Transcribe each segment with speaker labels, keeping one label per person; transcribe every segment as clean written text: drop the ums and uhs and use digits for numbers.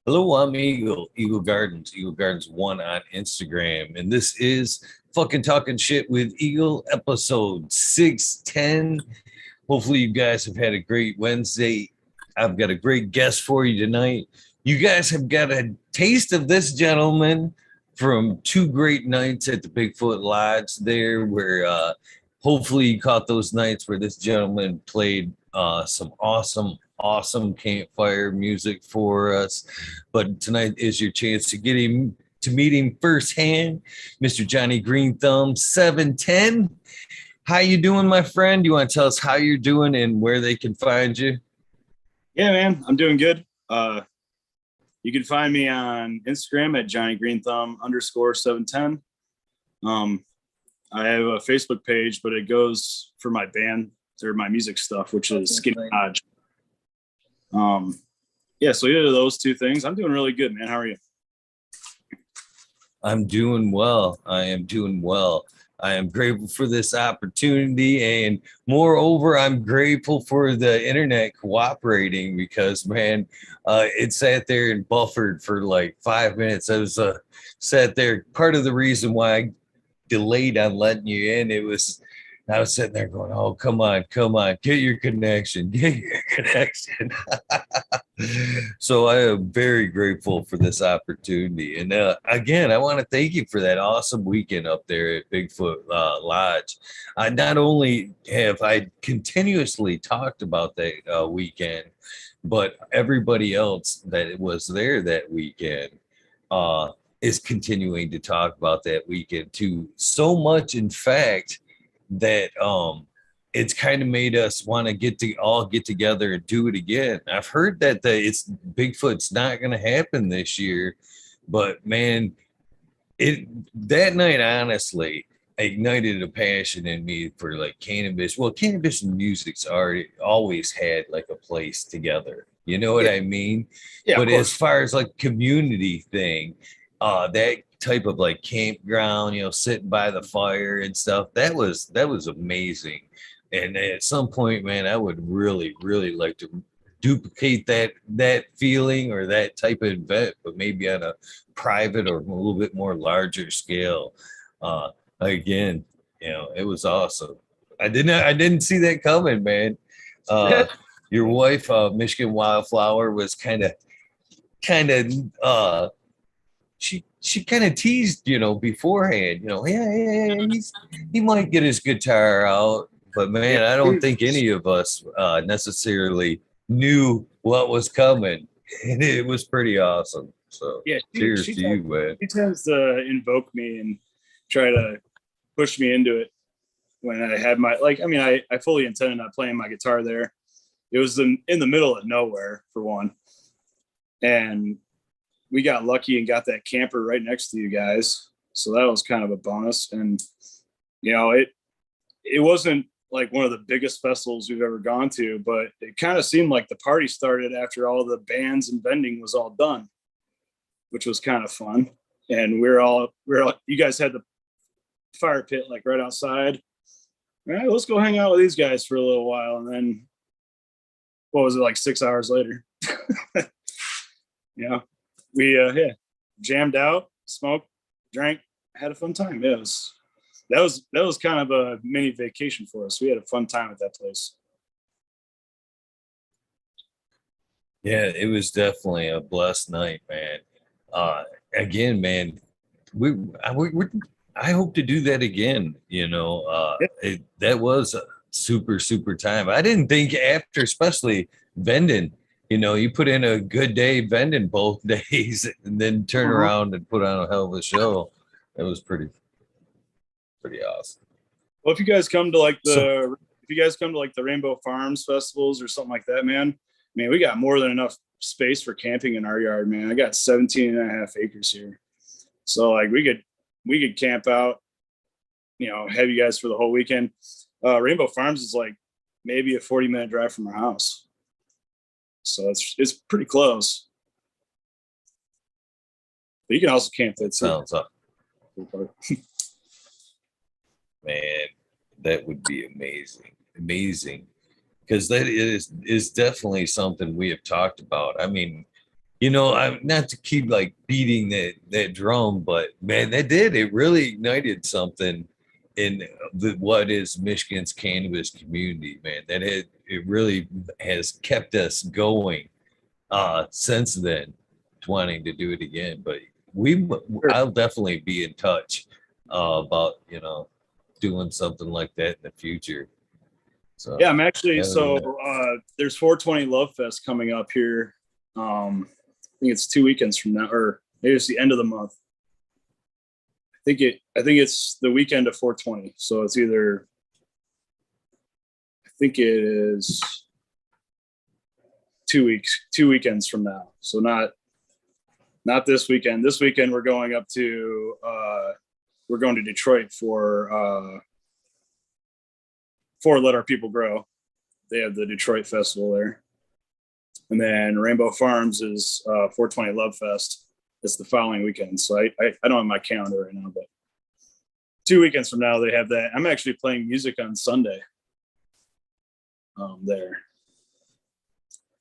Speaker 1: Hello, I'm Eagle Gardens 1 on Instagram, and this is fucking talking shit with Eagle episode 610. Hopefully, you guys have had a great Wednesday. I've got a great guest for you tonight. You guys have got a taste of this gentleman from two great nights at the Bigfoot Lodge there, where hopefully you caught those nights where this gentleman played some awesome campfire music for us. But tonight is your chance to get him to meet him firsthand, Mr. Johnny Green Thumb 710. How you doing, my friend? You want to tell us how you're doing and where they can find you?
Speaker 2: Yeah, man, I'm doing good. You can find me on Instagram at Johnny Green Thumb underscore 710. Um, I have a Facebook page, but it goes for my band or my music stuff, which is Skinny Hodge. Yeah, so either of those two things, I'm doing really good, man. How are you?
Speaker 1: I'm doing well. I am doing well. I am grateful for this opportunity. And moreover, I'm grateful for the internet cooperating because, man, it sat there and buffered for like 5 minutes. I was sat there. Part of the reason why I delayed on letting you in, I was sitting there going, oh, come on, get your connection, get your connection. So I am very grateful for this opportunity. And again, I want to thank you for that awesome weekend up there at Bigfoot Lodge. I not only have I continuously talked about that weekend, but everybody else that was there that weekend uh, is continuing to talk about that weekend too. So much, in fact, that it's kind of made us want to get together and do it again. I've heard that it's Bigfoot's not going to happen this year, but man, it that night honestly ignited a passion in me for like cannabis. Well, cannabis and music's already always had like a place together. You know what
Speaker 2: Yeah,
Speaker 1: I mean?
Speaker 2: yeah, of
Speaker 1: But as
Speaker 2: course.
Speaker 1: far as like community thing, that type of like campground, sitting by the fire and stuff, that was amazing. And at some point, man, I would really like to duplicate that feeling or that type of event, but maybe on a private or a little bit more larger scale. Uh, again, it was awesome. I didn't see that coming, man.
Speaker 2: Yeah,
Speaker 1: Uh, your wife, Michigan Wildflower, was kind of she kind of teased, beforehand, yeah, he might get his guitar out, but
Speaker 2: yeah.
Speaker 1: man, I don't think any of us necessarily knew what was coming, and it was pretty awesome. So,
Speaker 2: Yeah,
Speaker 1: cheers to you, man.
Speaker 2: she tends to invoke me and try to push me into it when I had I fully intended on playing my guitar there. It was in the middle of nowhere for one. And we got lucky and got that camper right next to you guys. So that was kind of a bonus. And it wasn't like one of the biggest festivals we've ever gone to, but it kind of seemed like the party started after all the bands and vending was all done, which was kind of fun. And you guys had the fire pit like right outside. All right, let's go hang out with these guys for a little while. And then what was it, like 6 hours later? Yeah, we jammed out, smoked, drank, had a fun time. Yeah, that was kind of a mini vacation for us. We had a fun time at that place.
Speaker 1: Yeah, it was definitely a blessed night, man. uh Again, man, I hope to do that again.
Speaker 2: Yeah,
Speaker 1: That was a super time. I didn't think after, especially vending, you put in a good day vending both days and then turn
Speaker 2: uh-huh.
Speaker 1: around and put on a hell of a show. That was pretty awesome.
Speaker 2: Well,
Speaker 1: So
Speaker 2: if you guys come to like the Rainbow Farms festivals or something like that, man, we got more than enough space for camping in our yard, man. I got 17 and a half acres here. So like we could camp out, have you guys for the whole weekend. Rainbow Farms is like maybe a 40-minute drive from our house. So it's pretty close. But you can also camp there
Speaker 1: that
Speaker 2: too.
Speaker 1: sounds up, man. That would be amazing, because that is definitely something we have talked about. I mean, You know, I'm not to keep like beating that drum, but man, that did it really ignited something in what is Michigan's cannabis community, man. It really has kept us going since then, wanting to do it again. But we
Speaker 2: Sure.
Speaker 1: I'll definitely be in touch about, you know, doing something like that in the future.
Speaker 2: Yeah,
Speaker 1: So
Speaker 2: I'm actually
Speaker 1: hell yeah.
Speaker 2: there's 420 Love Fest coming up here. I think it's 2 weekends from now, or maybe it's the end of the month. I think it's the weekend of 420. So it's either I think it is 2 weekends from now. So not this weekend. This weekend we're going to Detroit for Let Our People Grow. They have the Detroit Festival there. And then Rainbow Farms is 420 Love Fest. It's the following weekend. So I don't have my calendar right now, but 2 weekends from now they have that. I'm actually playing music on Sunday there.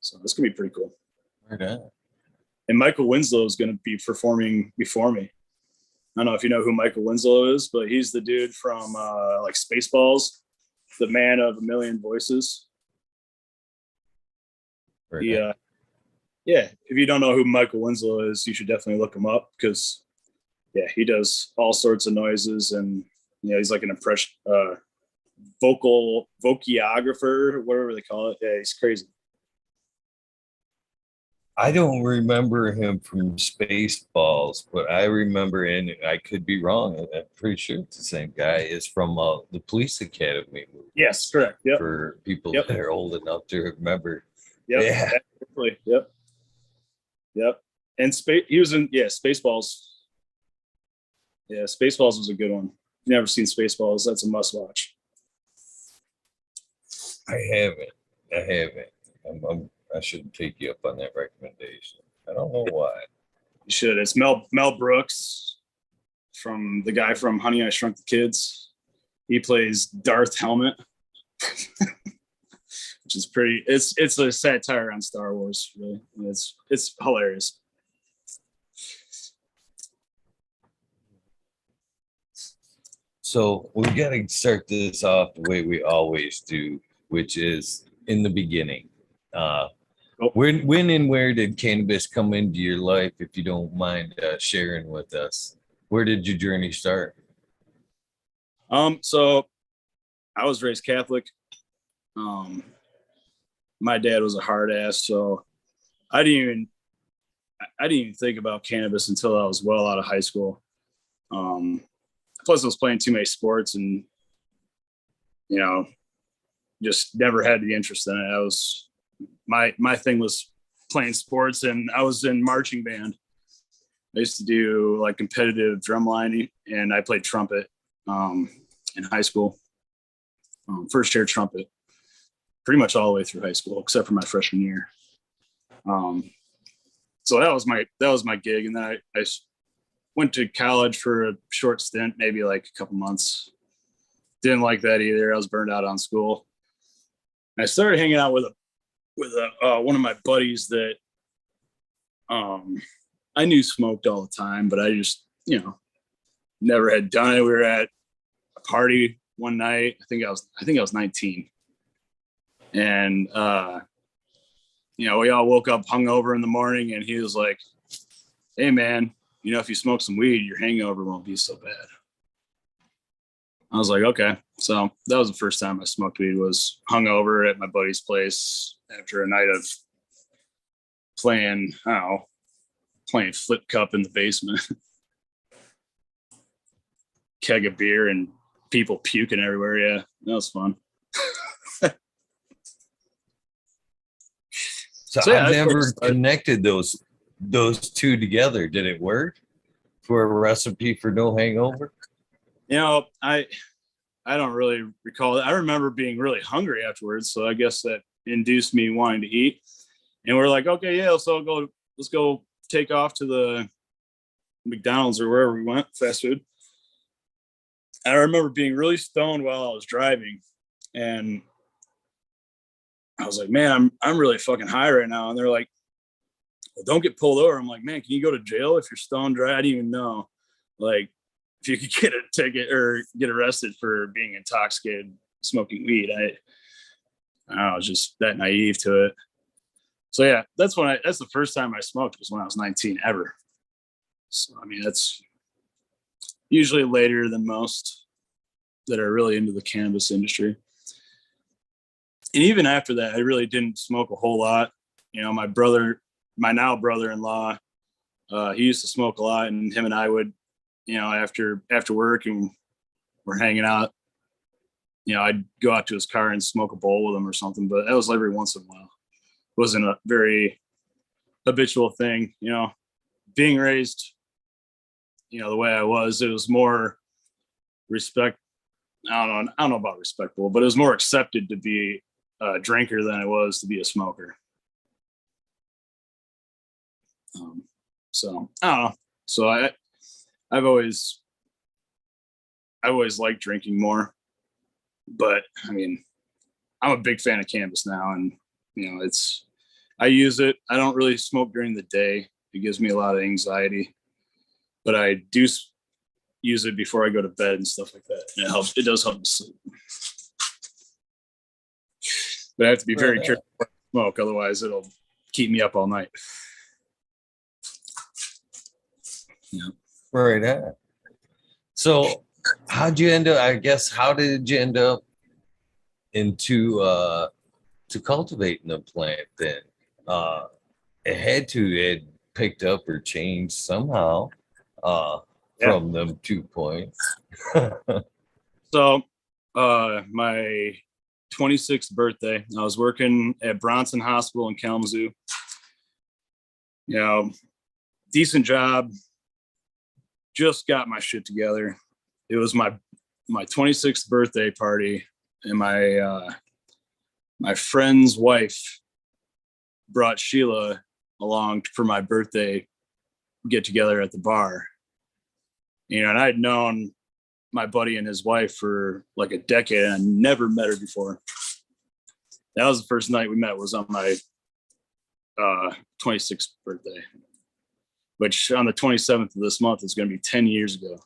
Speaker 2: So this could be pretty cool.
Speaker 1: Right on.
Speaker 2: And Michael Winslow is going to be performing before me. I don't know if you know who Michael Winslow is, but he's the dude from like Spaceballs, the man of a million voices.
Speaker 1: Right
Speaker 2: He,
Speaker 1: on.
Speaker 2: yeah, if you don't know who Michael Winslow is, you should definitely look him up because, yeah, he does all sorts of noises and, you know, he's like an impression, vocographer, whatever they call it. Yeah, he's crazy.
Speaker 1: I don't remember him from Spaceballs, but I remember, and I could be wrong. I'm pretty sure it's the same guy. Is from the Police Academy
Speaker 2: Yes,
Speaker 1: movies.
Speaker 2: correct. Yep.
Speaker 1: For people
Speaker 2: Yep.
Speaker 1: that are old enough to remember.
Speaker 2: Yep.
Speaker 1: Yeah,
Speaker 2: Absolutely. Yep. Yep. And he was in, yeah, Spaceballs. Yeah, Spaceballs was a good one. If you've never seen Spaceballs, that's a must watch.
Speaker 1: I haven't. I haven't. I shouldn't take you up on that recommendation. I don't know why.
Speaker 2: You should. It's Mel Brooks from the guy from Honey I Shrunk the Kids. He plays Darth Helmet, which is pretty. It's a satire on Star Wars. Really, it's hilarious.
Speaker 1: So we got to start this off the way we always do, which is in the beginning. Uh,
Speaker 2: Oh.
Speaker 1: when and where did cannabis come into your life? If you don't mind sharing with us, where did your journey start?
Speaker 2: So I was raised Catholic. My dad was a hard ass, so I didn't even I didn't even think about cannabis until I was well out of high school. Plus, I was playing too many sports, and you know, just never had the interest in it. I was my thing was playing sports, and I was in marching band. I used to do like competitive drumlining, and I played trumpet in high school. First year trumpet, pretty much all the way through high school, except for my freshman year. So that was my gig, and then I went to college for a short stint, maybe like a couple months. Didn't like that either. I was burned out on school. And I started hanging out with one of my buddies that I knew smoked all the time, but I just never had done it. We were at a party one night. I think I was 19, and we all woke up hungover in the morning, and he was like, "Hey man, if you smoke some weed, your hangover won't be so bad." I was like, okay. So that was the first time I smoked weed, was hungover at my buddy's place after a night of playing flip cup in the basement. Keg of beer and people puking everywhere. Yeah, that was fun.
Speaker 1: So I've never connected those two together. Did it work for a recipe for no hangover?
Speaker 2: I don't really recall. I remember being really hungry afterwards, so I guess that induced me wanting to eat. And we're like, okay, yeah, so let's go take off to the McDonald's or wherever we went, fast food. And I remember being really stoned while I was driving, and I was like, man, I'm really fucking high right now. And they're like, well, don't get pulled over. I'm like, man, can you go to jail if you're stoned dry? I didn't even know, like, if you could get a ticket or get arrested for being intoxicated smoking weed. I don't know, I was just that naive to it. So yeah, that's the first time I smoked was when I was 19 ever. So, I mean, that's usually later than most that are really into the cannabis industry. And even after that, I really didn't smoke a whole lot. You know, my now brother-in-law, he used to smoke a lot, and him and I would, you know, after work and we're hanging out, you know, I'd go out to his car and smoke a bowl with him or something, but that was every once in a while. It wasn't a very habitual thing, you know. Being raised, you know, the way I was, it was more respect. I don't know about respectable, but it was more accepted to be a drinker than it was to be a smoker. So I don't know. So I've always liked drinking more, but I mean, I'm a big fan of cannabis now, and you know, I use it. I don't really smoke during the day. It gives me a lot of anxiety, but I do use it before I go to bed and stuff like that. And it does help me sleep. But I have to be very careful when I smoke, otherwise it'll keep me up all night. Yeah.
Speaker 1: Right. So how did you end up into to cultivating the plant then? It picked up or changed somehow from them 2 points.
Speaker 2: So my 26th birthday, I was working at Bronson Hospital in Kalamazoo. You know, decent job. Just got my shit together. It was my 26th birthday party, and my friend's wife brought Sheila along for my birthday get together at the bar. You know, and I'd known my buddy and his wife for like a decade, and I never met her before. That was the first night we met, was on my 26th birthday, which on the 27th of this month is going to be 10 years ago.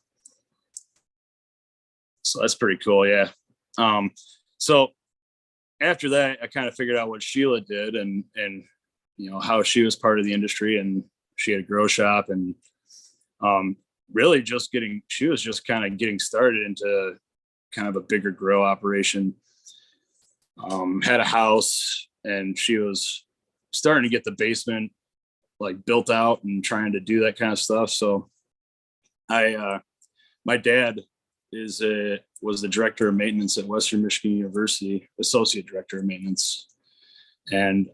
Speaker 2: So that's pretty cool. Yeah. So after that, I kind of figured out what Sheila did and, you know, how she was part of the industry, and she had a grow shop, and really she was just kind of getting started into kind of a bigger grow operation. Had a house, and she was starting to get the basement like built out and trying to do that kind of stuff. So my dad was the director of maintenance at Western Michigan University, associate director of maintenance. And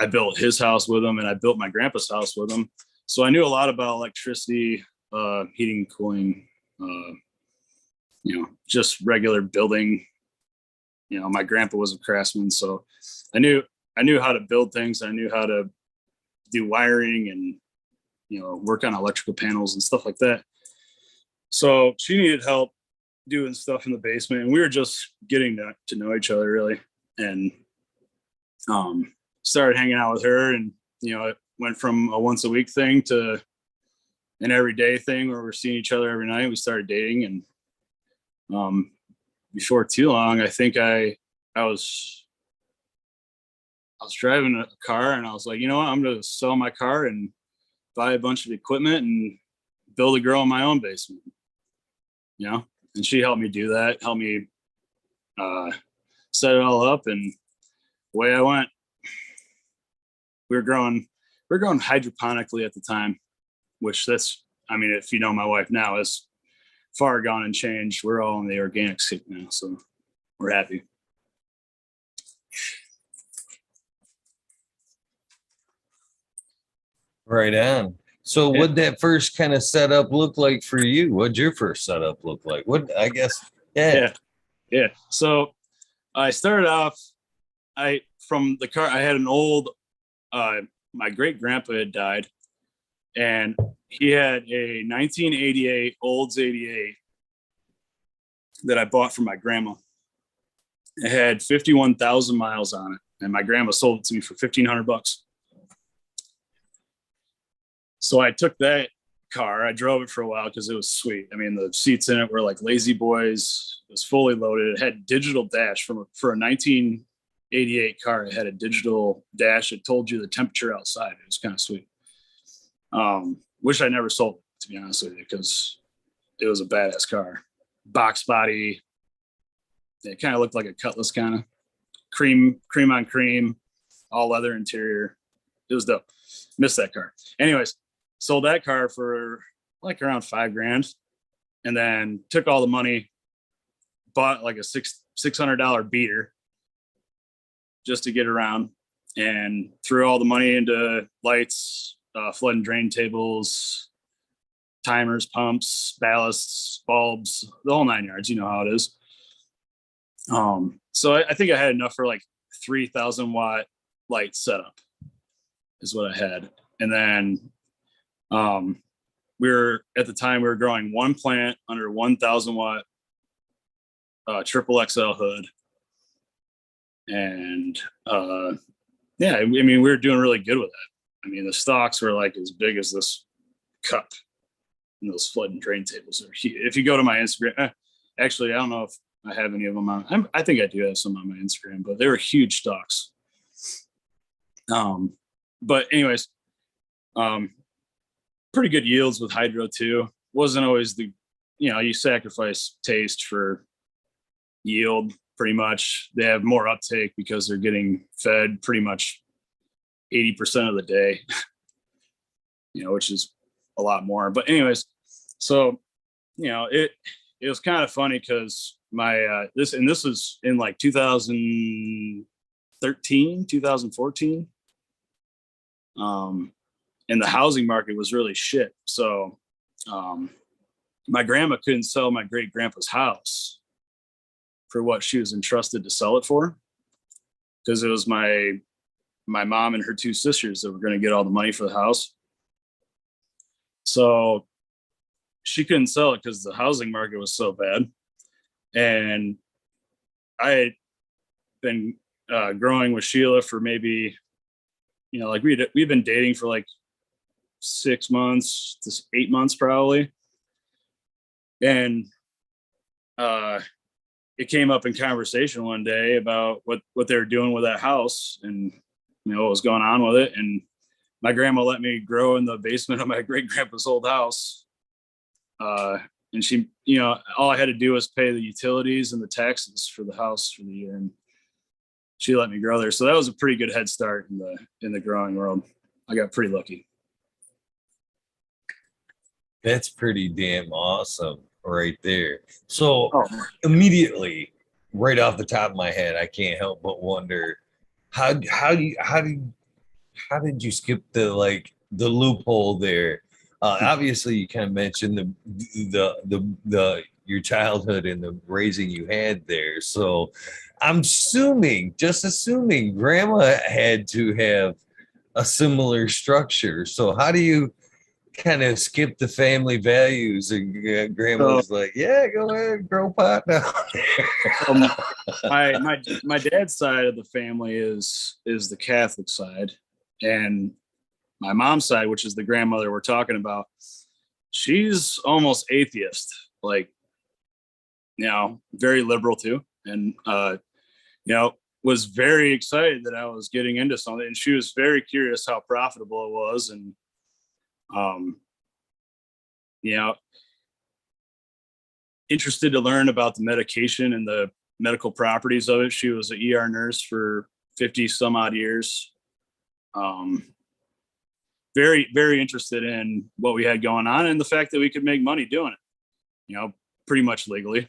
Speaker 2: I built his house with him, and I built my grandpa's house with him. So I knew a lot about electricity, heating, cooling, you know, just regular building. You know, my grandpa was a craftsman, so I knew how to build things. I knew how to do wiring and, you know, work on electrical panels and stuff like that. So she needed help doing stuff in the basement, and we were just getting to know each other really, and started hanging out with her, and you know, it went from a once a week thing to an everyday thing where we're seeing each other every night. We started dating, and before too long, I think I was driving a car, and I was like, you know what, I'm going to sell my car and buy a bunch of equipment and build a grow in my own basement, you know? And she helped me do that, helped me set it all up, and away I went. We were growing hydroponically at the time, which I mean, if you know my wife now, is far gone and changed. We're all in the organic scene now, so we're happy.
Speaker 1: Right on. So
Speaker 2: Yeah.
Speaker 1: what'd that first kind of setup look like for you? What'd your first setup look like? Yeah.
Speaker 2: So I started off, from the car, I had an old, my great grandpa had died, and he had a 1988 Olds 88 that I bought from my grandma. It had 51,000 miles on it, and my grandma sold it to me for $1,500. So I took that car. I drove it for a while because it was sweet. I mean, the seats in it were like lazy boys. It was fully loaded. It had digital dash for a 1988 car. It had a digital dash. It told you the temperature outside. It was kind of sweet. Wish I never sold it, to be honest with you, because it was a badass car. Box body. It kind of looked like a Cutlass, kind of cream on cream, all leather interior. It was dope. Missed that car. Anyways, sold that car for like around $5,000, and then took all the money, bought like a $600 beater just to get around, and threw all the money into lights, flood and drain tables, timers, pumps, ballasts, bulbs, the whole 9 yards. You know how it is. So I think I had enough for like 3,000 watt light setup is what I had. And then we were growing one plant under 1,000 watt triple XL hood. And yeah, I mean, we were doing really good with it. I mean, the stalks were like as big as this cup, and those flood and drain tables are huge. If you go to my Instagram, actually, I don't know if I have any of them on. I think I do have some on my Instagram, but they were huge stalks. But anyways, pretty good yields with hydro too. Wasn't always you sacrifice taste for yield pretty much. They have more uptake because they're getting fed pretty much 80% of the day, which is a lot more. But anyways, so, it was kind of funny because my, this was in like 2013, 2014. And the housing market was really shit. So, my grandma couldn't sell my great grandpa's house for what she was entrusted to sell it for, because it was my mom and her two sisters that were going to get all the money for the house. So she couldn't sell it because the housing market was so bad. And I had been growing with Sheila for maybe, like we've been dating for like 6 months to 8 months probably. And it came up in conversation one day about what they were doing with that house and what was going on with it. And my grandma let me grow in the basement of my great grandpa's old house. And she, all I had to do was pay the utilities and the taxes for the house for the year. And she let me grow there. So that was a pretty good head start in the growing world. I got pretty lucky.
Speaker 1: That's pretty damn awesome right there. So immediately, right off the top of my head, I can't help but wonder how did you skip the loophole there? Obviously, you kind of mentioned the your childhood and the raising you had there. So I'm just assuming grandma had to have a similar structure. So how do you kind of skip the family values? And grandma's like, yeah, go ahead, grow pot now.
Speaker 2: My dad's side of the family is the Catholic side, and my mom's side, which is the grandmother we're talking about, she's almost atheist, like, very liberal too. And, was very excited that I was getting into something. And she was very curious how profitable it was. And, interested to learn about the medication and the medical properties of it. She was an ER nurse for 50 some odd years. Very, very interested in what we had going on and the fact that we could make money doing it, pretty much legally.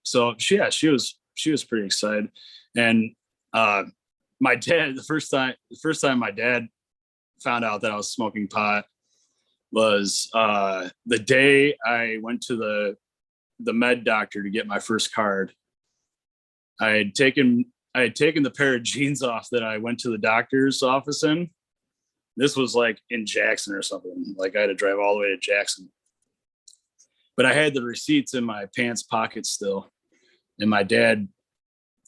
Speaker 2: So she was pretty excited. And my dad, the first time my dad found out that I was smoking pot was the day I went to the med doctor to get my first card. I had taken the pair of jeans off that I went to the doctor's office in. This was like in Jackson or something. Like I had to drive all the way to Jackson. But I had the receipts in my pants pocket still. And my dad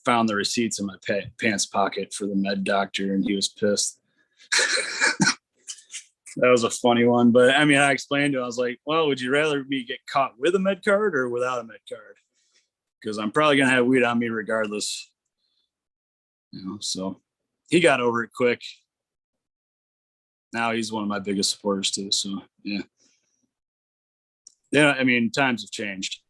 Speaker 2: found the receipts in my pants pocket for the med doctor, and he was pissed. That was a funny one. But I mean, I explained to him, I was like, well, would you rather me get caught with a med card or without a med card? Because I'm probably going to have weed on me regardless. So he got over it quick. Now he's one of my biggest supporters too. So yeah. Yeah, I mean, times have changed.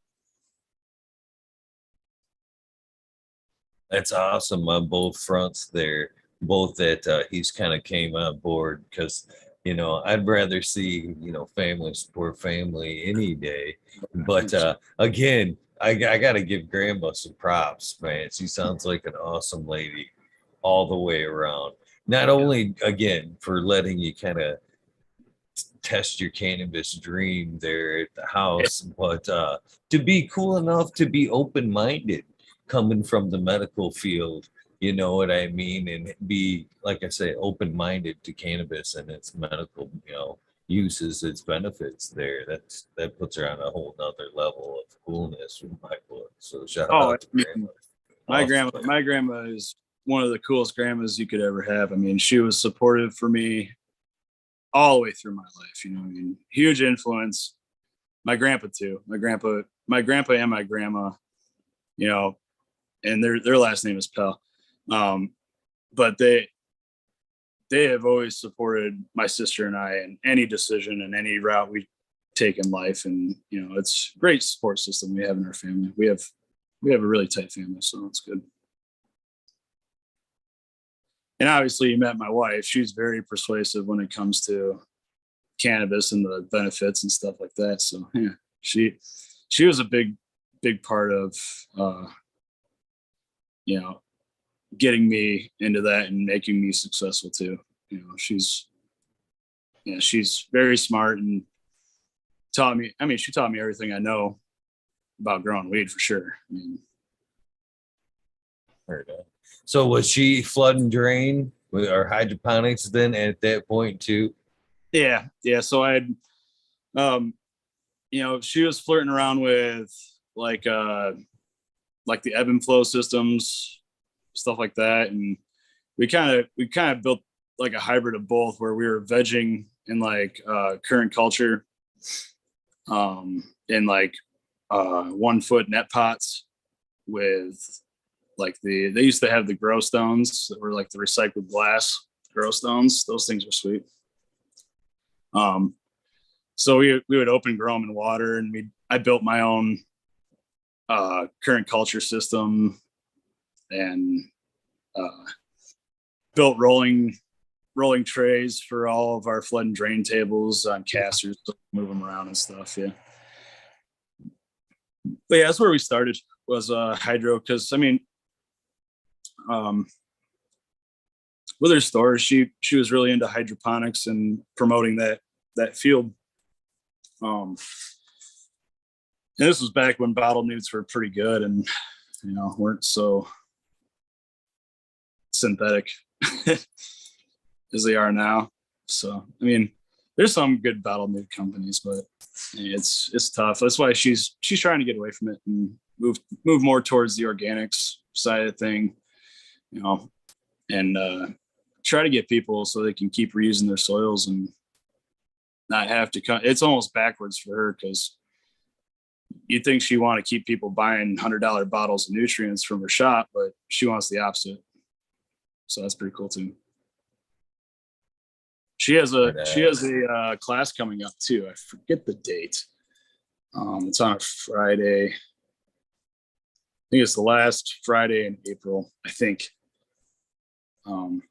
Speaker 1: That's awesome on both fronts there. Both that he's kind of came on board because, I'd rather see, family support family any day. But again, I got to give Grandma some props, man. She sounds like an awesome lady all the way around. Not only, again, for letting you kind of test your cannabis dream there at the house, but to be cool enough to be open-minded coming from the medical field, you know what I mean, and be, like I say, open-minded to cannabis and its medical, uses, its benefits there. That puts her on a whole nother level of coolness in my book. So shout out to Grandma.
Speaker 2: My grandma is one of the coolest grandmas you could ever have. I mean, she was supportive for me all the way through my life. I mean, huge influence. My grandpa too. My grandpa and my grandma, and their last name is Pell. But they have always supported my sister and I in any decision and any route we take in life. And, it's a great support system we have in our family. We have a really tight family, so it's good. And obviously you met my wife. She's very persuasive when it comes to cannabis and the benefits and stuff like that. So yeah, she was a big part of, getting me into that and making me successful too. She's very smart and she taught me everything I know about growing weed for sure.
Speaker 1: So was she flood and drain with our hydroponics then at that point too?
Speaker 2: Yeah. So I had, she was flirting around with like the ebb and flow systems, stuff like that, and we kind of built like a hybrid of both, where we were vegging in like current culture, in like 1 foot net pots with like they used to have the grow stones that were like the recycled glass grow stones. Those things were sweet. So we would open grow them in water, and I built my own current culture system, and built rolling trays for all of our flood and drain tables on casters to move them around and stuff. Yeah. But yeah, that's where we started, was hydro. Cause I mean, with her store, she was really into hydroponics and promoting that field. And this was back when bottle newts were pretty good and, weren't so synthetic as they are now. So, I mean, there's some good bottle newt companies, but it's tough. That's why she's trying to get away from it and move more towards the organics side of thing, and try to get people so they can keep reusing their soils and not have to come. It's almost backwards for her, because you'd think she want to keep people buying $100 bottles of nutrients from her shop, but she wants the opposite. So that's pretty cool too. She has a class coming up too. I forget the date. It's on a Friday. I think it's the last Friday in April, I think. But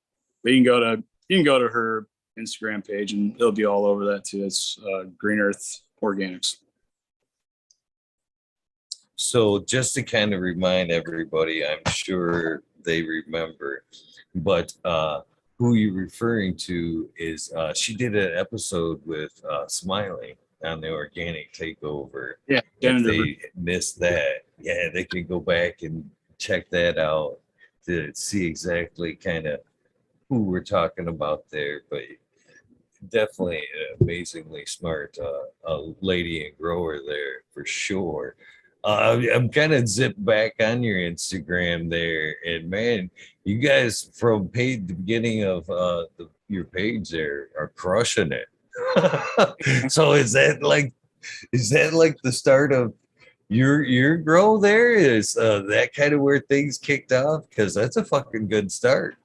Speaker 2: you can go to her Instagram page and it'll be all over that too. It's Green Earth Organics.
Speaker 1: So just to kind of remind everybody, I'm sure they remember, but who you're referring to is she did an episode with Smiley on the organic takeover.
Speaker 2: Yeah,
Speaker 1: if they missed that, yeah, they can go back and check that out to see exactly kind of who we're talking about there. But definitely an amazingly smart lady and grower there for sure. I'm kind of zipped back on your Instagram there, and man, you guys from the beginning of your page there are crushing it. So is that like the start of your grow there? Is that kind of where things kicked off? Because that's a fucking good start.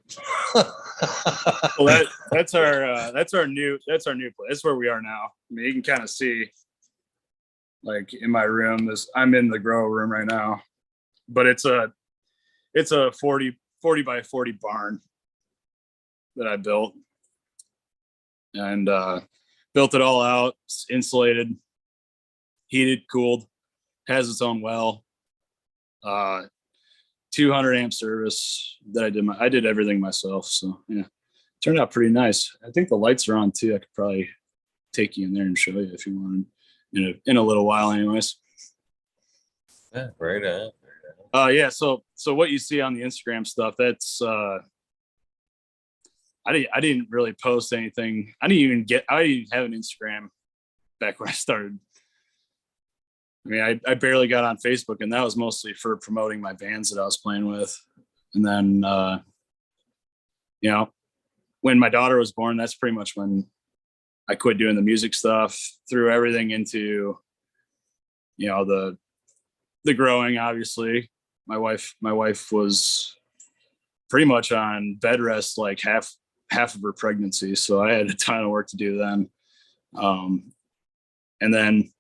Speaker 2: Well, that's our new place. That's where we are now. I mean, you can kind of see, like in my room, I'm in the grow room right now, but it's a 40 by 40 barn that I built, and built it all out. It's insulated, heated, cooled, has its own well, 200 amp service that I did everything myself. So yeah, turned out pretty nice. I think the lights are on too. I could probably take you in there and show you if you wanted in a little while anyways.
Speaker 1: Yeah, right on.
Speaker 2: Yeah, so what you see on the Instagram stuff, that's I didn't really post anything. I didn't even have an Instagram back when I started. I mean, I barely got on Facebook, and that was mostly for promoting my bands that I was playing with. And then when my daughter was born, that's pretty much when I quit doing the music stuff, threw everything into the growing. Obviously, my wife was pretty much on bed rest like half of her pregnancy, so I had a ton of work to do then. And then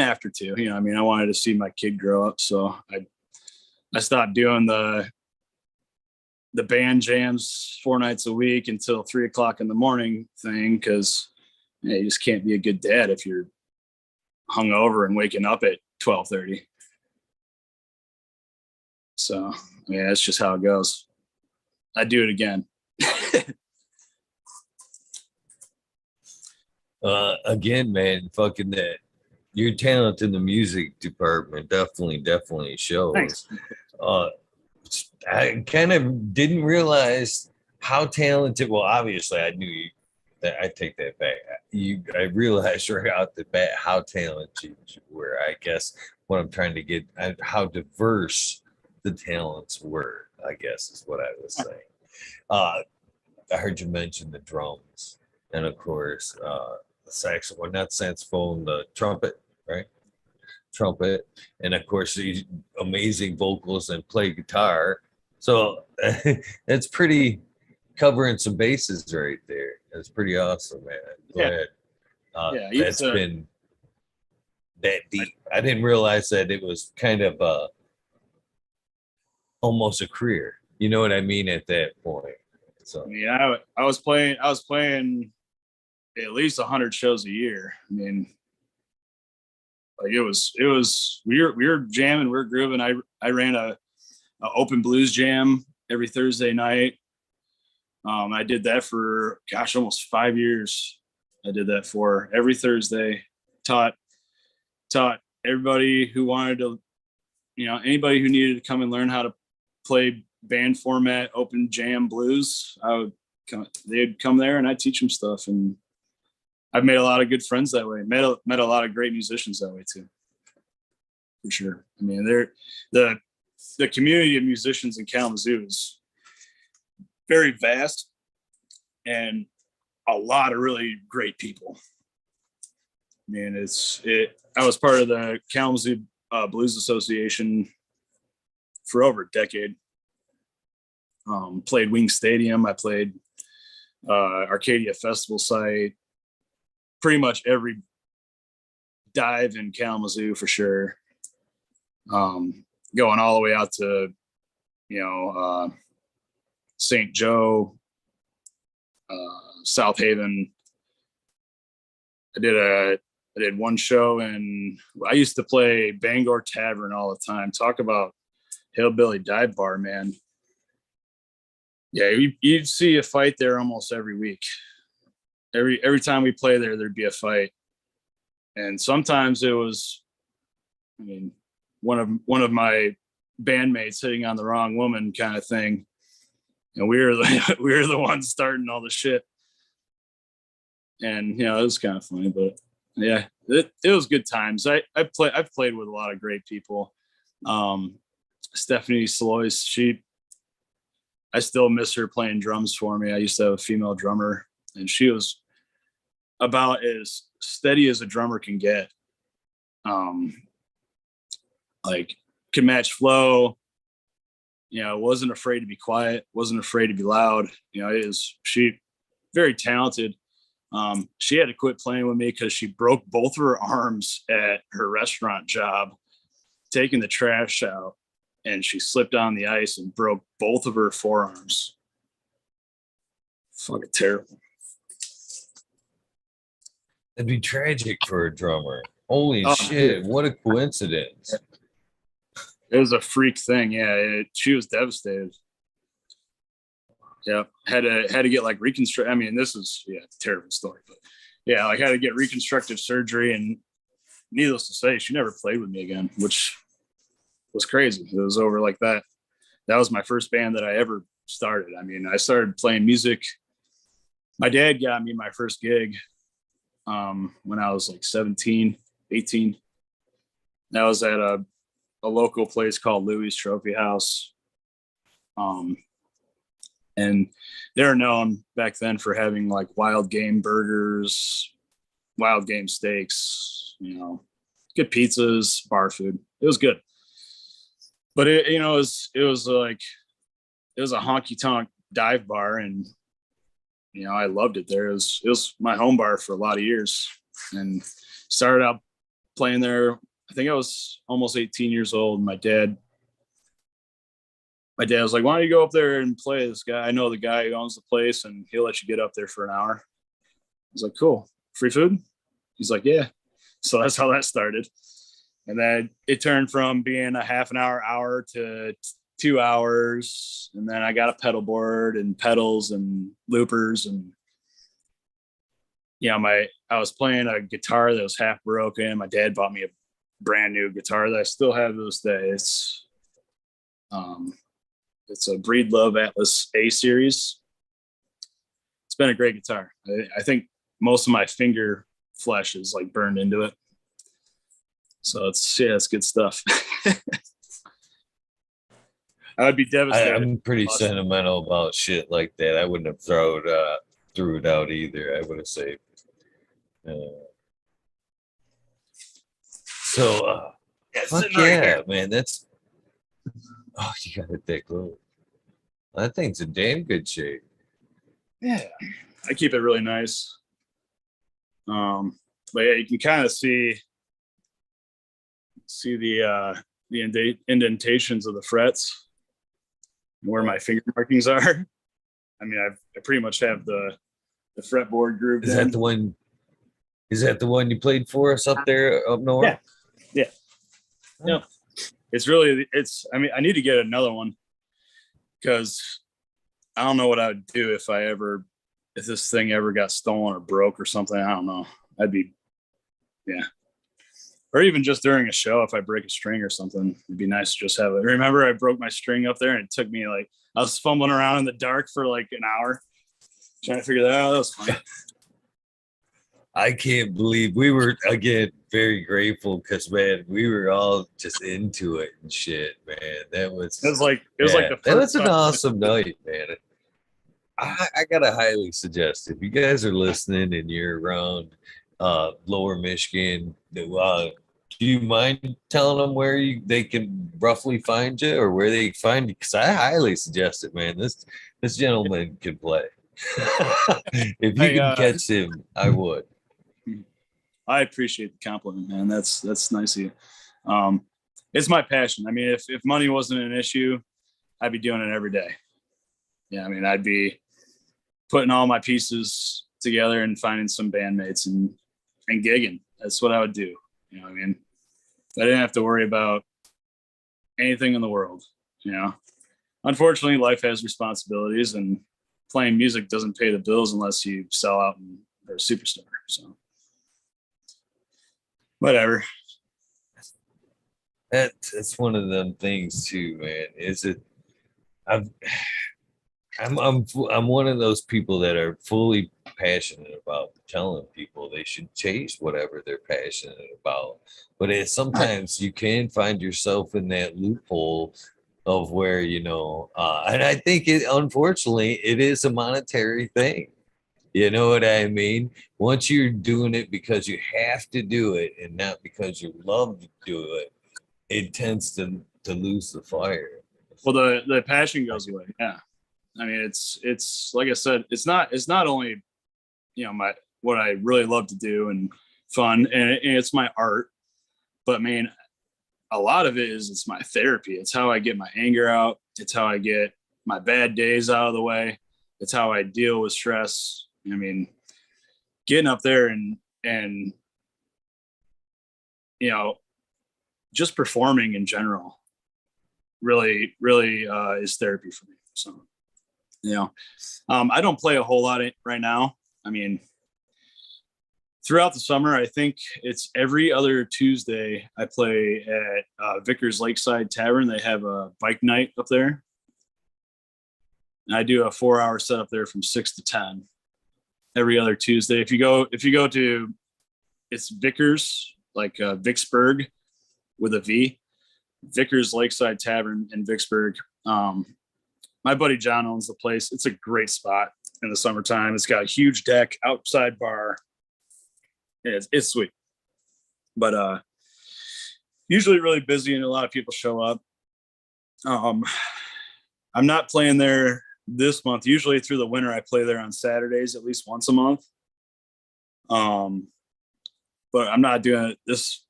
Speaker 2: after too, I mean, I wanted to see my kid grow up, so I stopped doing the band jams 4 nights a week until 3:00 in the morning thing, because you just can't be a good dad if you're hungover and waking up at 12:30. So yeah, that's just how it goes. I'd do it again.
Speaker 1: Again, man, fucking that. Your talent in the music department definitely shows.
Speaker 2: Thanks.
Speaker 1: I kind of didn't realize how talented. Well, obviously, I knew you. I take that back. I realized right out the bat how talented you were. I guess what I'm trying to get how diverse the talents were. I guess is what I was saying. I heard you mention the drums, and of course, the saxophone, not saxophone, the trumpet, right? Trumpet, and of course, these amazing vocals and play guitar. So it's pretty covering some bases right there. That's pretty awesome, man. Go ahead. That's been that deep. I didn't realize that it was kind of almost a career. You know what I mean at that point. So
Speaker 2: yeah, I was playing at least 100 shows a year. I mean, like it was we were jamming, we were grooving. I ran a open blues jam every Thursday night. I did that for almost 5 years. I did that for every Thursday. Taught everybody who wanted to, anybody who needed to come and learn how to play band format open jam blues. They'd come there and I'd teach them stuff, and I've made a lot of good friends that way. Met a lot of great musicians that way too, for sure. I mean, the community of musicians in Kalamazoo is very vast, and a lot of really great people. I mean, I was part of the Kalamazoo Blues Association for over a decade. Played Wing Stadium. I played Arcadia Festival site. Pretty much every dive in Kalamazoo for sure. Going all the way out to, St. Joe, South Haven. I did one show, and I used to play Bangor Tavern all the time. Talk about hillbilly dive bar, man. Yeah, you'd see a fight there almost every week. Every time we play there, there'd be a fight, and sometimes it was, I mean, one of my bandmates hitting on the wrong woman kind of thing, and we were the ones starting all the shit. And it was kind of funny, but Yeah, it was good times. I've played with a lot of great people. Stephanie Slois, I still miss her playing drums for me. I used to have a female drummer, and she was about as steady as a drummer can get. Like could match flow, wasn't afraid to be quiet, wasn't afraid to be loud. She very talented. She had to quit playing with me because she broke both of her arms at her restaurant job, taking the trash out, and she slipped on the ice and broke both of her forearms. Fucking terrible.
Speaker 1: It'd be tragic for a drummer. Holy shit! What a coincidence.
Speaker 2: It was a freak thing. Yeah, she was devastated. Yeah, had to get like reconstruct. I mean, this is a terrible story, but yeah, like had to get reconstructive surgery, and needless to say, she never played with me again, which was crazy. It was over like that. That was my first band that I ever started. I mean, I started playing music. My dad got me my first gig when I was like 17, 18. That was at a local place called Louis Trophy House. And they're known back then for having like wild game burgers, wild game steaks, good pizzas, bar food. It was good. But it was like, it was a honky tonk dive bar, and I loved it there. It was my home bar for a lot of years, and started out playing there. I think I was almost 18 years old. My dad was like, why don't you go up there and play this guy? I know the guy who owns the place, and he'll let you get up there for an hour. I was like, cool. Free food? He's like, yeah. So that's how that started. And then it turned from being a half an hour to 2 hours. And then I got a pedal board and pedals and loopers. And, I was playing a guitar that was half broken. My dad bought me a brand new guitar that I still have to this day. It's a Breedlove Atlas A series. It's been a great guitar. I think most of my finger flesh is like burned into it. So it's good stuff. I would be devastated.
Speaker 1: I'm pretty sentimental about shit like that. I wouldn't have threw it out either. I would have saved. Fuck yeah, man. That's you got it that close. That thing's in damn good shape.
Speaker 2: Yeah, I keep it really nice. But yeah, you can kind of see the indentations of the frets where my finger markings are. I mean, I pretty much have the fretboard groove.
Speaker 1: Is that the one? Is that the one you played for us up there up north?
Speaker 2: Yeah. Yeah. I mean, I need to get another one because I don't know what I would do if this thing ever got stolen or broke or something. I don't know. Or even just during a show, if I break a string or something, it'd be nice to just have it. Remember, I broke my string up there, and it took me I was fumbling around in the dark for like an hour trying to figure that out. That was fun.
Speaker 1: I can't believe we were, again, very grateful because, man, we were all just into it and shit, man. That was like the that was an awesome night, man. I gotta highly suggest if you guys are listening and you're around Lower Michigan, do you mind telling them where they can roughly find you or where they find you? Because I highly suggest it, man. This gentleman can play. If you can catch him, I would.
Speaker 2: I appreciate the compliment, man. That's nice of you. It's my passion. I mean, if money wasn't an issue, I'd be doing it every day. Yeah, I mean, I'd be putting all my pieces together and finding some bandmates and gigging. That's what I would do. You know what I mean? I didn't have to worry about anything in the world. Unfortunately, life has responsibilities, and playing music doesn't pay the bills unless you sell out and are a superstar. So whatever.
Speaker 1: That's one of them things too, man. I'm one of those people that are fully passionate about telling people they should chase whatever they're passionate about. But sometimes you can find yourself in that loophole of where, and I think unfortunately, it is a monetary thing. You know what I mean? Once you're doing it because you have to do it and not because you love to do it, it tends to lose the fire.
Speaker 2: Well, the passion goes away. Yeah. I mean, it's like I said, it's not only, what I really love to do and fun, and it's my art, but I mean, a lot of it is, it's my therapy. It's how I get my anger out. It's how I get my bad days out of the way. It's how I deal with stress. I mean, getting up there and just performing in general really is therapy for me. So I don't play a whole lot right now. I mean, throughout the summer, I think it's every other Tuesday I play at Vickers Lakeside Tavern. They have a bike night up there, and I do a 4-hour set up there from 6 to 10 every other Tuesday. If you go to, it's Vickers, like Vicksburg with a V, Vickers Lakeside Tavern in Vicksburg. My buddy John owns the place. It's a great spot in the summertime. It's got a huge deck, outside bar. It's sweet, but usually really busy and a lot of people show up. I'm not playing there this month. Usually through the winter, I play there on Saturdays at least once a month. But I'm not doing it this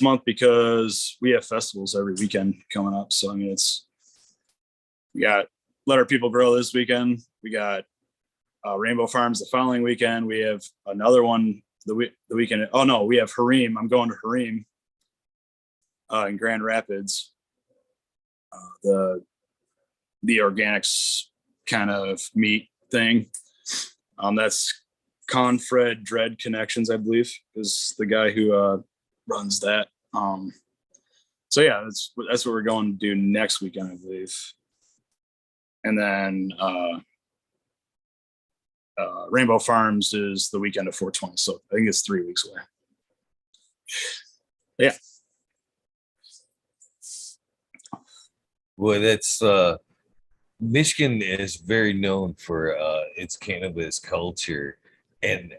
Speaker 2: month because we have festivals every weekend coming up. So I mean, we got Let Our People Grow this weekend. We got Rainbow Farms the following weekend. We have another one the weekend. Oh no, we have Harim. I'm going to Harim in Grand Rapids. The organics kind of meat thing. That's Confred Dread Connections, I believe, is the guy who runs that. So yeah, that's what we're going to do next weekend, I believe. And then Rainbow Farms is the weekend of 420. So I think it's 3 weeks away. Yeah.
Speaker 1: Well, that's Michigan is very known for its cannabis culture. And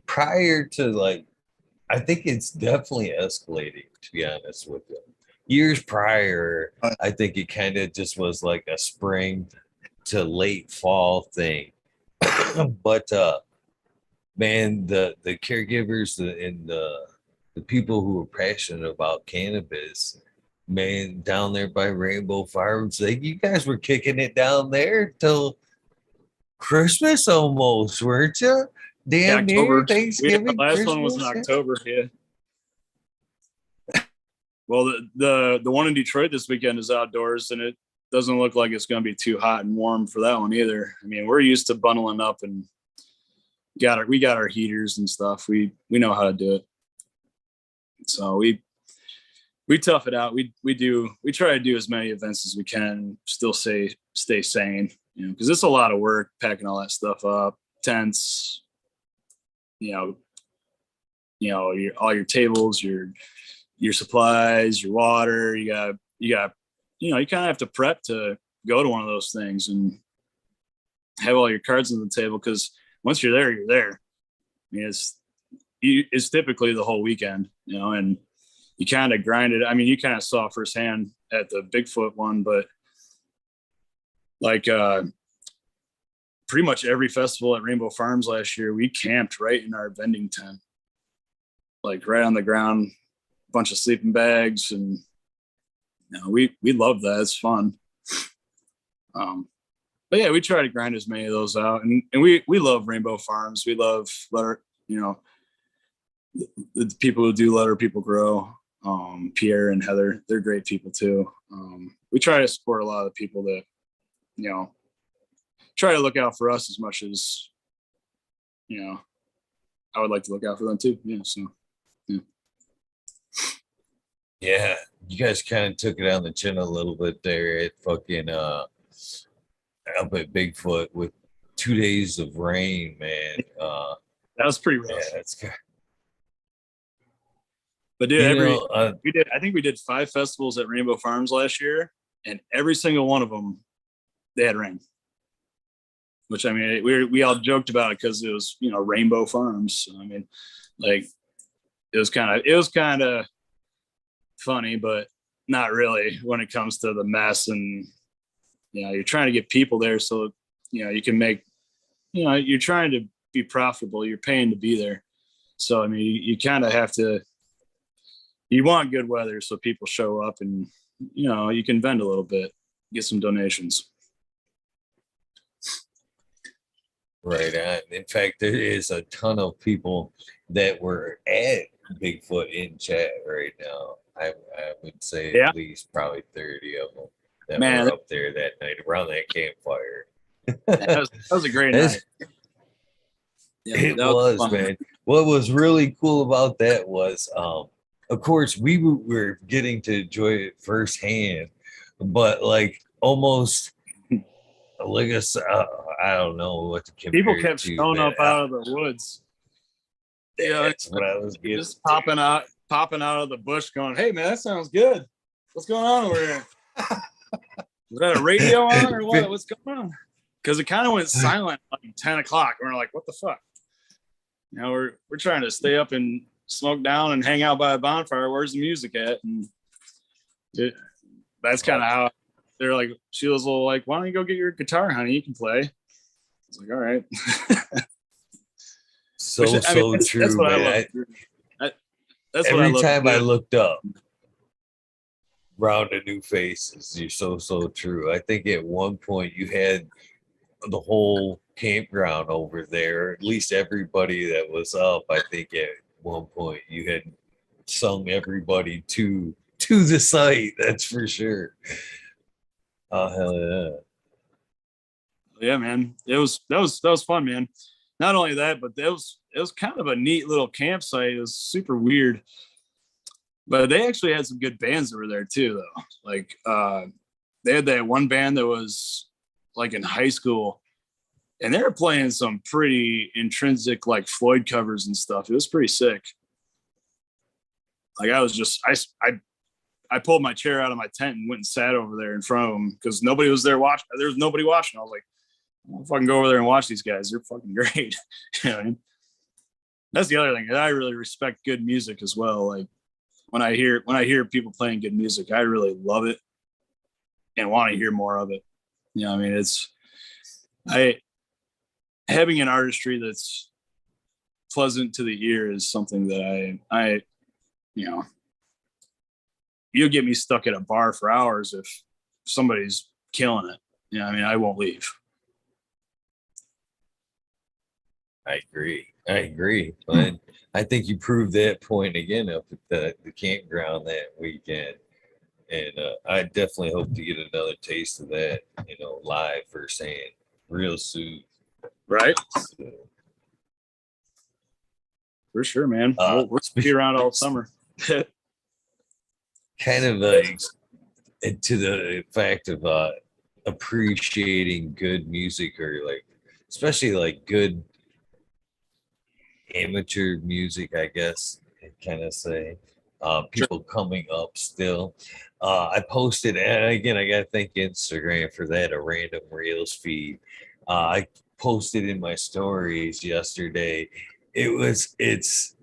Speaker 1: prior to I think it's definitely escalating, to be honest with you. Years prior, I think it kind of just was like a spring to late fall thing. But man, the caregivers and the people who are passionate about cannabis, man, down there by Rainbow Farms, you guys were kicking it down there till Christmas almost, weren't you? Damn near Thanksgiving.
Speaker 2: The last
Speaker 1: Christmas,
Speaker 2: one was in October. Yeah. Well, the one in Detroit this weekend is outdoors, and it doesn't look like it's going to be too hot and warm for that one either. I mean, we're used to bundling up and we got our heaters and stuff. We know how to do it. So we tough it out. We try to do as many events as we can, still stay sane, because it's a lot of work packing all that stuff up, tents, all your tables, your supplies, your water. You kind of have to prep to go to one of those things and have all your cards on the table, because once you're there, you're there. I mean, it's typically the whole weekend, and you kind of grind it. I mean, you kind of saw firsthand at the Bigfoot one, but pretty much every festival at Rainbow Farms last year, we camped right in our vending tent, like right on the ground, bunch of sleeping bags, and we love that. It's fun. But yeah, we try to grind as many of those out, and we love Rainbow Farms. We love the people who do Let Our People Grow. Pierre and Heather, they're great people too. We try to support a lot of the people that try to look out for us as much as I would like to look out for them too.
Speaker 1: Yeah, you guys kind of took it on the chin a little bit there at fucking up at Bigfoot with 2 days of rain, man.
Speaker 2: That was pretty rough.
Speaker 1: Yeah, that's good.
Speaker 2: But dude, we did. I think we did 5 festivals at Rainbow Farms last year, and every single one of them, they had rain. Which, I mean, we all joked about it because it was, you know, Rainbow Farms. So, I mean, like, it was kind of funny, but not really when it comes to the mess. And, you know, you're trying to get people there so, you know, you can make, you know, you're trying to be profitable. You're paying to be there. So, I mean, you kind of have to, you want good weather so people show up and, you know, you can vend a little bit, get some donations.
Speaker 1: Right on. In fact, there is a ton of people that were at Bigfoot in chat right now. I would say at least probably 30 of them that were up there that night around that campfire.
Speaker 2: that was a great night.
Speaker 1: Yeah, it was, man. What was really cool about that was, of course, we were getting to enjoy it firsthand, but like almost like I don't know what to compare.
Speaker 2: People kept showing up out of the woods.
Speaker 1: Yeah, that's what I was getting.
Speaker 2: Just popping out of the bush, going, "Hey, man, that sounds good. What's going on over here? Is that a radio on or what? What's going on?" Because it kind of went silent like 10 o'clock. We're like, "What the fuck?" You know, we're trying to stay up and smoke down and hang out by a bonfire. Where's the music at? And that's kind of how they're like. She was like, "Why don't you go get your guitar, honey? You can play." I was like, "All right."
Speaker 1: So true,
Speaker 2: that's what
Speaker 1: man.
Speaker 2: I love.
Speaker 1: Every time I looked up, round of new faces. You're so true. I think at one point you had the whole campground over there, at least everybody that was up. I think at one point you had sung everybody to the site. That's for sure. Oh hell yeah.
Speaker 2: Yeah, man. That was fun, man. Not only that, but it was kind of a neat little campsite. It was super weird. But they actually had some good bands that were there too, though. Like they had that one band that was like in high school, and they were playing some pretty intrinsic like Floyd covers and stuff. It was pretty sick. Like I was just I pulled my chair out of my tent and went and sat over there in front of them because nobody was there watching. There was nobody watching. I was like, I'll fucking go over there and watch these guys. They're fucking great. You know what I mean? That's the other thing. I really respect good music as well. Like when I hear people playing good music, I really love it and want to hear more of it. You know what I mean? Having an artistry that's pleasant to the ear is something that I you know, you'll get me stuck at a bar for hours if somebody's killing it. You know what I mean? I won't leave.
Speaker 1: I agree. But I think you proved that point again up at the campground that weekend. And I definitely hope to get another taste of that, you know, live firsthand, real soon.
Speaker 2: Right? So, for sure, man. We'll be around all summer.
Speaker 1: Kind of like to the fact of appreciating good music, or like especially like good amateur music, I guess I kind of say. People coming up still. I posted, and again, I gotta thank Instagram for that, a random Reels feed. I posted in my stories yesterday. It's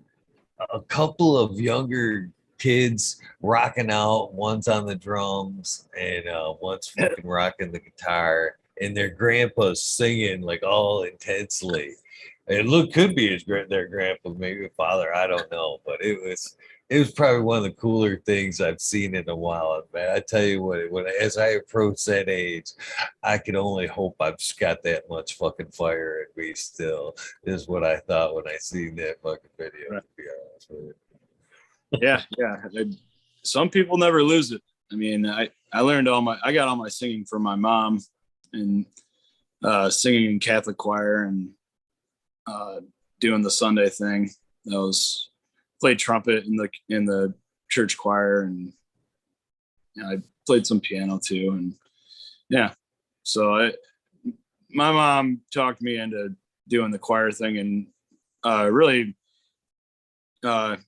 Speaker 1: a couple of younger kids rocking out. One's on the drums and one's fucking rocking the guitar, and their grandpa's singing like all intensely. It could be their grandpa, maybe a father, I don't know, but it was probably one of the cooler things I've seen in a while. Man, I tell you what, as I approach that age, I can only hope I've got that much fucking fire in me still, is what I thought when I seen that fucking video, right. To be honest with you.
Speaker 2: Yeah. Some people never lose it. I mean, I got all my singing from my mom, and singing in Catholic choir and doing the Sunday thing. That was played trumpet in the church choir, and you know, I played some piano too. And yeah, so my mom talked me into doing the choir thing, and really not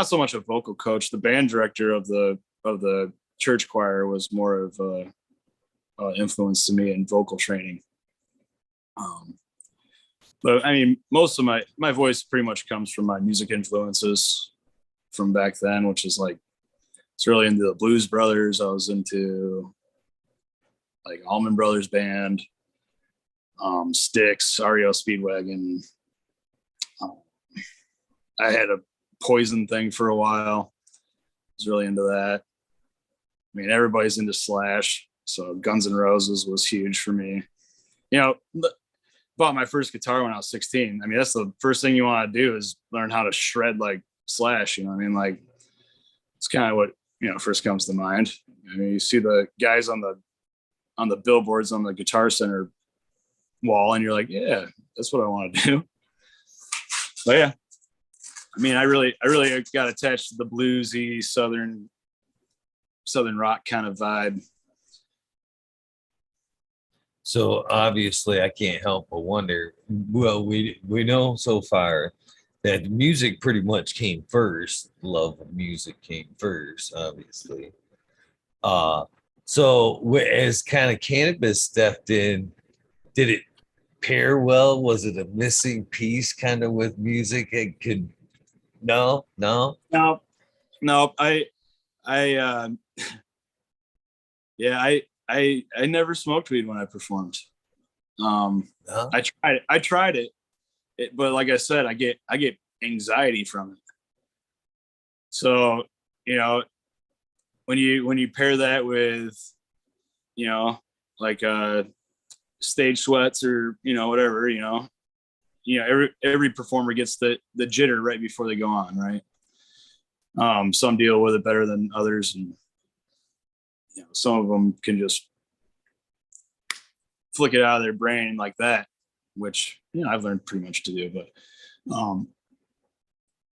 Speaker 2: so much a vocal coach. The band director of the church choir was more of a influence to me in vocal training. But I mean, most of my voice pretty much comes from my music influences from back then, which is like, it's really into the Blues Brothers. I was into like Allman Brothers Band, Styx, REO Speedwagon. I had a Poison thing for a while. I was really into that. I mean, everybody's into Slash, so Guns N' Roses was huge for me. You know, bought my first guitar when I was 16. I mean, that's the first thing you want to do is learn how to shred like Slash. You know what I mean? Like, it's kind of what, you know, first comes to mind. I mean, you see the guys on the billboards on the Guitar Center wall, and you're like, yeah, that's what I want to do. But yeah, I mean, I really got attached to the bluesy southern rock kind of vibe.
Speaker 1: So obviously, I can't help but wonder. Well, we know so far that music pretty much came first. Love of music came first, obviously. So as kind of cannabis stepped in, did it pair well? Was it a missing piece kind of with music? It could no.
Speaker 2: I yeah, I never smoked weed when I performed.
Speaker 1: No?
Speaker 2: I tried it, but like I said, I get anxiety from it. So, you know, when you pair that with, you know, like stage sweats or, you know, whatever, you know, every performer gets the jitter right before they go on, right? Some deal with it better than others, and you know, some of them can just flick it out of their brain like that, which, you know, I've learned pretty much to do. But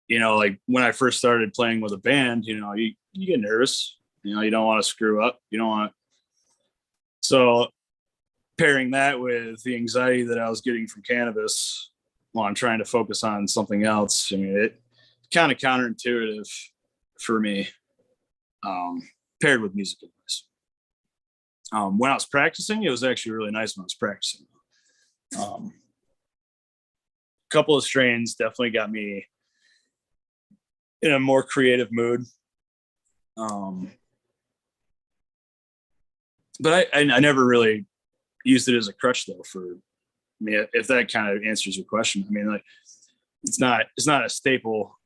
Speaker 2: you know, like when I first started playing with a band, you know, you get nervous, you know, you don't want to screw up, you don't want. So pairing that with the anxiety that I was getting from cannabis while I'm trying to focus on something else, I mean, it kind of counterintuitive for me, paired with music advice. When I was practicing, it was actually really nice when I was practicing. A couple of strains definitely got me in a more creative mood. But I never really used it as a crutch though. For I mean, if that kind of answers your question, I mean, like it's not a staple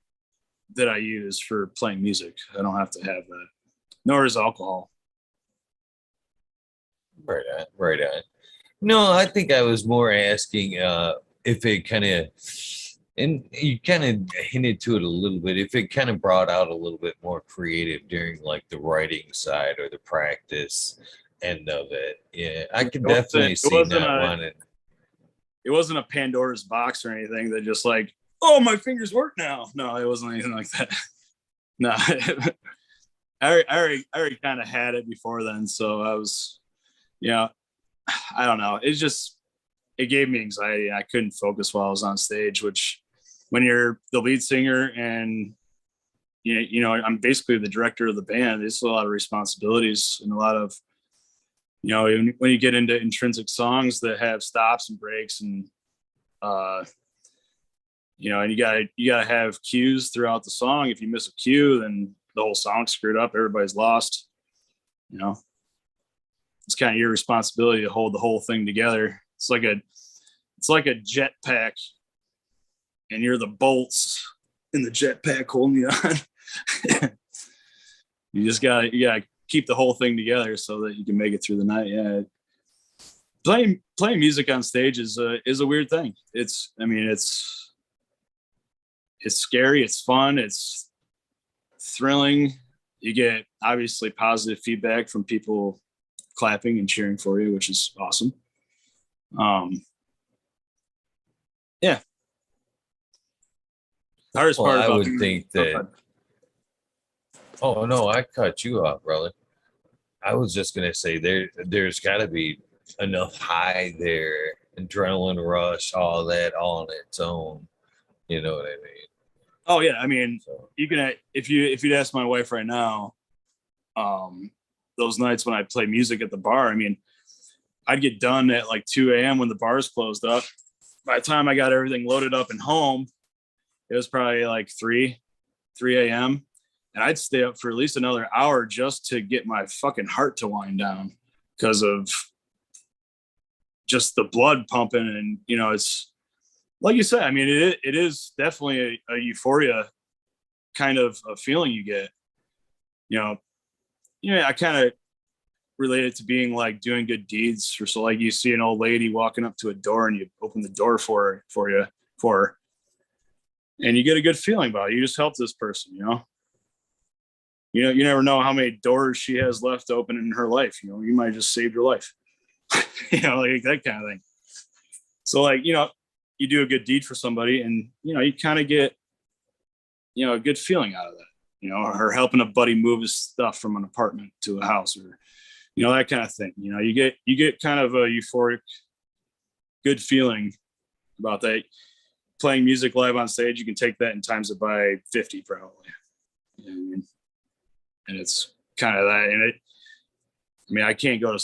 Speaker 2: that I use for playing music. I don't have to have that. Nor is alcohol.
Speaker 1: Right on. No, I think I was more asking if it kind of, and you kind of hinted to it a little bit, if it kind of brought out a little bit more creative during like the writing side or the practice end of it. Yeah, I could definitely see not wanting.
Speaker 2: It wasn't a Pandora's box or anything that just like, oh, my fingers work now. No, it wasn't anything like that. No, I already kind of had it before then, so I was, you know, I don't know. It gave me anxiety. I couldn't focus while I was on stage, which when you're the lead singer and, you know, I'm basically the director of the band, it's a lot of responsibilities and a lot of, you know, when you get into intrinsic songs that have stops and breaks and, you know, and you gotta have cues throughout the song. If you miss a cue, then the whole song's screwed up. Everybody's lost, you know. It's kind of your responsibility to hold the whole thing together. It's like a jet pack, and you're the bolts in the jet pack holding you on. you gotta keep the whole thing together so that you can make it through the night. Yeah, playing music on stage is a weird thing. It's scary. It's fun. It's thrilling. You get obviously positive feedback from people clapping and cheering for you, which is awesome. Yeah. The hardest part
Speaker 1: I would think that. Oh no, I cut you off, brother. I was just gonna say there's got to be enough high there adrenaline rush, all that all on its own. You know what I mean?
Speaker 2: Oh yeah, I mean,
Speaker 1: So,
Speaker 2: you can if you'd ask my wife right now, those nights when I play music at the bar, I mean, I'd get done at like 2 a.m. when the bars closed up. By the time I got everything loaded up and home, it was probably like 3 a.m. And I'd stay up for at least another hour just to get my fucking heart to wind down because of just the blood pumping. And, you know, it's like you said, I mean, it is definitely a euphoria kind of a feeling you get, you know. I kind of relate it to being like doing good deeds for, so like you see an old lady walking up to a door and you open the door for her, and you get a good feeling about it. You just help this person, you never know how many doors she has left open in her life. You might just save your life. Like that kind of thing. So like, you do a good deed for somebody and, you kind of get, a good feeling out of that, or helping a buddy move his stuff from an apartment to a house, or, that kind of thing. You get kind of a euphoric, good feeling about that. Playing music live on stage, you can take that and times it by 50 probably. And it's kind of that. And I can't go to,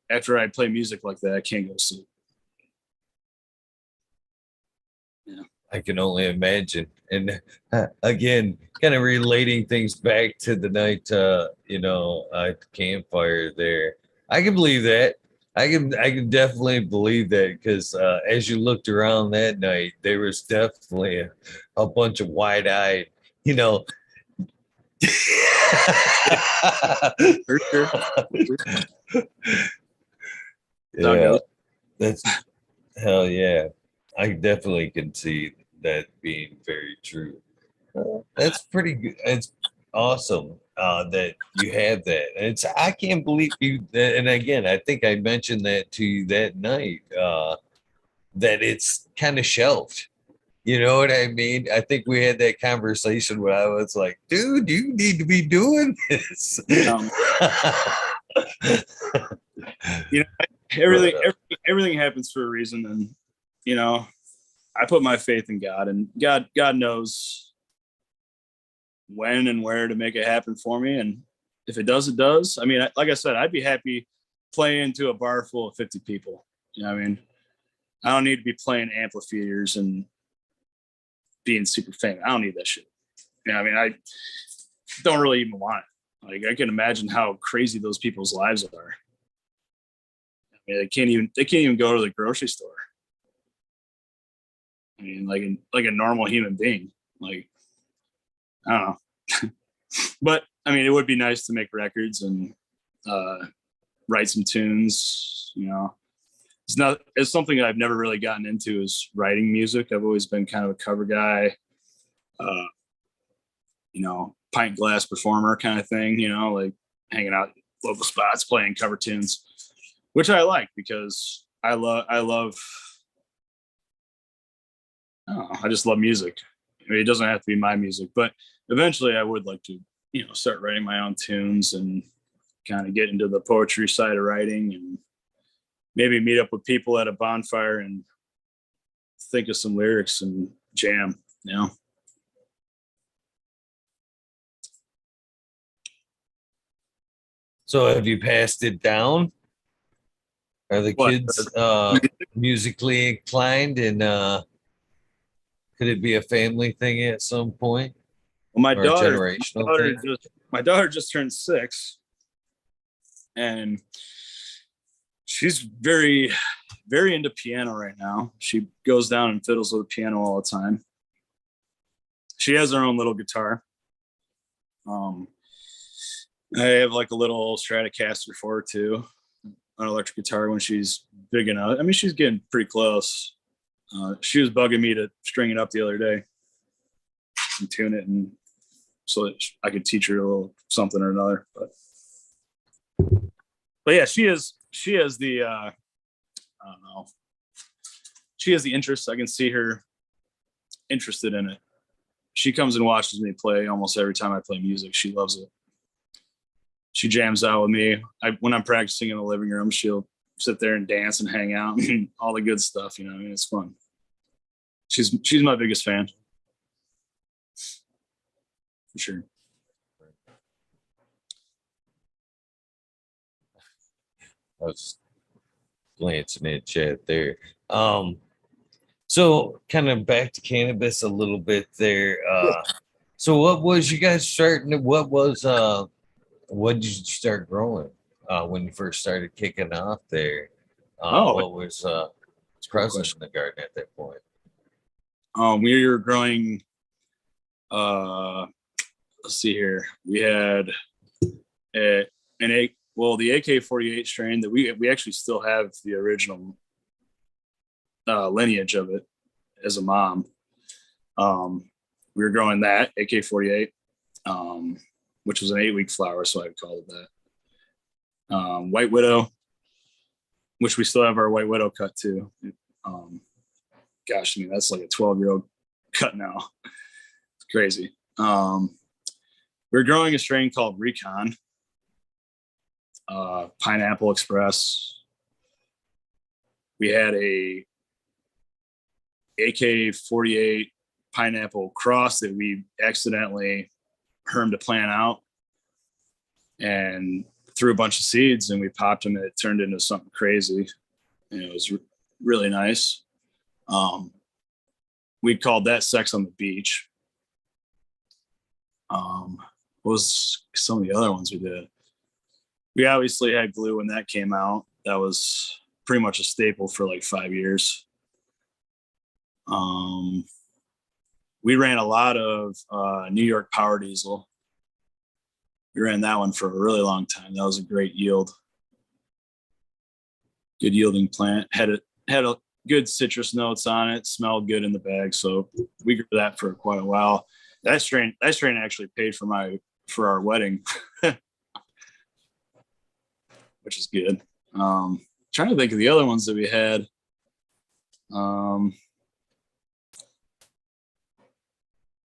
Speaker 2: after I play music like that, I can't go to sleep. Yeah.
Speaker 1: I can only imagine. And again, kind of relating things back to the night, at the campfire there. I can believe that. I can definitely believe that because as you looked around that night, there was definitely a bunch of wide-eyed, you know.
Speaker 2: For sure.
Speaker 1: Yeah, that's hell yeah. I definitely can see that being very true. That's pretty good. It's awesome that you have that. I can't believe you. And again, I think I mentioned that to you that night that it's kind of shelved. You know what I mean? I think we had that conversation where I was like, dude, you need to be doing this.
Speaker 2: You know, everything happens for a reason, and I put my faith in God, and God knows when and where to make it happen for me, and if it does, it does. I mean, like I said, I'd be happy playing to a bar full of 50 people. You know what I mean? I don't need to be playing amphitheaters and being super famous. I don't need that shit. I mean, I don't really even want it. Like, I can imagine how crazy those people's lives are. I mean, they can't even go to the grocery store. I mean, like a normal human being. Like, I don't know. But I mean, it would be nice to make records and write some tunes. It's something that I've never really gotten into is writing music. I've always been kind of a cover guy, pint glass performer kind of thing, like hanging out local spots, playing cover tunes, which I like because I just love music. I mean, it doesn't have to be my music, but eventually I would like to, start writing my own tunes and kind of get into the poetry side of writing and maybe meet up with people at a bonfire and think of some lyrics and jam,
Speaker 1: So have you passed it down? Are the
Speaker 2: But
Speaker 1: kids musically inclined and could it be a family thing at some point
Speaker 2: my
Speaker 1: or a
Speaker 2: daughter,
Speaker 1: generational thing?
Speaker 2: my daughter just turned 6, and she's very, very into piano right now. She goes down and fiddles with the piano all the time. She has her own little guitar. I have like a little Stratocaster for her too, an electric guitar when she's big enough. I mean, she's getting pretty close. She was bugging me to string it up the other day and tune it, and so that I could teach her a little something or another. But yeah, she has the I don't know. She has the interest. I can see her interested in it. She comes and watches me play almost every time I play music. She loves it. She jams out with me. When I'm practicing in the living room, she'll sit there and dance and hang out and all the good stuff. You know, I mean, it's fun. She's my biggest fan for sure.
Speaker 1: I was glancing at chat there. So kind of back to cannabis a little bit there. So what was you guys starting? What did you start growing when you first started kicking off there? What was present in the garden at that point?
Speaker 2: We were growing. Let's see here. We had the AK-48 strain that we actually still have the original lineage of it as a mom. We were growing that AK-48, which was an 8-week flower, so I called it that. White Widow, which we still have our White Widow cut too. Gosh, I mean, that's like a 12-year-old cut now. It's crazy. We're growing a strain called Recon, Pineapple Express. We had a AK-48 pineapple cross that we accidentally hermed a plant out and threw a bunch of seeds, and we popped them and it turned into something crazy. And it was really nice. We called that Sex on the Beach. What was some of the other ones we did? We obviously had glue when that came out. That was pretty much a staple for like 5 years. We ran a lot of New York Power Diesel. We ran that one for a really long time. That was a great yield. Good yielding plant. Had a good citrus notes on it. Smelled good in the bag. So we grew that for quite a while. That strain actually paid for our wedding, which is good. Trying to think of the other ones that we had.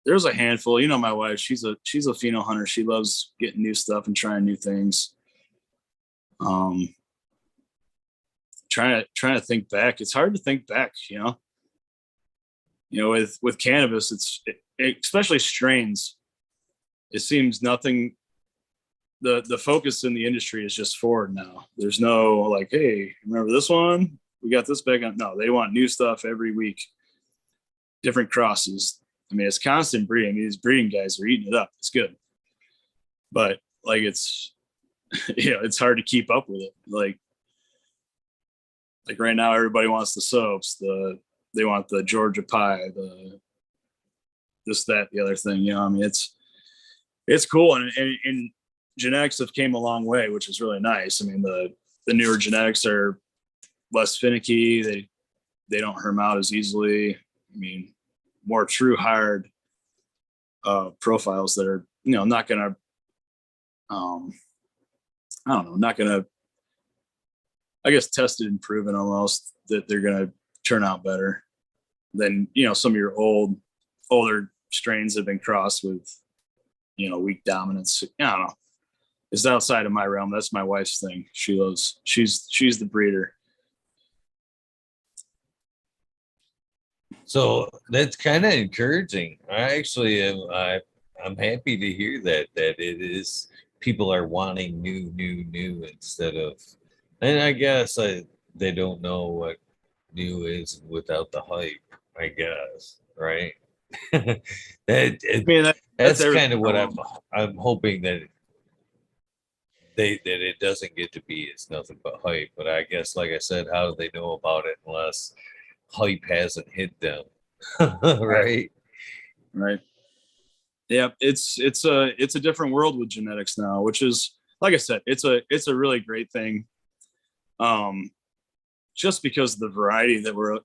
Speaker 2: There's a handful. You know, my wife, she's a pheno hunter. She loves getting new stuff and trying new things. Trying to think back. It's hard to think back, you know. You know, with cannabis, especially strains. It seems nothing. The focus in the industry is just forward now. There's no like, hey, remember this one? We got this back on. No, they want new stuff every week. Different crosses. I mean, it's constant breeding. I mean, these breeding guys are eating it up. It's good, but like it's, you know, it's hard to keep up with it. Like right now, everybody wants the soaps. They want the Georgia pie. The this, that, the other thing. You know, I mean, it's cool, and genetics have came a long way, which is really nice. I mean, the newer genetics are less finicky. They don't herm out as easily. I mean, more true hard profiles that are, you know, not gonna not gonna, I guess, tested and proven almost that they're gonna turn out better than, you know, some of your older strains have been crossed with, you know, weak dominance. I don't know. It's outside of my realm. That's my wife's thing. She's the breeder.
Speaker 1: So that's kind of encouraging. I actually am. I'm happy to hear that it is, people are wanting new instead of, and I guess they don't know what new is without the hype. I guess, right? That's kind of what I'm hoping that it doesn't get to be. It's nothing but hype. But I guess, like I said, how do they know about it unless hype hasn't hit them? Right.
Speaker 2: Yeah, it's a different world with genetics now, which is, like I said, it's a really great thing. Just because of the variety that we're,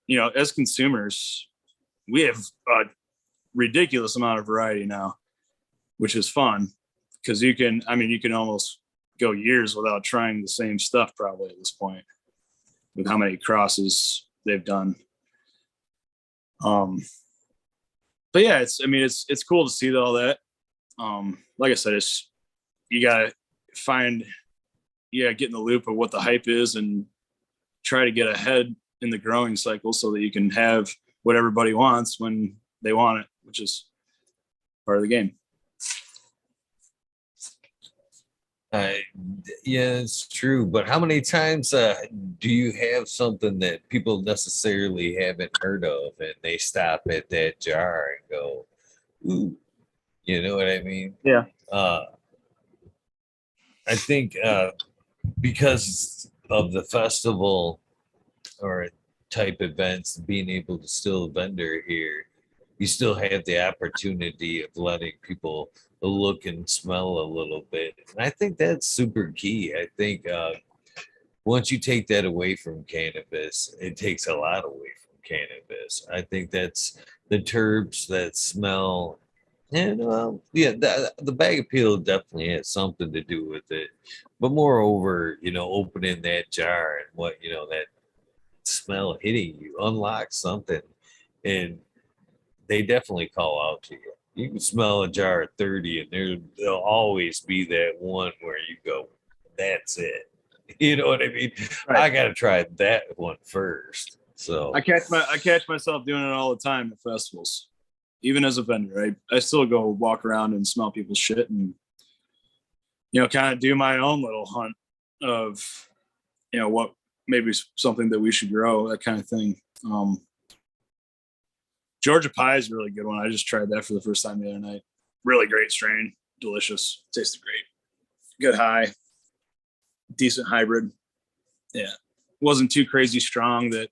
Speaker 2: you know, as consumers, we have a ridiculous amount of variety now, which is fun because you can almost go years without trying the same stuff probably at this point with how many crosses they've done. But yeah, it's cool to see all that. Like I said, you gotta find get in the loop of what the hype is and try to get ahead in the growing cycle so that you can have what everybody wants when they want it, which is part of the game.
Speaker 1: Yeah, it's true. But how many times do you have something that people necessarily haven't heard of and they stop at that jar and go, ooh, you know what I mean?
Speaker 2: Yeah.
Speaker 1: I think because of the festival or type events, being able to still vendor here, you still have the opportunity of letting people look and smell a little bit. And I think that's super key. I think once you take that away from cannabis, it takes a lot away from cannabis. I think that's the terps, that smell. And yeah, the bag appeal definitely has something to do with it. But moreover, opening that jar and what, that smell hitting you unlocks something. And they definitely call out to you. You can smell a jar of 30 and there'll always be that one where you go, that's it. You know what I mean? Right. I got to try that one first. So
Speaker 2: I catch myself doing it all the time at festivals, even as a vendor. I still go walk around and smell people's shit and, kind of do my own little hunt of, what maybe something that we should grow, that kind of thing. Georgia pie is a really good one. I just tried that for the first time the other night. Really great strain, delicious, tasted great, good high, decent hybrid. Yeah, wasn't too crazy strong that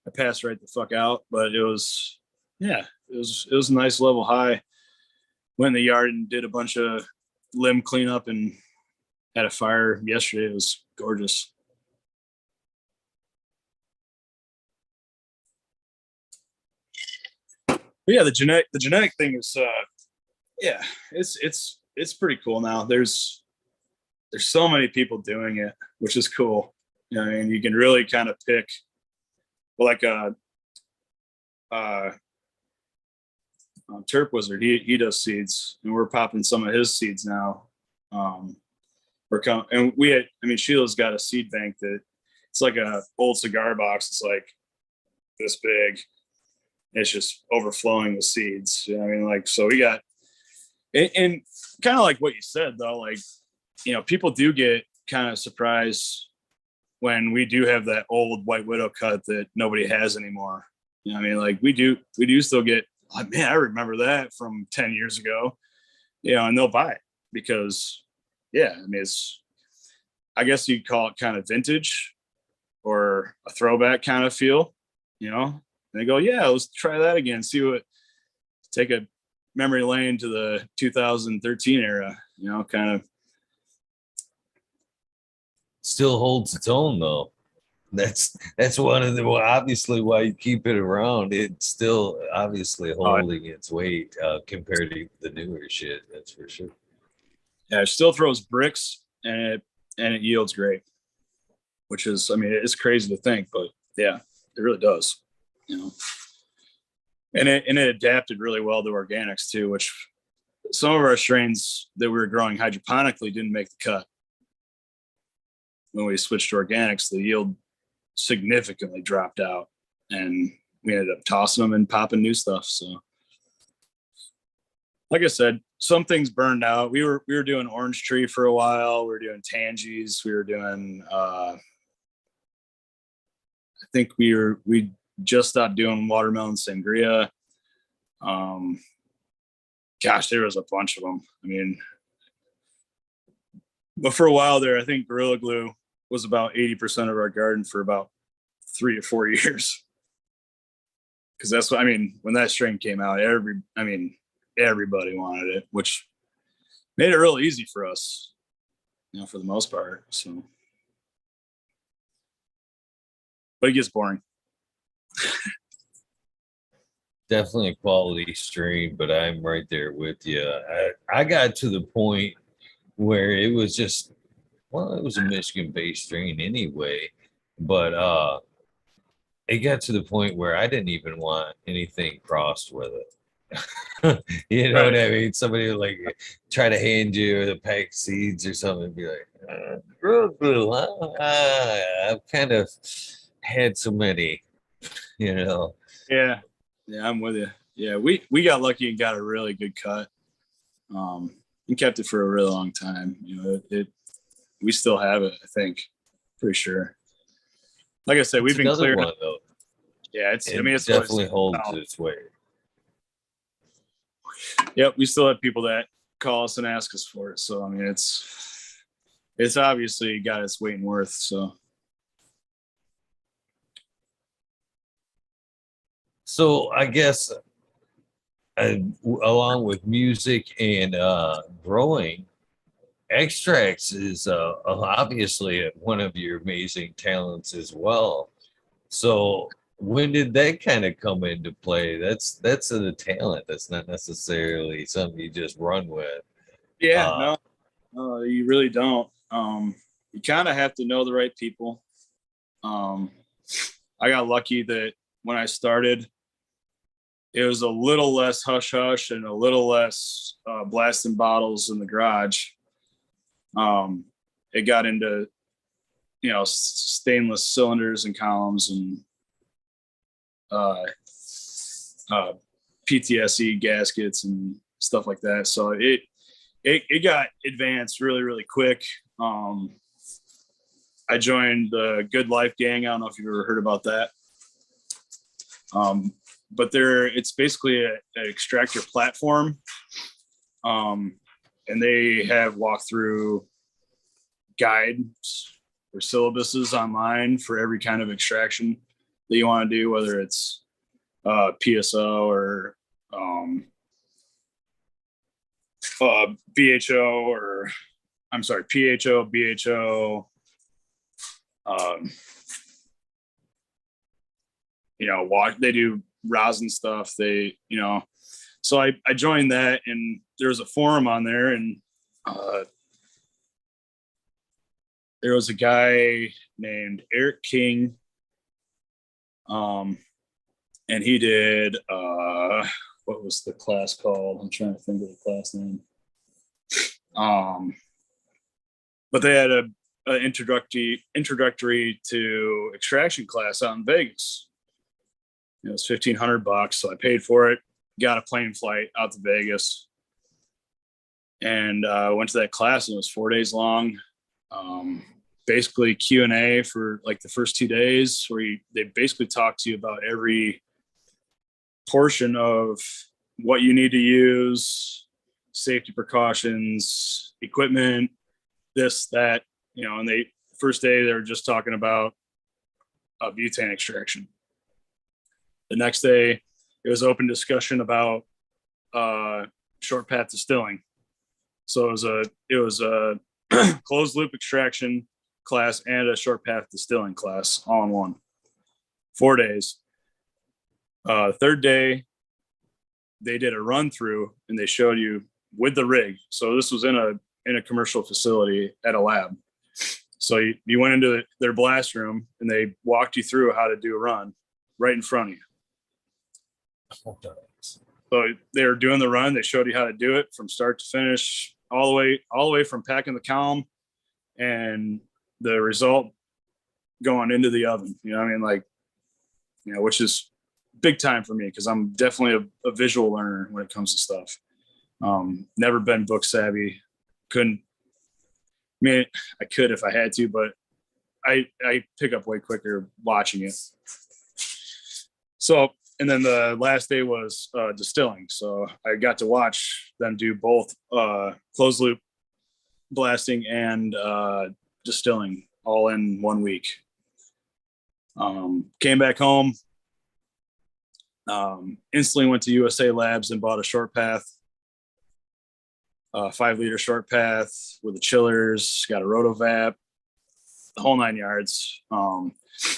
Speaker 2: I passed right the fuck out, but it was a nice level high. Went in the yard and did a bunch of limb cleanup and had a fire yesterday. It was gorgeous. But yeah, the genetic thing is it's pretty cool now. There's so many people doing it, which is cool. I mean, you can really kind of pick like Terp Wizard. He does seeds, and we're popping some of his seeds now. Sheila's got a seed bank that it's like a old cigar box. It's like this big. It's just overflowing with seeds. I mean, like, so we got, and kind of like what you said though, like, people do get kind of surprised when we do have that old White Widow cut that nobody has anymore. I mean, like we do still get, like, man, I remember that from 10 years ago, and they'll buy it because, I mean, I guess you'd call it kind of vintage or a throwback kind of feel, And they go, yeah, let's try that again. Take a memory lane to the 2013 era, kind of.
Speaker 1: Still holds its own though. That's one of the, well, obviously why you keep it around. It's still obviously holding its weight compared to the newer shit. That's for sure.
Speaker 2: Yeah, it still throws bricks and it yields great, which is, I mean, it's crazy to think, but yeah, it really does. And it adapted really well to organics too, which some of our strains that we were growing hydroponically didn't make the cut. When we switched to organics, the yield significantly dropped out, and we ended up tossing them and popping new stuff. So, like I said, some things burned out. We were doing orange tree for a while. We were doing tangies. We were doing. I think we just stopped doing watermelon sangria. Gosh, there was a bunch of them. I mean, but for a while there, I think Gorilla Glue was about 80% of our garden for about 3 or 4 years. Because that's what, I mean, when that strain came out, everybody wanted it, which made it real easy for us, for the most part. So, but it gets boring.
Speaker 1: Definitely a quality strain, but I'm right there with you. I got to the point where it was just, well, it was a Michigan-based strain anyway, but it got to the point where I didn't even want anything crossed with it. You know
Speaker 2: Right.
Speaker 1: what I mean? Somebody would like try to hand you a pack of seeds or something and be like, I've kind of had so many, you know.
Speaker 2: Yeah. Yeah, I'm with you. Yeah, we got lucky and got a really good cut. And kept it for a really long time. You know, it we still have it, I think. Pretty sure. Like I said,
Speaker 1: It's
Speaker 2: we've been
Speaker 1: another
Speaker 2: clearing.
Speaker 1: one though.
Speaker 2: Yeah, it's. I
Speaker 1: It
Speaker 2: mean, it's always.
Speaker 1: definitely holds
Speaker 2: Oh,
Speaker 1: its weight.
Speaker 2: yep, we still have people that call us and ask us for it. So I mean, it's obviously got its weight and worth. So
Speaker 1: So I guess along with music and growing, extracts is obviously one of your amazing talents as well. So when did that kind of come into play? That's a talent. That's not necessarily something you just run with.
Speaker 2: yeah,
Speaker 1: Uh,
Speaker 2: no, you really don't. You kind of have to know the right people. Um, I got lucky that when I started, it was a little less hush hush and a little less blasting bottles in the garage. Um, it got into stainless cylinders and columns and uh, uh, PTSE gaskets and stuff like that. So it got advanced really really quick. Um, I joined the Good Life Gang. I don't know if you've ever heard about that. But it's basically an extractor platform, and they have walkthrough guides or syllabuses online for every kind of extraction that you want to do, whether it's PSO or BHO or I'm sorry, PHO, BHO. Um, they do rosin stuff. So I joined that, and there's a forum on there, and there was a guy named Eric King, and he did what was the class called? I'm trying to think of the class name. But they had a introductory to extraction class out in Vegas. It was $1,500, so I paid for it. Got a plane flight out to Vegas, and went to that class, and it was 4 days long. Basically Q&A for like the first 2 days, where they basically talk to you about every portion of what you need to use, safety precautions, equipment, this, that, and first day they were just talking about butane extraction. The next day it was open discussion about short path distilling. So it was a closed loop extraction class and a short path distilling class all in one. 4 days. Third day, they did a run through and they showed you with the rig. So this was in a commercial facility at a lab. So you went into their blast room and they walked you through how to do a run right in front of you. So they were doing the run. They showed you how to do it from start to finish, all the way from packing the column and the result going into the oven. You know what I mean? Like, which is big time for me because I'm definitely a visual learner when it comes to stuff. Never been book savvy. Couldn't. I mean, I could if I had to, but I pick up way quicker watching it. So, and then the last day was distilling. So I got to watch them do both closed loop blasting and distilling all in 1 week. Came back home, instantly went to USA Labs and bought a short path, 5-liter short path with the chillers, got a rotovap, the whole 9 yards.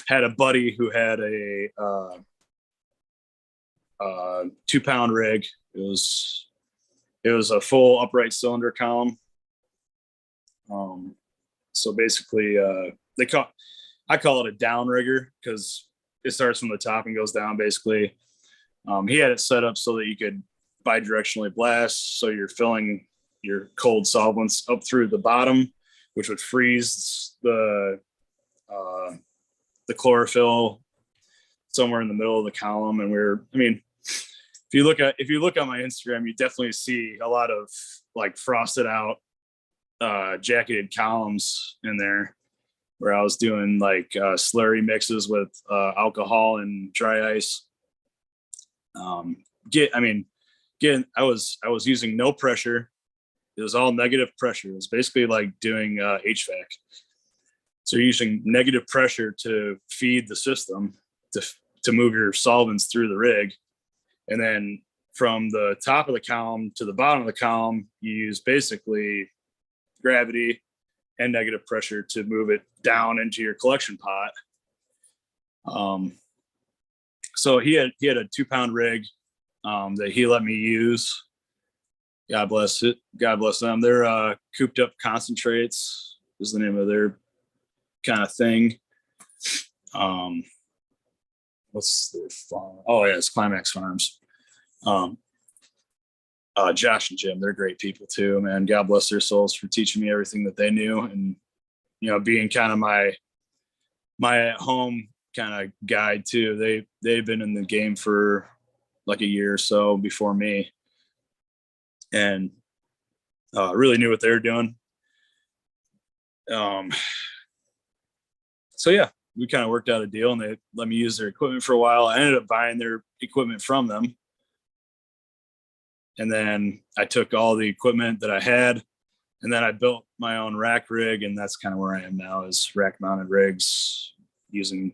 Speaker 2: Had a buddy who had a 2-pound rig. It was a full upright cylinder column. So basically, I call it a down rigger because it starts from the top and goes down. Basically, he had it set up so that you could bidirectionally blast. So you're filling your cold solvents up through the bottom, which would freeze the chlorophyll somewhere in the middle of the column. And if you look on my Instagram, you definitely see a lot of like frosted out jacketed columns in there, where I was doing like slurry mixes with alcohol and dry ice. Again, I was using no pressure. It was all negative pressure. It was basically like doing HVAC. So you're using negative pressure to feed the system to move your solvents through the rig. And then from the top of the column to the bottom of the column, you use basically gravity and negative pressure to move it down into your collection pot. So he had a 2-pound rig that he let me use. God bless it. God bless them. They're cooped up concentrates is the name of their kind of thing. What's their farm? Oh yeah, it's Climax Farms. Josh and Jim, they're great people too, man. God bless their souls for teaching me everything that they knew, and being kind of my at home kind of guide too. They've been in the game for like a year or so before me, and really knew what they were doing. So yeah, we kind of worked out a deal, and they let me use their equipment for a while. I ended up buying their equipment from them. And then I took all the equipment that I had, and then I built my own rack rig. And that's kind of where I am now, is rack mounted rigs using,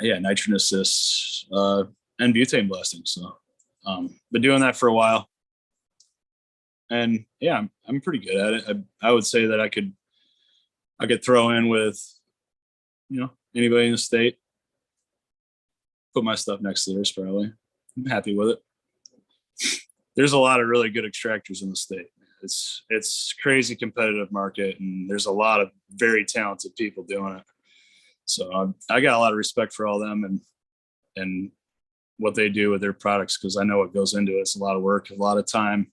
Speaker 2: nitrogen assist, and butane blasting. So, been doing that for a while, and yeah, I'm pretty good at it. I would say that I could throw in with, anybody in the state, put my stuff next to theirs probably. I'm happy with it. There's a lot of really good extractors in the state. It's crazy competitive market, and there's a lot of very talented people doing it. So I got a lot of respect for all them and what they do with their products, because I know what goes into it. It's a lot of work, a lot of time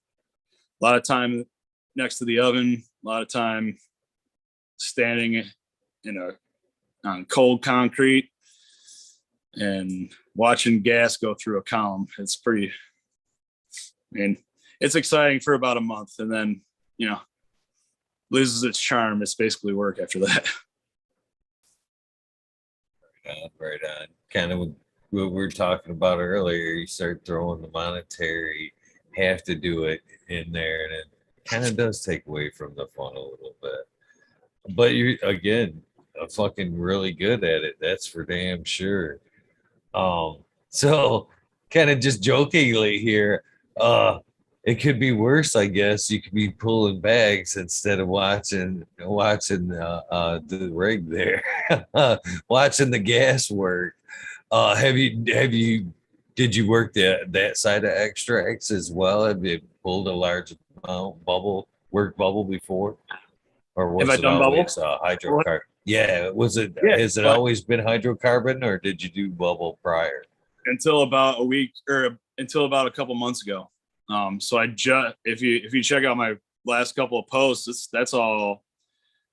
Speaker 2: next to the oven, a lot of time standing on cold concrete and watching gas go through a column. It's pretty, it's exciting for about a month, and then, loses its charm. It's basically work after that.
Speaker 1: Right on. Kind of what we were talking about earlier. You start throwing the monetary, have to do it in there, and it kind of does take away from the fun a little bit. But you're, again, fucking really good at it. That's for damn sure. So kind of just jokingly here, it could be worse, I guess. You could be pulling bags instead of watching the rig there, watching the gas work. Did you work that side of extracts as well? Have you pulled a large amount bubble before? Or
Speaker 2: Have I
Speaker 1: was it
Speaker 2: done bubble?
Speaker 1: always hydrocarbon? Yeah, was it?
Speaker 2: Yeah,
Speaker 1: Has it always been hydrocarbon, or did you do bubble prior?
Speaker 2: until about a week, or until about a couple months ago. So I just, if you check out my last couple of posts, that's all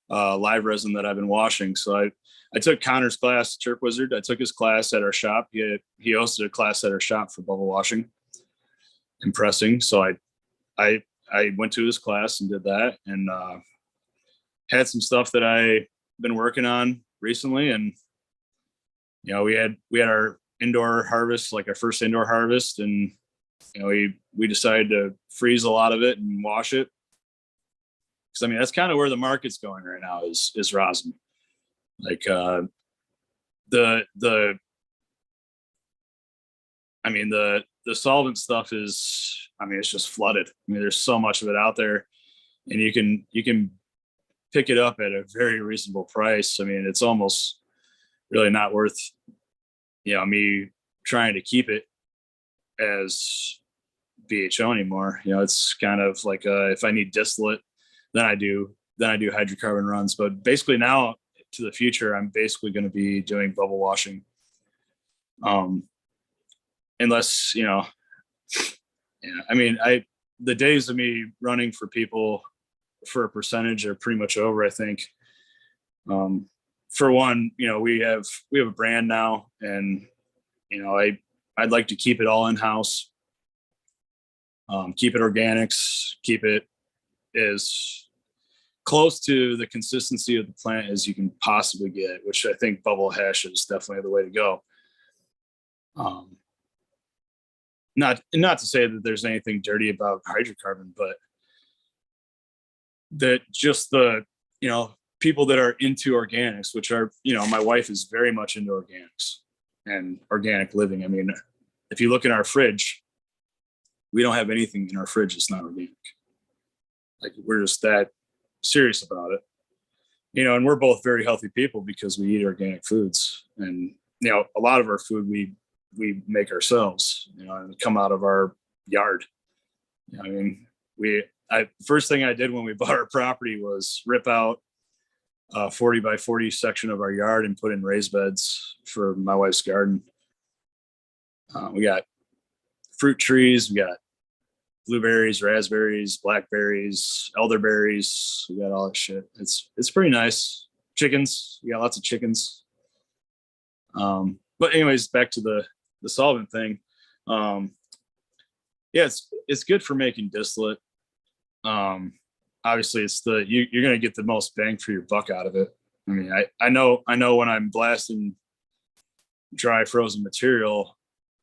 Speaker 2: live resin that I've been washing. So I took Connor's class, Turk Wizard. I took his class at our shop. He hosted a class at our shop for bubble washing and pressing. So I went to his class and did that, and had some stuff that I been working on recently. And we had our indoor harvest, like our first indoor harvest, and we decided to freeze a lot of it and wash it, because that's kind of where the market's going right now, is rosin. Like the solvent stuff is, it's just flooded. There's so much of it out there, and you can pick it up at a very reasonable price. It's almost really not worth me trying to keep it as BHO anymore. It's kind of like if I need distillate, then I do hydrocarbon runs. But basically now, to the future, I'm basically going to be doing bubble washing. unless, yeah, I mean, the days of me running for people for a percentage are pretty much over, I think. For one, we have a brand now, and I'd like to keep it all in house, keep it organics, keep it as close to the consistency of the plant as you can possibly get, which I think bubble hash is definitely the way to go. Not to say that there's anything dirty about hydrocarbon, but that just the, people that are into organics, which are, my wife is very much into organics and organic living. I mean, if you look in our fridge, we don't have anything in our fridge that's not organic. Like, we're just that serious about it, and we're both very healthy people because we eat organic foods, and a lot of our food we make ourselves, and come out of our yard. I mean, first thing I did when we bought our property was rip out a 40 by 40 section of our yard and put in raised beds for my wife's garden. We got fruit trees, we got blueberries, raspberries, blackberries, elderberries. We got all that shit. It's pretty nice. Chickens, we got lots of chickens. But anyways, back to the solvent thing. Yeah, it's good for making distillate. Obviously, it's you're going to get the most bang for your buck out of it. I mean, I know when I'm blasting dry frozen material,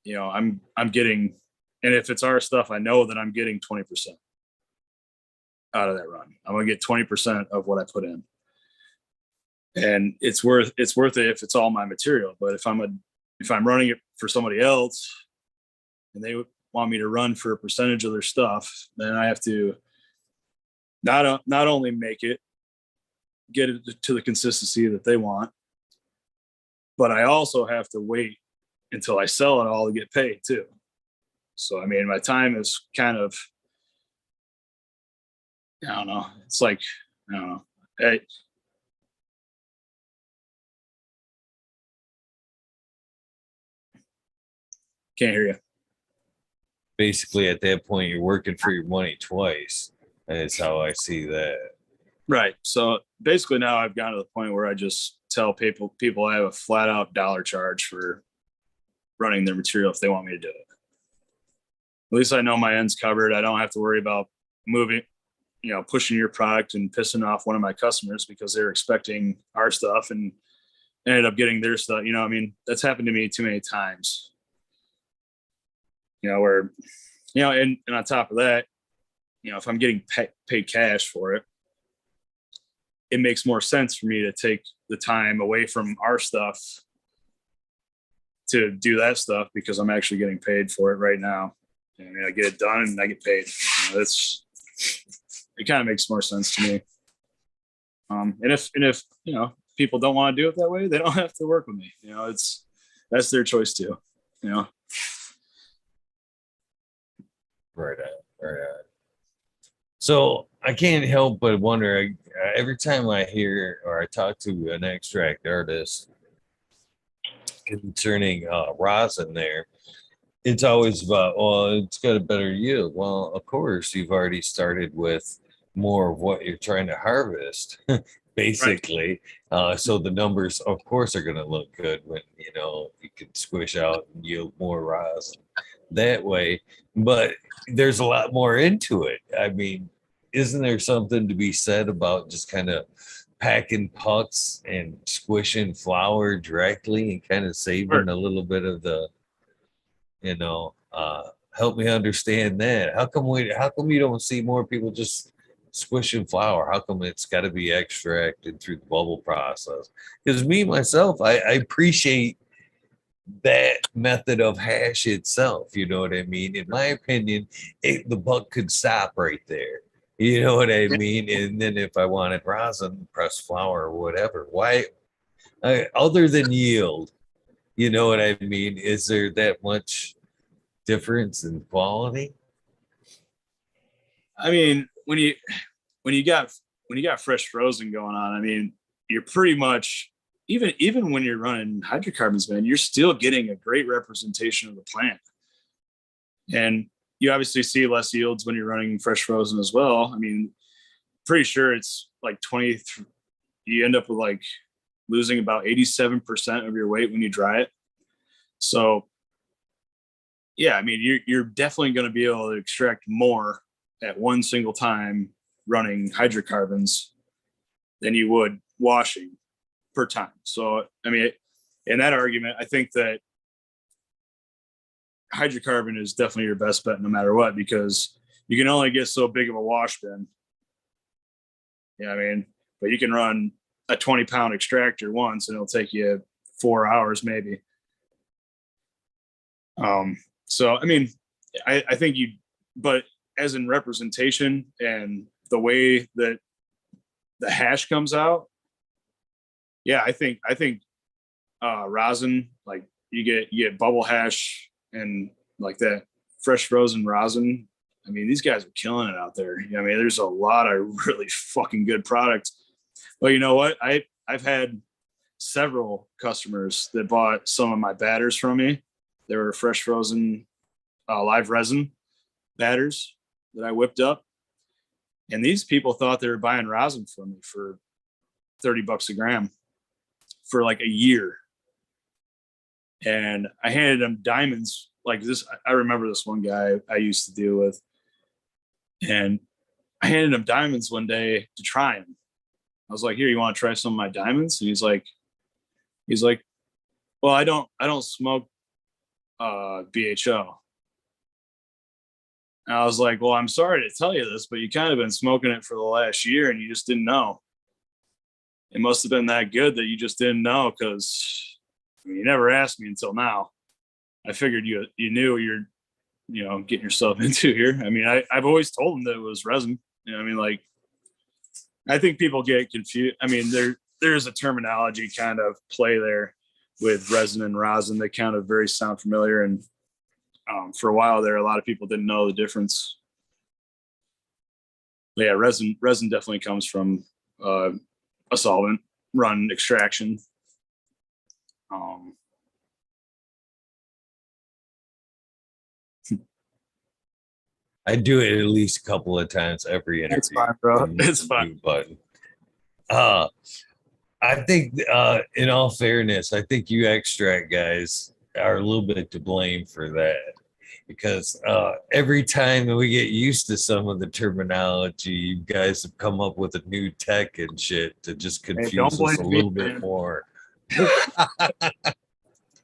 Speaker 2: I'm getting, and if it's our stuff, I know that I'm getting 20% out of that run. I'm going to get 20% of what I put in, and it's worth it if it's all my material. But if I'm running it for somebody else, and they want me to run for a percentage of their stuff, then I have to not only make it, get it to the consistency that they want, but I also have to wait until I sell it all to get paid too. So, I mean, my time is kind of, I don't know. It's like, I don't know. Hey, can't hear you.
Speaker 1: Basically, at that point, you're working for your money twice. That's how I see that.
Speaker 2: Right. So basically now I've gotten to the point where I just tell people I have a flat out dollar charge for running their material if they want me to do it. At least I know my end's covered. I don't have to worry about moving, pushing your product and pissing off one of my customers because they're expecting our stuff and ended up getting their stuff. I mean, that's happened to me too many times. Where, and on top of that, if I'm getting paid cash for it, it makes more sense for me to take the time away from our stuff to do that stuff because I'm actually getting paid for it right now. I mean, I get it done and I get paid. It kind of makes more sense to me. And if people don't want to do it that way, they don't have to work with me. That's their choice too.
Speaker 1: Right on. So I can't help but wonder, every time I hear or I talk to an extract artist concerning rosin there, it's always about, well, it's got a better yield. Well, of course, you've already started with more of what you're trying to harvest, basically. Right. So the numbers, of course, are going to look good when, you can squish out and yield more rosin that way. But there's a lot more into it. I mean, isn't there something to be said about just kind of packing pucks and squishing flour directly and kind of saving a little bit of the, help me understand that. How come you don't see more people just squishing flour? How come it's got to be extracted through the bubble process? Because myself, I appreciate that method of hash itself. You know what I mean? In my opinion, the buck could stop right there. You know what I mean? And then if I wanted rosin, press flour or whatever, why? Other than yield, you know what I mean? Is there that much difference in quality?
Speaker 2: I mean, when you got fresh frozen going on, I mean, you're pretty much, even when you're running hydrocarbons, man, you're still getting a great representation of the plant. And you obviously see less yields when you're running fresh frozen as well. I mean, pretty sure it's like 20, you end up with like losing about 87% of your weight when you dry it. So yeah, I mean, you're definitely going to be able to extract more at one single time running hydrocarbons than you would washing per time. So, I mean, in that argument, I think that hydrocarbon is definitely your best bet no matter what, because you can only get so big of a wash bin. You know what I mean? But you can run a 20-pound extractor once and it'll take you 4 hours maybe. So, I mean, I think but as in representation and the way that the hash comes out, yeah, I think rosin, like you get bubble hash and like that fresh frozen rosin. I mean, these guys are killing it out there. You know, I mean, there's a lot of really fucking good products. But you know what? I've had several customers that bought some of my batters from me. They were fresh frozen live resin batters that I whipped up. And these people thought they were buying rosin from me for $30 a gram for like a year. And I handed them diamonds like this. I remember this one guy I used to deal with, and I handed him diamonds one day to try them. I was like, "Here, you want to try some of my diamonds?" And he's like, "Well, I don't smoke BHO." And I was like, "Well, I'm sorry to tell you this, but you kind of been smoking it for the last year and you just didn't know. It must have been that good that you just didn't know, because you never asked me until now. I figured you knew you're, getting yourself into here." I mean, I've always told them that it was resin. You know, I mean, like, I think people get confused. I mean, there's a terminology kind of play there with resin and rosin that kind of very sound familiar. And for a while there, a lot of people didn't know the difference. But yeah, resin definitely comes from a solvent run extraction.
Speaker 1: I do it at least a couple of times every interview.
Speaker 2: It's fine, bro. It's fine.
Speaker 1: But I think, in all fairness, I think you extract guys are a little bit to blame for that, because every time we get used to some of the terminology, you guys have come up with a new tech and shit to just confuse us a little bit more.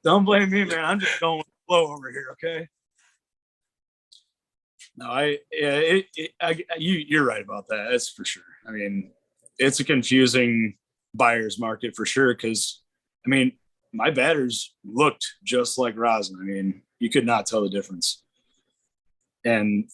Speaker 2: Don't blame me, man. I'm just going with the flow over here, okay? No, you're right about that. That's for sure. I mean, it's a confusing buyer's market for sure, because, I mean, my batters looked just like rosin. I mean, you could not tell the difference. And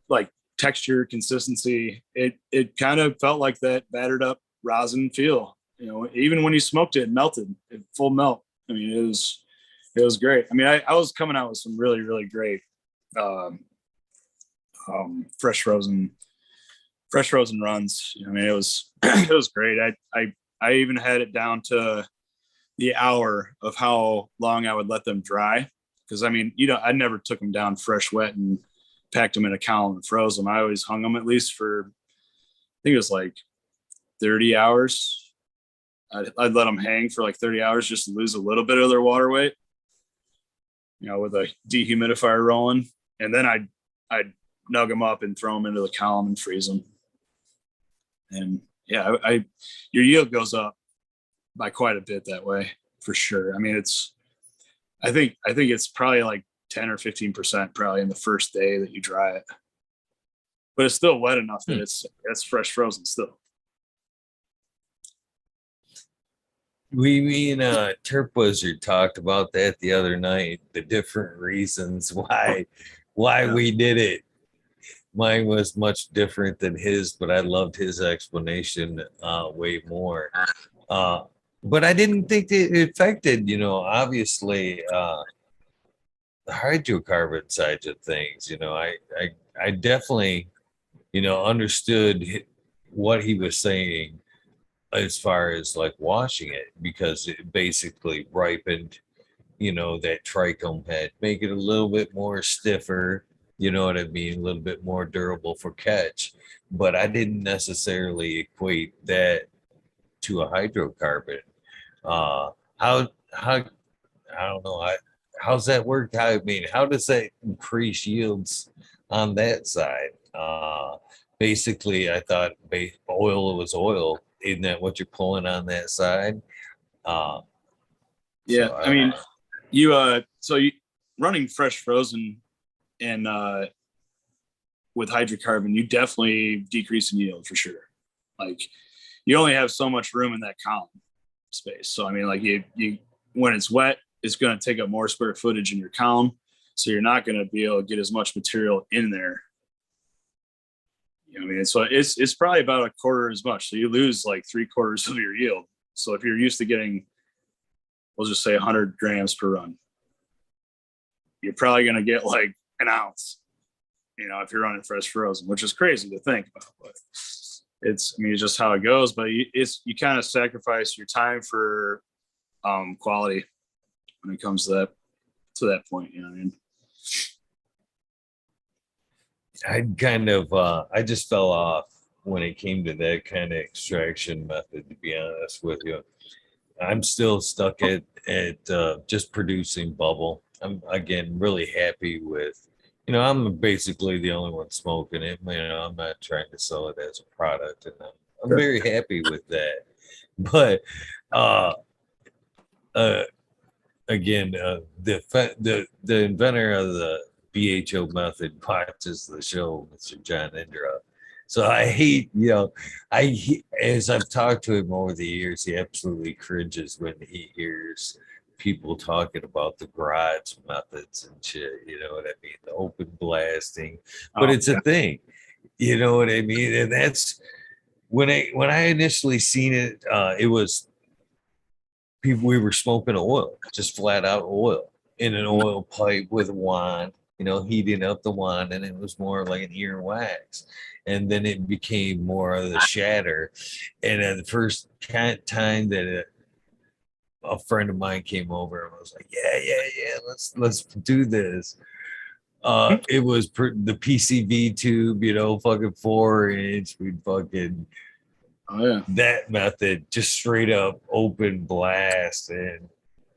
Speaker 2: like texture, consistency, it kind of felt like that battered up rosin feel. You know, even when you smoked it, it melted, it full melt. I mean, it was great. I mean, I was coming out with some really, really great fresh frozen runs. I mean, it was it was great. I even had it down to the hour of how long I would let them dry, because I mean, I never took them down fresh wet and packed them in a column and froze them. I always hung them at least for, I think it was like 30 hours. I'd let them hang for like 30 hours just to lose a little bit of their water weight, with a dehumidifier rolling, and then I'd nug them up and throw them into the column and freeze them. And yeah, your yield goes up by quite a bit that way, for sure. I mean, I think it's probably like 10 or 15% probably in the first day that you dry it, but it's still wet enough that it's fresh frozen still.
Speaker 1: Me and Terp Wizard talked about that the other night, the different reasons why we did it. Mine was much different than his, but I loved his explanation way more. But I didn't think it affected, obviously, the hydrocarbon sides of things. I definitely, understood what he was saying as far as like washing it, because it basically ripened, that trichome head, make it a little bit more stiffer, You know what I mean? A little bit more durable for catch, but I didn't necessarily equate that to a hydrocarbon. How I don't know. How's that work? I mean, how does that increase yields on that side? Basically, I thought oil was oil. Isn't that what you're pulling on that side? Uh,
Speaker 2: Yeah,
Speaker 1: so
Speaker 2: I
Speaker 1: I don't
Speaker 2: mean,
Speaker 1: know.
Speaker 2: you running fresh frozen and with hydrocarbon, you definitely decrease in yield for sure. Like you only have so much room in that column space. So I mean, like you when it's wet, it's going to take up more square footage in your column. So you're not going to be able to get as much material in there. You know what I mean? So it's probably about a quarter as much. So you lose like 3/4 of your yield. So if you're used to getting, we'll just say 100 grams per run, you're probably going to get like an ounce, you know, if you're running fresh frozen, which is crazy to think about, but it's just how it goes. But you kind of sacrifice your time for quality when it comes to that point. You know what I mean?
Speaker 1: I just fell off when it came to that kind of extraction method, to be honest with you. I'm still stuck at just producing bubble. I'm again really happy with, I'm basically the only one smoking it. I'm not trying to sell it as a product, and I'm
Speaker 2: Sure.
Speaker 1: very happy with that. But uh, uh, again, the inventor of the BHO method watches the show, Mr. John Indra. So I hate, as I've talked to him over the years, he absolutely cringes when he hears people talking about the garage methods and shit. You know what I mean? The open blasting, but
Speaker 2: Oh,
Speaker 1: it's a thing. You know what I mean? And that's when I initially seen it. It was people we were smoking oil, just flat out oil in an oil pipe with a wand, heating up the wand, and it was more like an ear wax. And then it became more of the shatter. And at the first time that a friend of mine came over and was like, yeah, let's do this. It was the PCV tube, fucking 4 inch. We'd fucking
Speaker 2: oh yeah.
Speaker 1: that method, just straight up open blast. And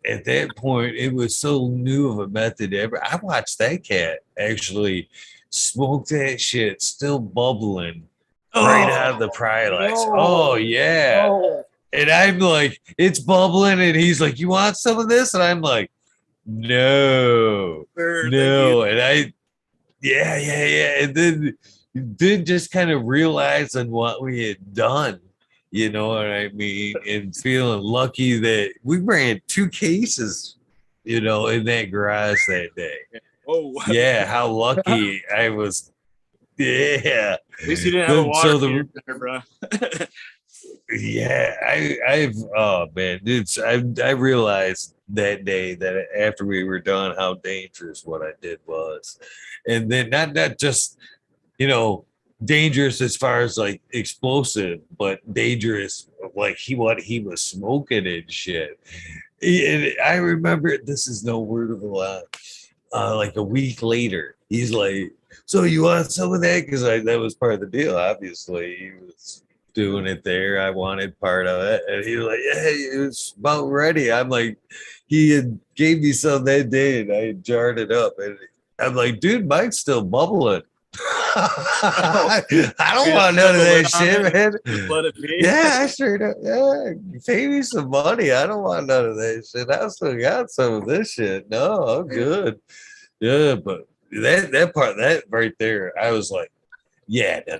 Speaker 1: at that point, it was so new of a method ever. I watched that cat actually smoke that shit, still bubbling right out of the Prylex. Oh,
Speaker 2: No.
Speaker 1: yeah.
Speaker 2: No.
Speaker 1: And I'm like, it's bubbling. And he's like, you want some of this? And I'm like, no,
Speaker 2: Sure, thank you.
Speaker 1: no. And yeah. And then just kind of realizing what we had done, you know what I mean? And feeling lucky that we ran 2 cases, in that garage that day.
Speaker 2: Oh, at
Speaker 1: Yeah, how lucky I was. Yeah.
Speaker 2: least you didn't have a water
Speaker 1: So
Speaker 2: heater there, bro.
Speaker 1: yeah, I've oh man, I realized that day that after we were done how dangerous what I did was. And then not just, you know, dangerous as far as like explosive, but dangerous like what he was smoking and shit. And I remember, this is no word of a lie. Like a week later, he's like, "So you want some of that?" Because that was part of the deal. Obviously, he was doing it there. I wanted part of it, and he was like, "Yeah, it's about ready." I'm like, he had gave me some that day, and I jarred it up, and I'm like, "Dude, mine's still bubbling."
Speaker 2: Oh,
Speaker 1: I don't
Speaker 2: you just
Speaker 1: want none
Speaker 2: put
Speaker 1: of
Speaker 2: the lid
Speaker 1: that
Speaker 2: on
Speaker 1: shit,
Speaker 2: it and
Speaker 1: man.
Speaker 2: just let it be.
Speaker 1: Yeah, I straight up. Yeah, pay me some money. I don't want none of that shit. I still got some of this shit. No, I'm good. Yeah, but that part, that right there, I was like, yeah, no.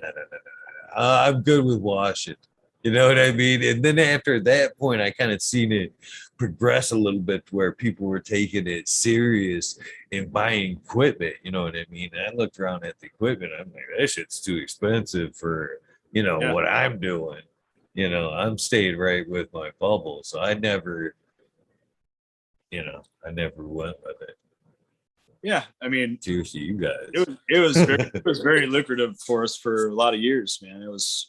Speaker 1: I'm good with washing. You know what I mean? And then after that point, I kind of seen it progress a little bit to where people were taking it serious and buying equipment. You know what I mean? And I looked around at the equipment. I'm like, that shit's too expensive for,
Speaker 2: Yeah.
Speaker 1: what I'm doing. I'm staying right with my bubble. So I never went with it.
Speaker 2: Yeah. I mean,
Speaker 1: Cheers to you
Speaker 2: it
Speaker 1: guys.
Speaker 2: was it was very lucrative for us for a lot of years, man. It was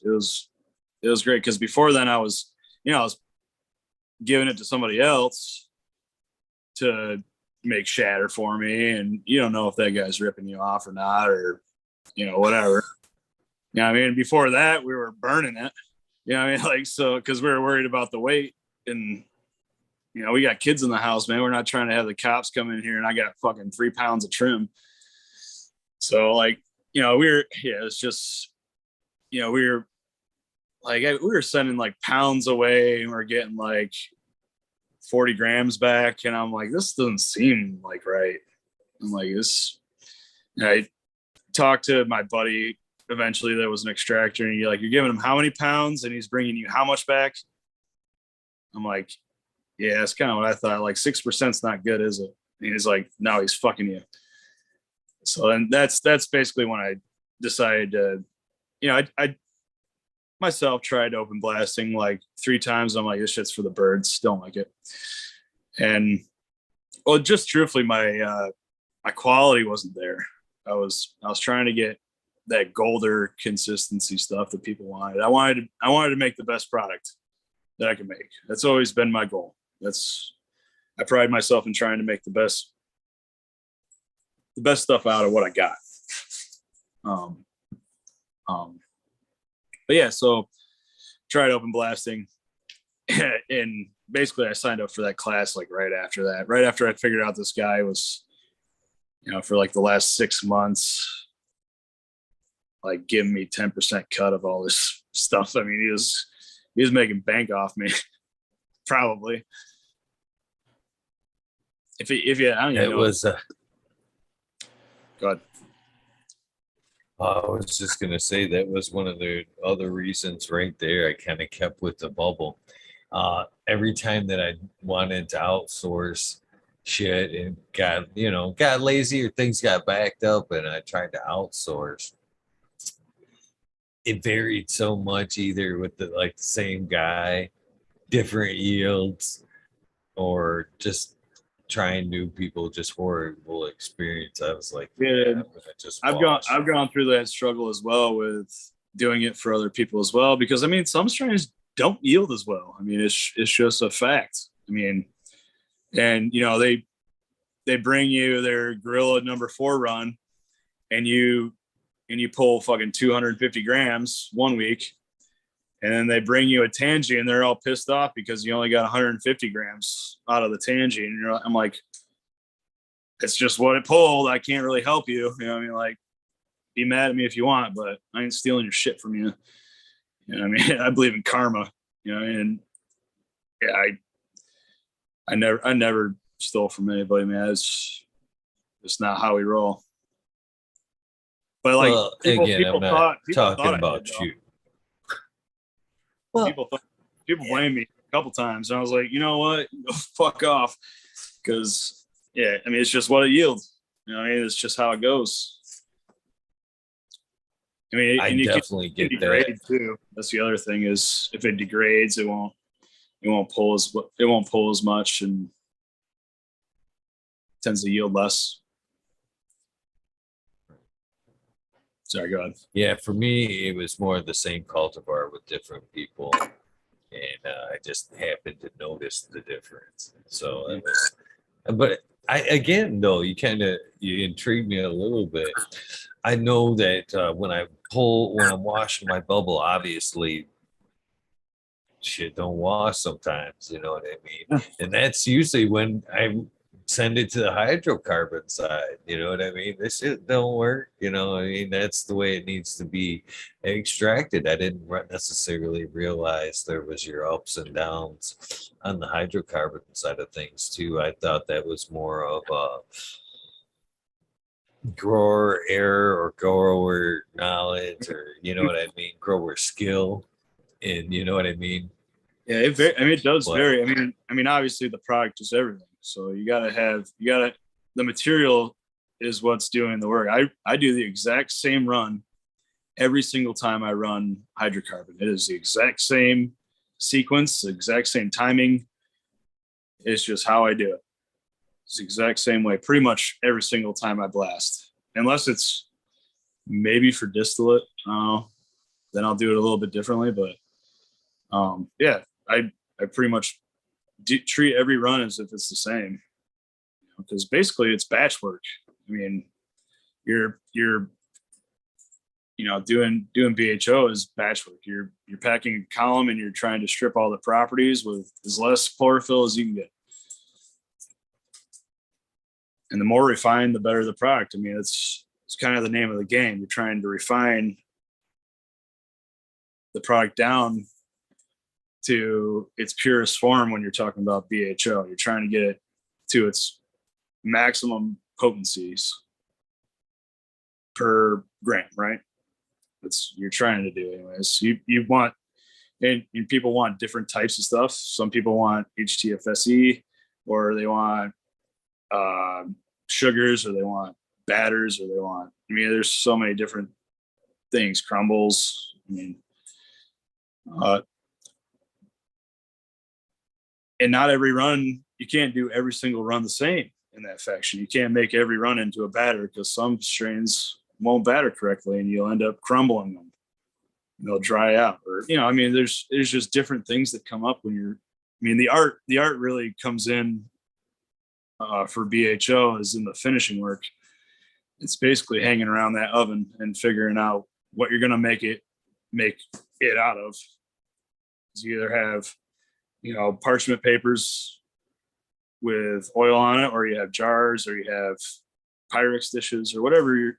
Speaker 2: great because before then I was giving it to somebody else to make shatter for me, and you don't know if that guy's ripping you off or not, or whatever. I mean, before that we were burning it. I mean, like, so because we were worried about the weight, and we got kids in the house, man. We're not trying to have the cops come in here and I got fucking 3 pounds of trim. So like, it's just, we were like, we were sending like pounds away and we're getting like 40 grams back. And I'm like, this doesn't seem like right. I'm like, I talked to my buddy eventually that was an extractor, and you're giving him how many pounds and he's bringing you how much back? I'm like, yeah, that's kind of what I thought. Like 6% is not good, is it? And he's like, no, he's fucking you. So then that's basically when I decided to, I myself tried open blasting like 3 times. I'm like, this shit's for the birds. Don't like it. And well, just truthfully, my quality wasn't there. I was trying to get that golder consistency stuff that people wanted. I wanted to make the best product that I could make. That's always been my goal. I pride myself in trying to make the best stuff out of what I got. But yeah, so tried open blasting, and basically I signed up for that class like right after I figured out this guy was, for like the last 6 months, like giving me 10% cut of all this stuff. I mean, he was making bank off me. Probably. If you, I don't even know.
Speaker 1: It was.
Speaker 2: Go ahead.
Speaker 1: I was just gonna say that was one of the other reasons right there. I kind of kept with the bubble. Every time that I wanted to outsource shit and got lazy or things got backed up, and I tried to outsource, it varied so much either with the same guy, different yields, or just trying new people, just horrible experience. I was like,
Speaker 2: yeah, I've gone through that struggle as well with doing it for other people as well, because I mean, some strains don't yield as well. I mean, it's just a fact. I mean, and they bring you their Gorilla number 4 run, and you pull fucking 250 grams 1 week, and then they bring you a Tangy and they're all pissed off because you only got 150 grams out of the Tangy. And I'm like, it's just what it pulled. I can't really help you. I mean, like, be mad at me if you want, but I ain't stealing your shit from you. I mean, I believe in karma, and yeah, I never stole from anybody, man. It's not how we roll. But like,
Speaker 1: people talking about you.
Speaker 2: Well, people blame me a couple times, and I was like, you know what, fuck off, because I mean, it's just what it yields. I mean, it's just how it goes. I mean,
Speaker 1: I definitely get that
Speaker 2: too. That's the other thing, is if it degrades, it won't pull as much, and tends to yield less. Sorry, go ahead.
Speaker 1: Yeah, for me, it was more of the same cultivar with different people, and I just happened to notice the difference. So, it was, but again, though, you intrigued me a little bit. I know that when I'm washing my bubble, obviously, shit don't wash sometimes. You know what I mean? And that's usually when I send it to the hydrocarbon side. You know what I mean? This shit don't work. I mean, that's the way it needs to be extracted. I didn't necessarily realize there was your ups and downs on the hydrocarbon side of things too. I thought that was more of a grower error or grower knowledge, or what I mean, grower skill, and you know what I mean.
Speaker 2: Yeah, it does vary. I mean, obviously the product is everything. So the material is what's doing the work. I do the exact same run every single time I run hydrocarbon. It is the exact same sequence, the exact same timing. It's just how I do it. It's the exact same way, pretty much every single time I blast, unless it's maybe for distillate. Then I'll do it a little bit differently. But I pretty much treat every run as if it's the same. because basically it's batch work. I mean, you're doing BHO is batch work. You're packing a column and you're trying to strip all the properties with as less chlorophyll as you can get. And the more refined, the better the product. I mean, it's kind of the name of the game. You're trying to refine the product down to its purest form when you're talking about BHO. You're trying to get it to its maximum potencies per gram, right? That's you're trying to do anyways. You want, and people want different types of stuff. Some people want HTFSE, or they want sugars, or they want batters, or they want, I mean, there's so many different things, crumbles. I mean, and not every run, you can't do every single run the same in that faction. You can't make every run into a batter, because some strains won't batter correctly and you'll end up crumbling them. They'll dry out, or, you know, I mean, there's just different things that come up when you're, I mean, the art really comes in for BHO is in the finishing work. It's basically hanging around that oven and figuring out what you're going to make it out of. You either have, you know, parchment papers with oil on it, or you have jars, or you have Pyrex dishes, or whatever your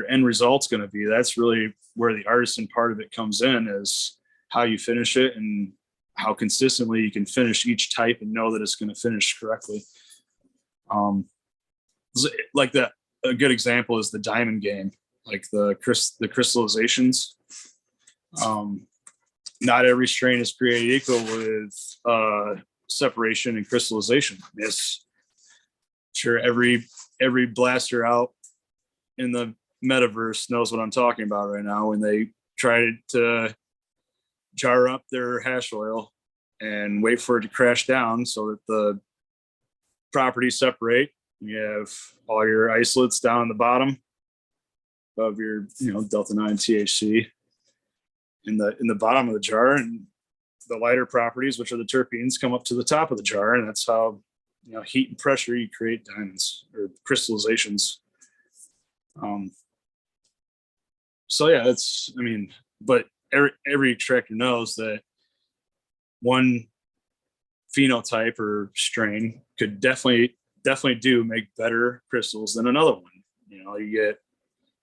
Speaker 2: end result's going to be. That's really where the artisan part of it comes in, is how you finish it and how consistently you can finish each type and know that it's going to finish correctly. Like that, a good example is the diamond game, like the crystallizations. Not every strain is created equal with separation and crystallization. Yes, sure, every blaster out in the metaverse knows what I'm talking about right now when they try to jar up their hash oil and wait for it to crash down so that the properties separate. You have all your isolates down in the bottom of your, you know, delta 9 THC in the bottom of the jar, and the lighter properties, which are the terpenes, come up to the top of the jar, and that's how, you know, heat and pressure, you create diamonds or crystallizations. So yeah, it's, I mean, but every extractor knows that one phenotype or strain could definitely do make better crystals than another one. You know, you get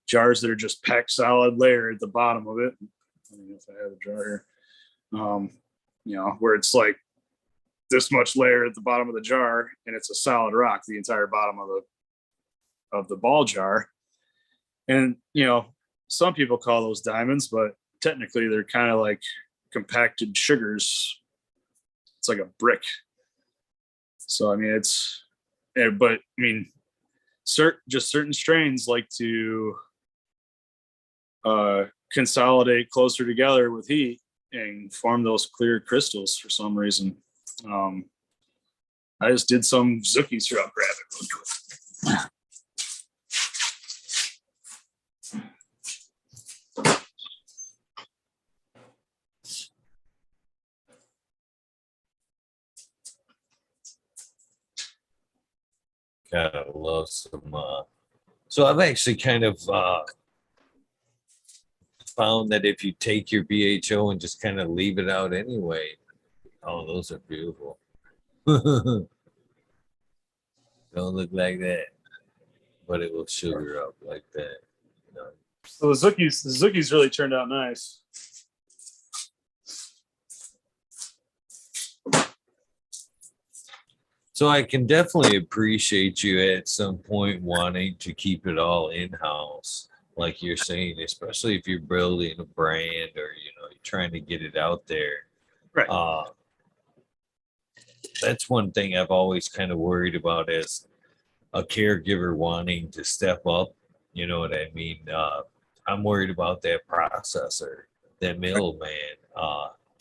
Speaker 2: jars that are just packed solid layer at the bottom of it. I don't know if I have a jar here. You know, where it's like this much layer at the bottom of the jar, and it's a solid rock the entire bottom of the ball jar. And, you know, some people call those diamonds, but technically they're kind of like compacted sugars. It's like a brick. So, I mean, but I mean, certain strains like to consolidate closer together with heat and form those clear crystals for some reason. I just did some Zookies here. I'll grab it real quick.
Speaker 1: Gotta love some. So I've actually kind of found that if you take your BHO and just kind of leave it out anyway, oh, those are beautiful. Don't look like that, but it will sugar up like that. You know?
Speaker 2: So the Zookies really turned out nice.
Speaker 1: So I can definitely appreciate you at some point wanting to keep it all in-house, like you're saying, especially if you're building a brand or, you know, you're trying to get it out there.
Speaker 2: Right.
Speaker 1: That's one thing I've always kind of worried about as a caregiver wanting to step up. You know what I mean? I'm worried about that processor, that middleman,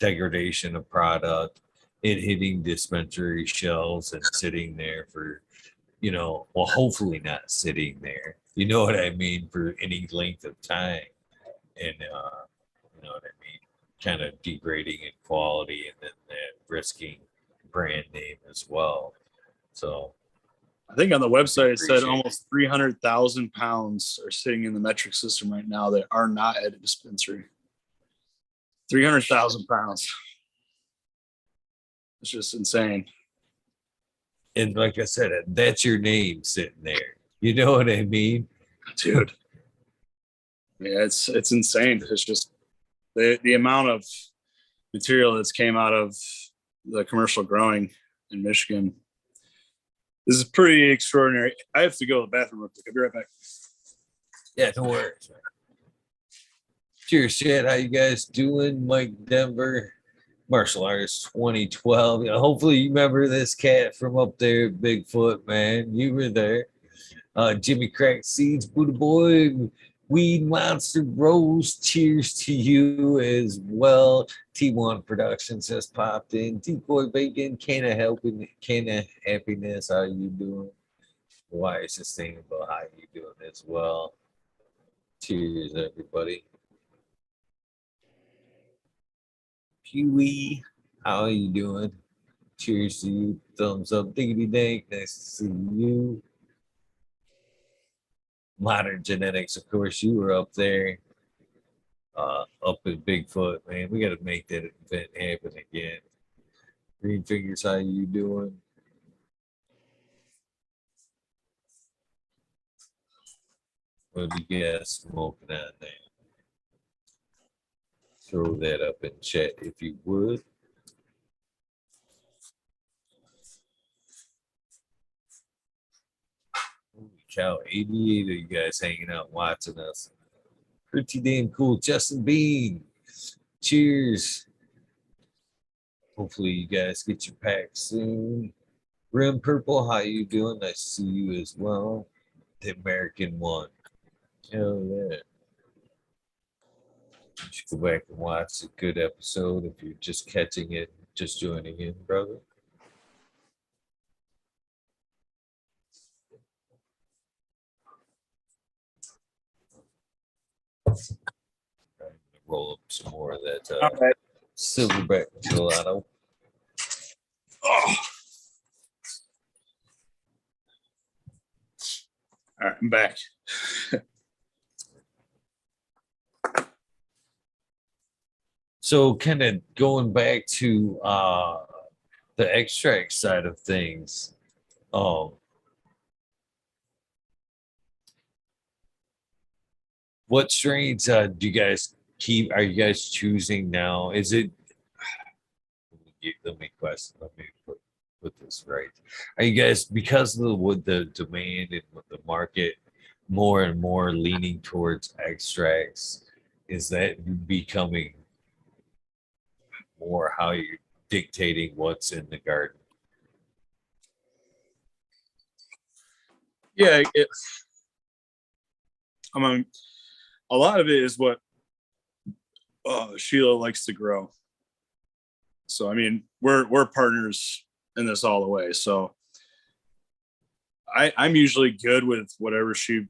Speaker 1: degradation of product, it hitting dispensary shelves and sitting there for, you know, well, hopefully not sitting there, you know what I mean, for any length of time. And, you know what I mean, kind of degrading in quality and then risking brand name as well. So
Speaker 2: I think on the website it said almost 300,000 pounds are sitting in the metric system right now that are not at a dispensary. 300,000 pounds. It's just insane.
Speaker 1: And like I said, that's your name sitting there. You know what I mean?
Speaker 2: Dude. Yeah, it's insane. It's just the amount of material that's came out of the commercial growing in Michigan. This is pretty extraordinary. I have to go to the bathroom real quick. I'll be right back.
Speaker 1: Yeah, no worries. Cheers, shit. How you guys doing? Mike Denver, martial artist 2012. Hopefully you remember this cat from up there, Bigfoot, man. You were there. Jimmy Crack Seeds, Buddha Boy, Weed Monster Bros. Cheers to you as well. T1 Productions just popped in. Decoy Bacon, can of happiness. How you doing? Why is just thinking about how you doing as well. Cheers, everybody. Huey, how are you doing? Cheers to you. Thumbs up. Diggity dank. Nice to see you. Modern Genetics, of course, you were up there. Up at Bigfoot, man. We got to make that event happen again. Green Fingers, how you doing? What do you guys smoking on there? Throw that up in chat if you would. Holy cow, 88 of you guys hanging out watching us. Pretty damn cool. Justin Bean, cheers. Hopefully you guys get your pack soon. Rim Purple, how you doing? Nice to see you as well. The American one. Hell yeah. You should go back and watch a good episode if you're just catching it, just joining in, brother. Roll up some more of that silverback gelato.
Speaker 2: Oh. All right, I'm back.
Speaker 1: So kind of going back to the extract side of things, what strains do you guys keep? Are you guys choosing now? Is it, let me put this right. Are you guys, because of the demand and with the market more and more leaning towards extracts, is that becoming more how you're dictating what's in the garden?
Speaker 2: Yeah, I mean, a lot of it is what Sheila likes to grow. So I mean, we're partners in this all the way. So I'm usually good with whatever she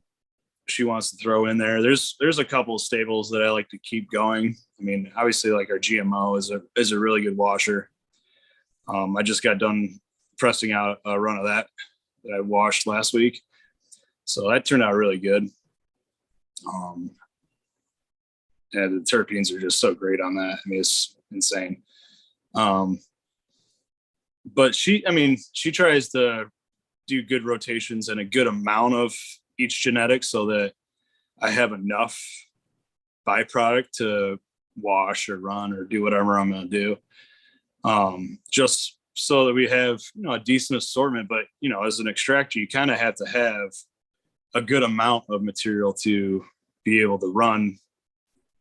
Speaker 2: wants to throw in there. There's a couple of staples that I like to keep going. I mean, obviously, like our GMO is a really good washer. I just got done pressing out a run of that I washed last week, so that turned out really good. And the terpenes are just so great on that. I mean, it's insane. But she tries to do good rotations and a good amount of each genetic so that I have enough byproduct to wash or run or do whatever I'm going to do. Just so that we have, a decent assortment. But, as an extractor, you kind of have to have a good amount of material to be able to run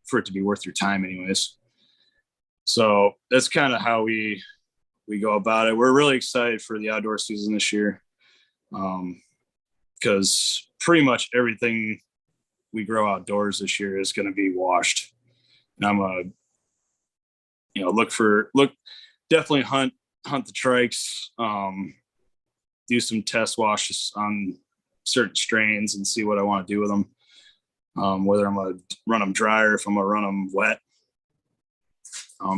Speaker 2: for it to be worth your time anyways. So that's kind of how we go about it. We're really excited for the outdoor season this year. Because pretty much everything we grow outdoors this year is going to be washed. And I'm definitely hunt the trikes, do some test washes on certain strains and see what I want to do with them. Whether I'm going to run them dry or if I'm going to run them wet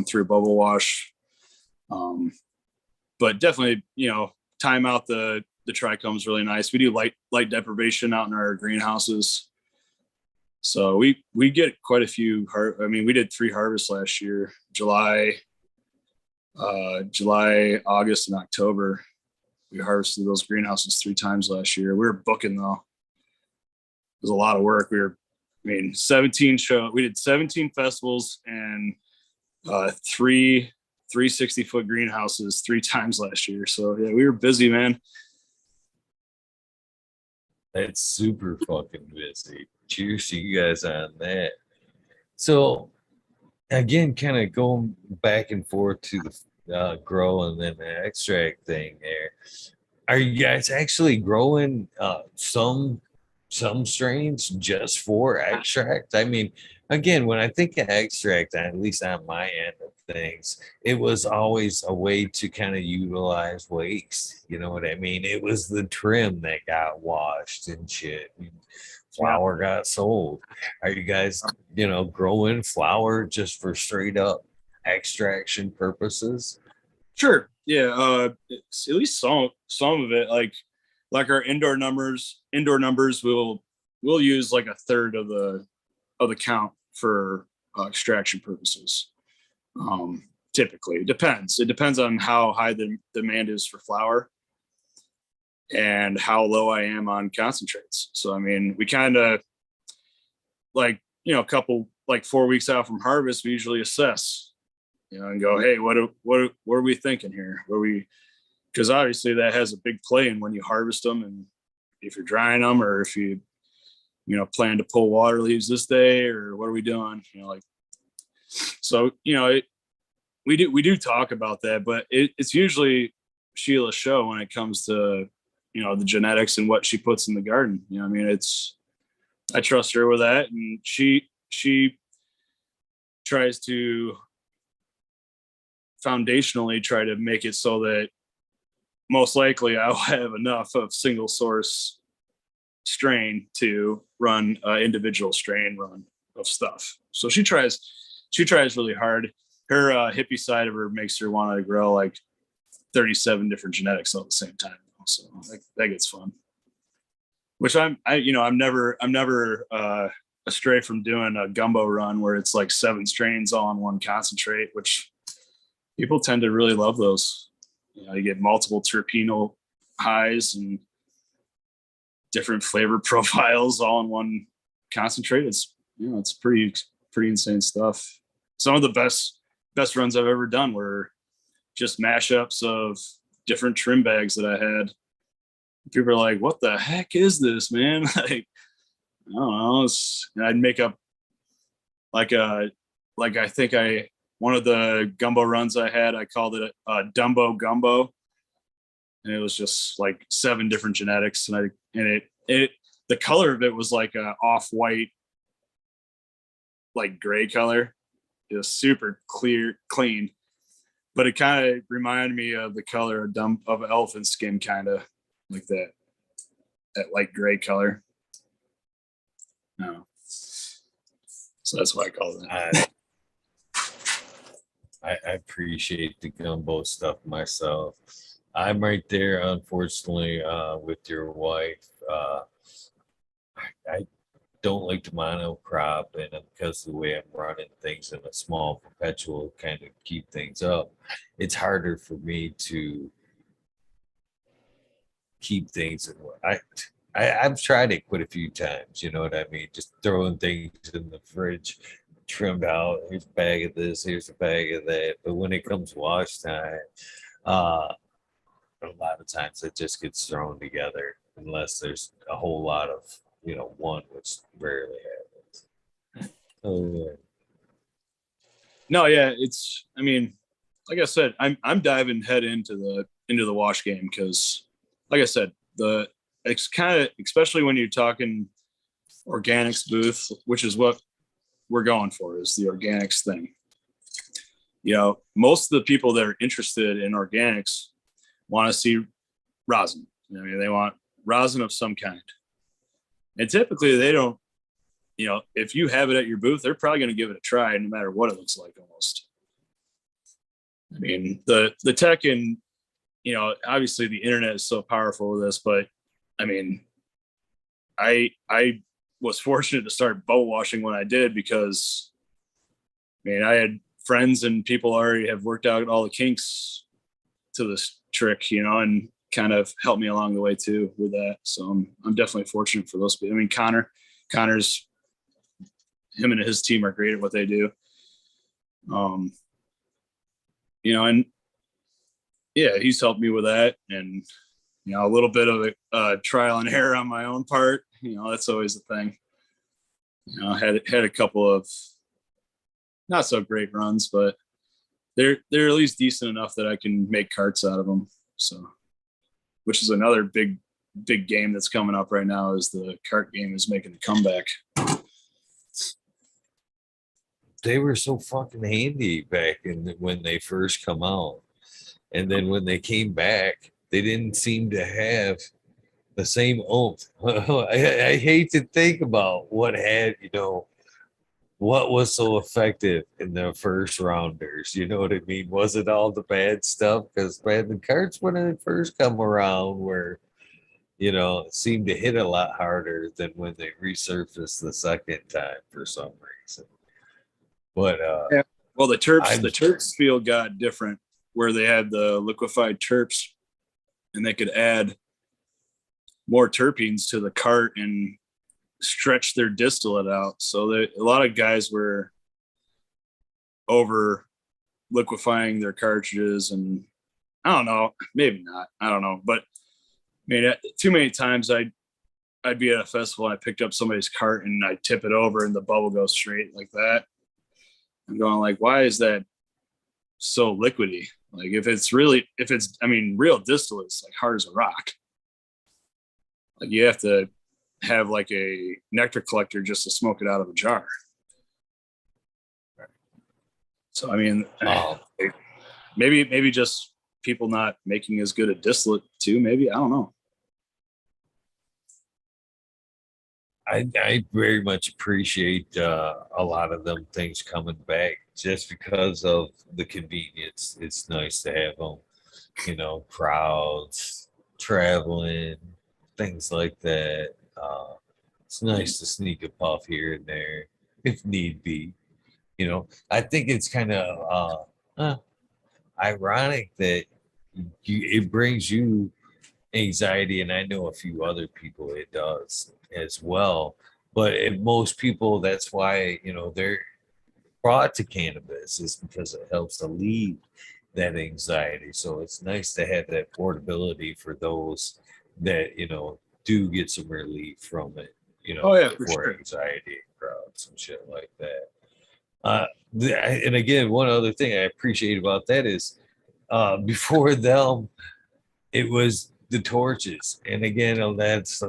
Speaker 2: through bubble wash. But definitely, time out the trichomes really nice. We do light deprivation out in our greenhouses. So we get quite a few. We did 3 harvests last year: July, August, and October. We harvested those greenhouses 3 times last year. We were booking though. It was a lot of work. We did 17 festivals and 3 360-foot greenhouses 3 times last year. So yeah, we were busy, man.
Speaker 1: That's super fucking busy. Cheers to you guys on that. So again, kind of going back and forth to the grow and then the extract thing there. Are you guys actually growing some strains just for extract? I mean, again, when I think of extract, at least on my end of things, it was always a way to kind of utilize waste. You know what I mean? It was the trim that got washed and shit. Flower got sold. Are you guys, growing flower just for straight up extraction purposes?
Speaker 2: Sure. Yeah. At least some of it, like our indoor numbers we'll use like a third of the count for extraction purposes. Typically it depends on how high the demand is for flower and how low I am on concentrates. So I mean, we kind of a couple 4 weeks out from harvest, we usually assess, and go, hey, what are we thinking here? Because obviously that has a big play in when you harvest them, and if you're drying them, or if you plan to pull water leaves this day, or what are we doing? So we do talk about that, but it's usually Sheila's show when it comes to the genetics and what she puts in the garden. I trust her with that, and she tries to foundationally try to make it so that most likely I'll have enough of single source strain to run individual strain run of stuff. So she tries really hard. Her hippie side of her makes her want to grow like 37 different genetics all at the same time. So that gets fun. Which I'm never astray from doing a gumbo run where it's like 7 strains all in one concentrate, which people tend to really love those. You get multiple terpene highs and different flavor profiles all in one concentrate. It's pretty insane stuff. Some of the best runs I've ever done were just mashups of different trim bags that I had. People are like, what the heck is this, man? I don't know. I'd make up one of the gumbo runs I had, I called it a Dumbo Gumbo. And it was just like 7 different genetics. And the color of it was like a off-white, like gray color. It was super clean. But it kind of reminded me of the color of elephant skin, kind of like that light gray color. No. So that's why I call it.
Speaker 1: I appreciate the gumbo stuff myself. I'm right there, unfortunately, with your wife. I don't like to monocrop, and because of the way I'm running things in a small perpetual kind of keep things up, it's harder for me to keep things. I've tried it quite a few times, you know what I mean? Just throwing things in the fridge, trimmed out. Here's a bag of this, here's a bag of that. But when it comes wash time, a lot of times it just gets thrown together unless there's a whole lot of, one, which rarely happens. Oh, yeah.
Speaker 2: No, yeah, like I said, I'm diving head into the wash game because, like I said, it's kind of, especially when you're talking organics booth, which is what we're going for, is the organics thing. Most of the people that are interested in organics want to see rosin. They want rosin of some kind. And typically they don't, if you have it at your booth, they're probably going to give it a try no matter what it looks like almost. The tech in obviously the internet is so powerful with this, but I mean, I was fortunate to start bow washing when I did because, man, I had friends and people already have worked out all the kinks to this trick, and kind of helped me along the way too with that. So I'm definitely fortunate for those people. I mean, Connor's, him and his team are great at what they do. And yeah, he's helped me with that, and a little bit of a trial and error on my own part. That's always the thing. I had a couple of not so great runs, but they're at least decent enough that I can make carts out of them. So, which is another big game that's coming up right now, is the cart game is making a comeback.
Speaker 1: They were so fucking handy back when they first come out. And then when they came back, they didn't seem to have the same oomph. I hate to think about what was so effective in the first rounders. You know what I mean? Was it all the bad stuff? Because, man, the carts, when they first come around, were, seemed to hit a lot harder than when they resurfaced the second time for some reason. But
Speaker 2: yeah. Well, the terps field got different, where they had the liquefied terps, and they could add more terpenes to the cart and stretch their distillate out. So a lot of guys were over liquefying their cartridges, and I don't know, maybe not, I don't know, but I mean, too many times I'd be at a festival and I picked up somebody's cart and I tip it over and the bubble goes straight like that. I'm going like, why is that so liquidy? Like, if it's real distillate's like hard as a rock. Like, you have to have like a nectar collector just to smoke it out of a jar. So I mean, maybe just people not making as good a distillate too. Maybe, I don't know.
Speaker 1: I very much appreciate a lot of them things coming back just because of the convenience. It's nice to have them, crowds, traveling, things like that. It's nice to sneak a puff here and there if need be. I think it's kind of ironic that it brings you anxiety, and I know a few other people it does as well. But most people, that's why they're brought to cannabis, is because it helps alleviate that anxiety. So it's nice to have that portability for those that do get some relief from it.
Speaker 2: For sure.
Speaker 1: Anxiety crowds and shit like that. And again, one other thing I appreciate about that is before them, it was the torches. And again, that's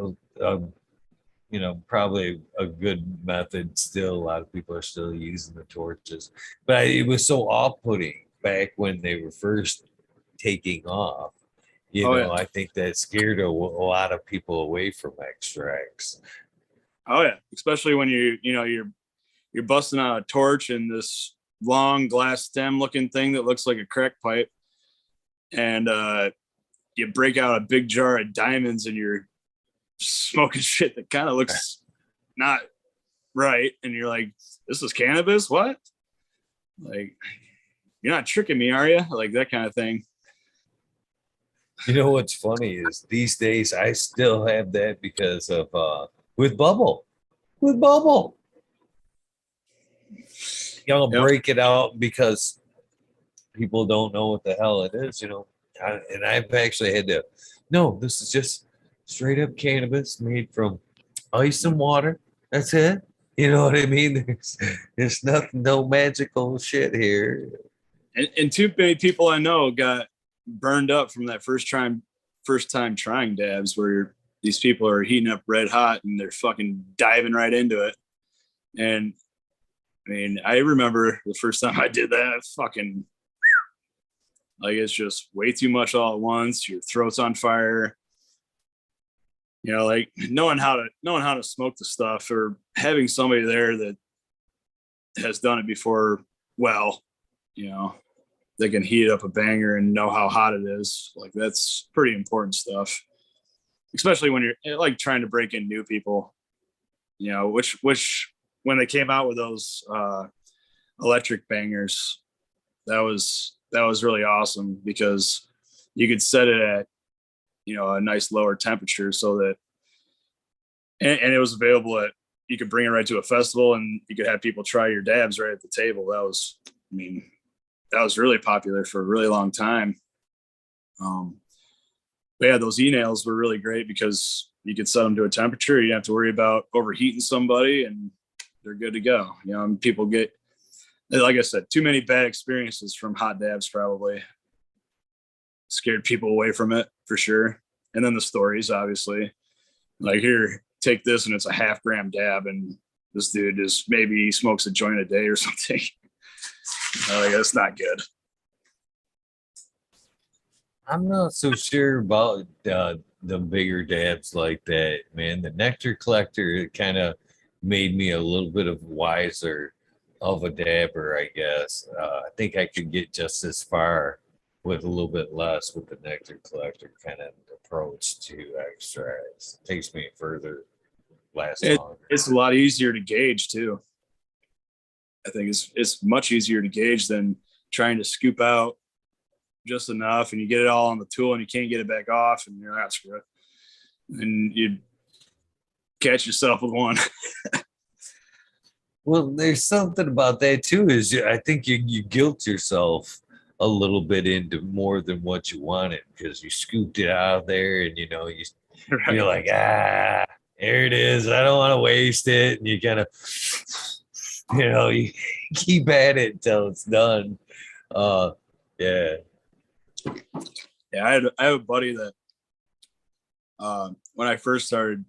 Speaker 1: probably a good method still. A lot of people are still using the torches, but it was so off-putting back when they were first taking off. I think that scared a lot of people away from extracts.
Speaker 2: Oh yeah, especially when you're busting out a torch and this long glass stem looking thing that looks like a crack pipe, and you break out a big jar of diamonds and you're smoking shit that kind of looks not right, and you're like, this is cannabis? What? Like, you're not tricking me, are you? Like, that kind of thing.
Speaker 1: What's funny is these days I still have that because of with bubble. Break it out because people don't know what the hell it is, and I've actually had to, no, this is just straight up cannabis made from ice and water. That's it. You know what I mean? There's nothing, no magical shit here.
Speaker 2: And too many people I know got burned up from that first time trying dabs, where these people are heating up red hot and they're fucking diving right into it. And I mean, I remember the first time I did that, fucking, like, it's just way too much all at once. Your throat's on fire. Like, knowing how to smoke the stuff, or having somebody there that has done it before. Well, they can heat up a banger and know how hot it is. Like that's pretty important stuff, especially when you're like trying to break in new people, you know, which when they came out with those electric bangers, that was really awesome because you could set it at, you know, a nice lower temperature so that, and it was available at, you could bring it right to a festival and you could have people try your dabs right at the table. That was, I mean, that was really popular for a really long time. But yeah, those e-nails were really great because you could set them to a temperature. You didn't have to worry about overheating somebody and they're good to go. You know, and people get, like I said, too many bad experiences from hot dabs probably scared people away from it for sure. And then the stories, obviously, like here, take this and it's a 0.5 gram dab, and this dude just maybe smokes a joint a day or something. Like that's not good.
Speaker 1: I'm not so sure about the bigger dabs like that, man. The nectar collector, it kind of made me a little bit of wiser of a dabber, I guess. I think I could get just as far with a little bit less with the nectar collector kind of approach to extracts. Takes me further, lasts longer.
Speaker 2: It's a lot easier to gauge too. I think it's much easier to gauge than trying to scoop out just enough and you get it all on the tool and you can't get it back off and you're not screw it. And you catch yourself with one.
Speaker 1: Well, there's something about that too. Is I think you guilt yourself a little bit into more than what you wanted because you scooped it out there, and you know you're like, there it is. I don't want to waste it, and you kind of, you know, you keep at it until it's done. Yeah.
Speaker 2: Yeah, I have a buddy that when I first started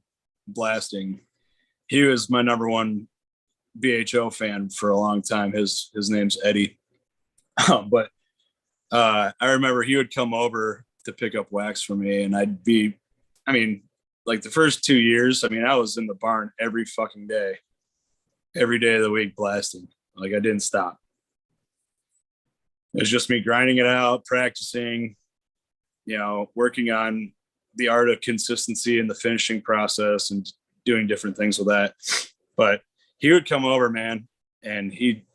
Speaker 2: blasting, he was my number one BHO fan for a long time. His name's Eddie. But I remember he would come over to pick up wax for me, and I'd be, I mean, like the first 2 years, I mean, I was in the barn every fucking day, every day of the week blasting. Like I didn't stop. It was just me grinding it out, practicing, you know, working on the art of consistency in the finishing process and doing different things with that. But he would come over, man, and he'd,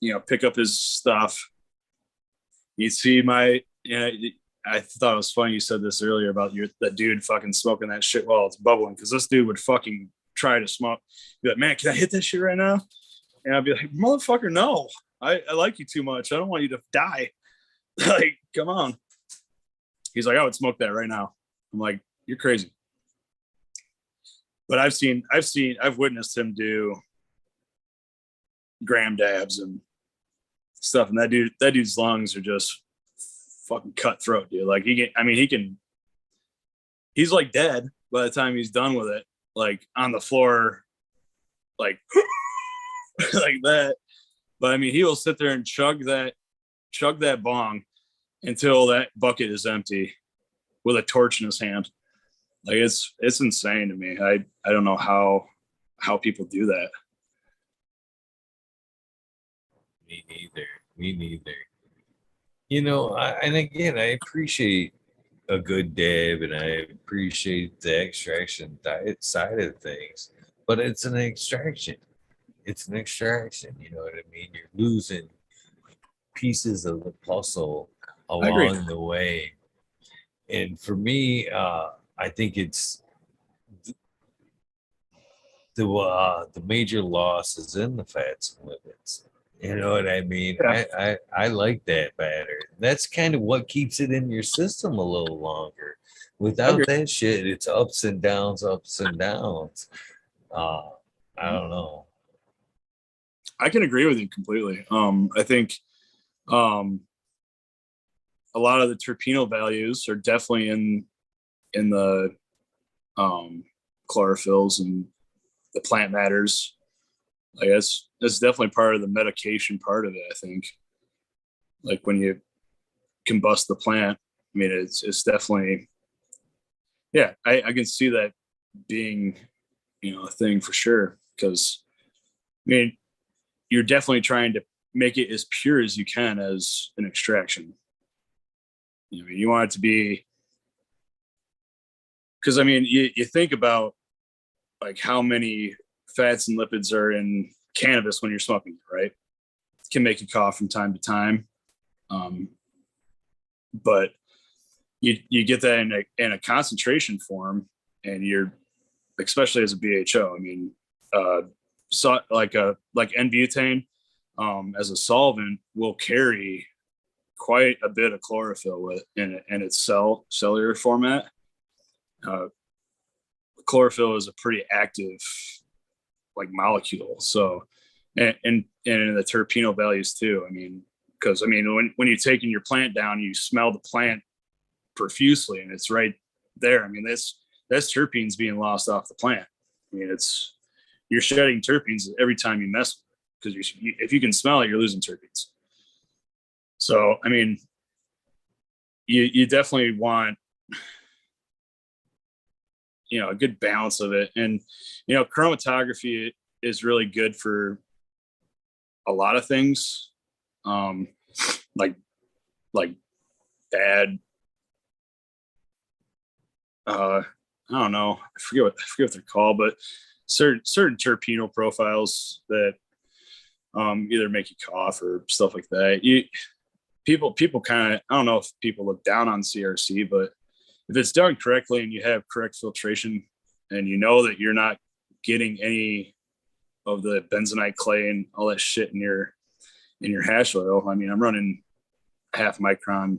Speaker 2: you know, pick up his stuff. You'd see my, you know, I thought it was funny you said this earlier about that dude fucking smoking that shit while it's bubbling, because this dude would fucking try to smoke. Be like, man, can I hit this shit right now? And I'd be like, motherfucker, no. I like you too much. I don't want you to die. Like, come on. He's like, I would smoke that right now. I'm like, you're crazy. But I've witnessed him do gram dabs and stuff, and that dude's lungs are just fucking cutthroat, dude. Like he's like dead by the time he's done with it, like on the floor, like like that. But I mean, he will sit there and chug that bong until that bucket is empty with a torch in his hand. Like it's insane to me. I don't know how people do that.
Speaker 1: Me neither. Me neither. You know, and again, I appreciate a good dab, and I appreciate the extraction diet side of things, but it's an extraction. It's an extraction. You know what I mean? You're losing pieces of the puzzle along the way. And for me, I think it's the major loss is in the fats and lipids. You know what I mean? Yeah. I like that batter. That's kind of what keeps it in your system a little longer. Without that shit, it's ups and downs, ups and downs. I don't know.
Speaker 2: I can agree with you completely. I think a lot of the terpene values are definitely in the chlorophylls and the plant matters. Like that's definitely part of the medication part of it. I think, like when you combust the plant, I mean, it's definitely, yeah, I can see that being, you know, a thing for sure. Because I mean, you're definitely trying to make it as pure as you can as an extraction. You know, you want it to be, because I mean, you think about like how many fats and lipids are in cannabis when you're smoking it, right? It can make you cough from time to time. But you get that in a concentration form, and you're, especially as a BHO, I mean, so like N-butane, as a solvent will carry quite a bit of chlorophyll with in its cellular format. Chlorophyll is a pretty active like molecule. So, and in the terpeno values too. I mean, because I mean, when you're taking your plant down, you smell the plant profusely, and it's right there. I mean, that's terpenes being lost off the plant. I mean, you're shedding terpenes every time you mess with it, because if you can smell it, you're losing terpenes. So, I mean, you definitely want, you know, a good balance of it. And, you know, chromatography is really good for a lot of things. Like bad, I don't know, I forget what they're called, but certain terpeno profiles that either make you cough or stuff like that. People kind of, I don't know if people look down on CRC, but if it's done correctly and you have correct filtration, and you know that you're not getting any of the bentonite clay and all that shit in your hash oil. I mean, I'm running 0.5 micron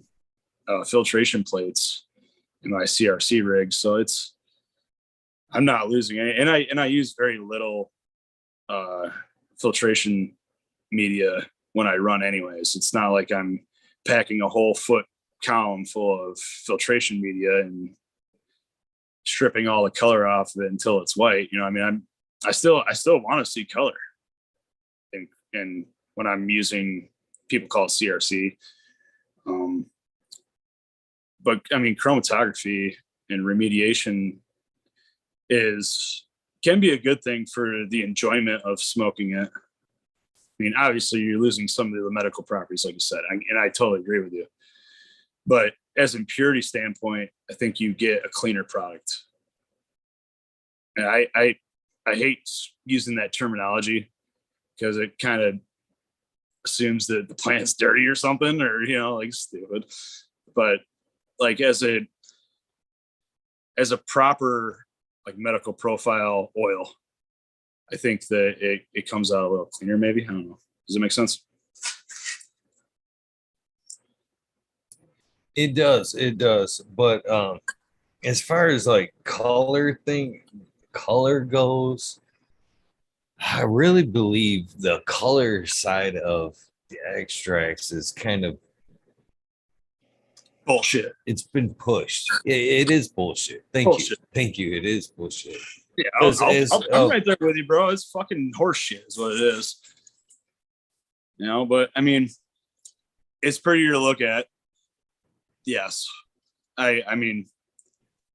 Speaker 2: filtration plates in my CRC rig, so I'm not losing any, and I use very little filtration media when I run anyways. It's not like I'm packing a whole foot column full of filtration media and stripping all the color off of it until it's white. You know, I mean, I still want to see color, and when I'm using, people call it CRC, but I mean, chromatography and remediation can be a good thing for the enjoyment of smoking it. I mean, obviously you're losing some of the medical properties, like you said, and I totally agree with you. But as an impurity standpoint, I think you get a cleaner product. And I hate using that terminology, because it kind of assumes that the plant's dirty or something, or, you know, like stupid. But like as a proper like medical profile oil, I think that it comes out a little cleaner, maybe. I don't know. Does it make sense?
Speaker 1: It does. But as far as like color goes, I really believe the color side of the extracts is kind of
Speaker 2: Bullshit.
Speaker 1: It's been pushed. It is bullshit. Thank you. It is bullshit.
Speaker 2: Yeah, I'm right there with you, bro. It's fucking horse shit is what it is. You know, but I mean, it's prettier to look at. Yes. I mean,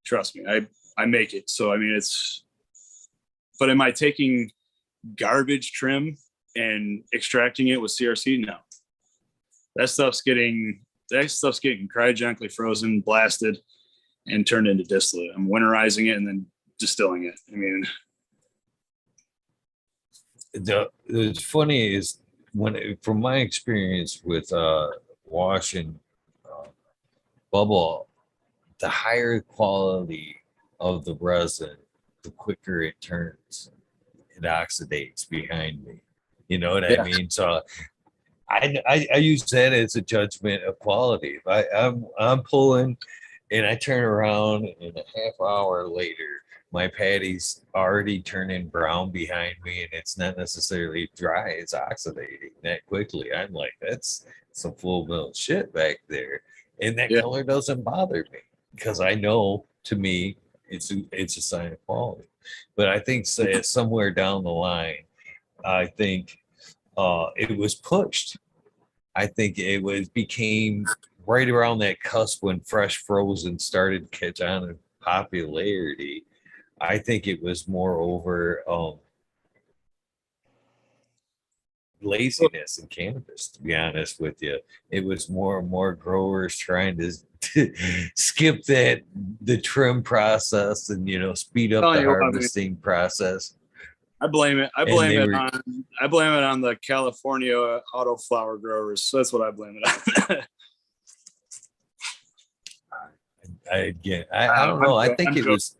Speaker 2: trust me, I make it. So I mean, but am I taking garbage trim and extracting it with CRC? No. That stuff's getting cryogenically frozen, blasted, and turned into distillate. I'm winterizing it and then distilling it. I mean,
Speaker 1: it's funny is from my experience with washing bubble, the higher quality of the resin, the quicker it turns. It oxidates behind me. You know what I mean? So I use that as a judgment of quality. I'm pulling, and I turn around, and a half hour later, my patty's already turning brown behind me, and it's not necessarily dry. It's oxidating that quickly. I'm like, that's some full milk shit back there, and that color doesn't bother me, because I know, to me, it's a sign of quality. But I think somewhere down the line, I think it was pushed. I think became right around that cusp when fresh frozen started to catch on in popularity. I think it was more over laziness in cannabis, to be honest with you. It was more and more growers trying to skip the trim process and speed up
Speaker 2: Telling
Speaker 1: the
Speaker 2: you what, man,
Speaker 1: harvesting process.
Speaker 2: I blame it. I
Speaker 1: And
Speaker 2: blame
Speaker 1: they
Speaker 2: it
Speaker 1: were
Speaker 2: on. I blame it on the California autoflower growers. So that's what I blame it on.
Speaker 1: I don't know. I think
Speaker 2: I'm
Speaker 1: it
Speaker 2: joking.
Speaker 1: was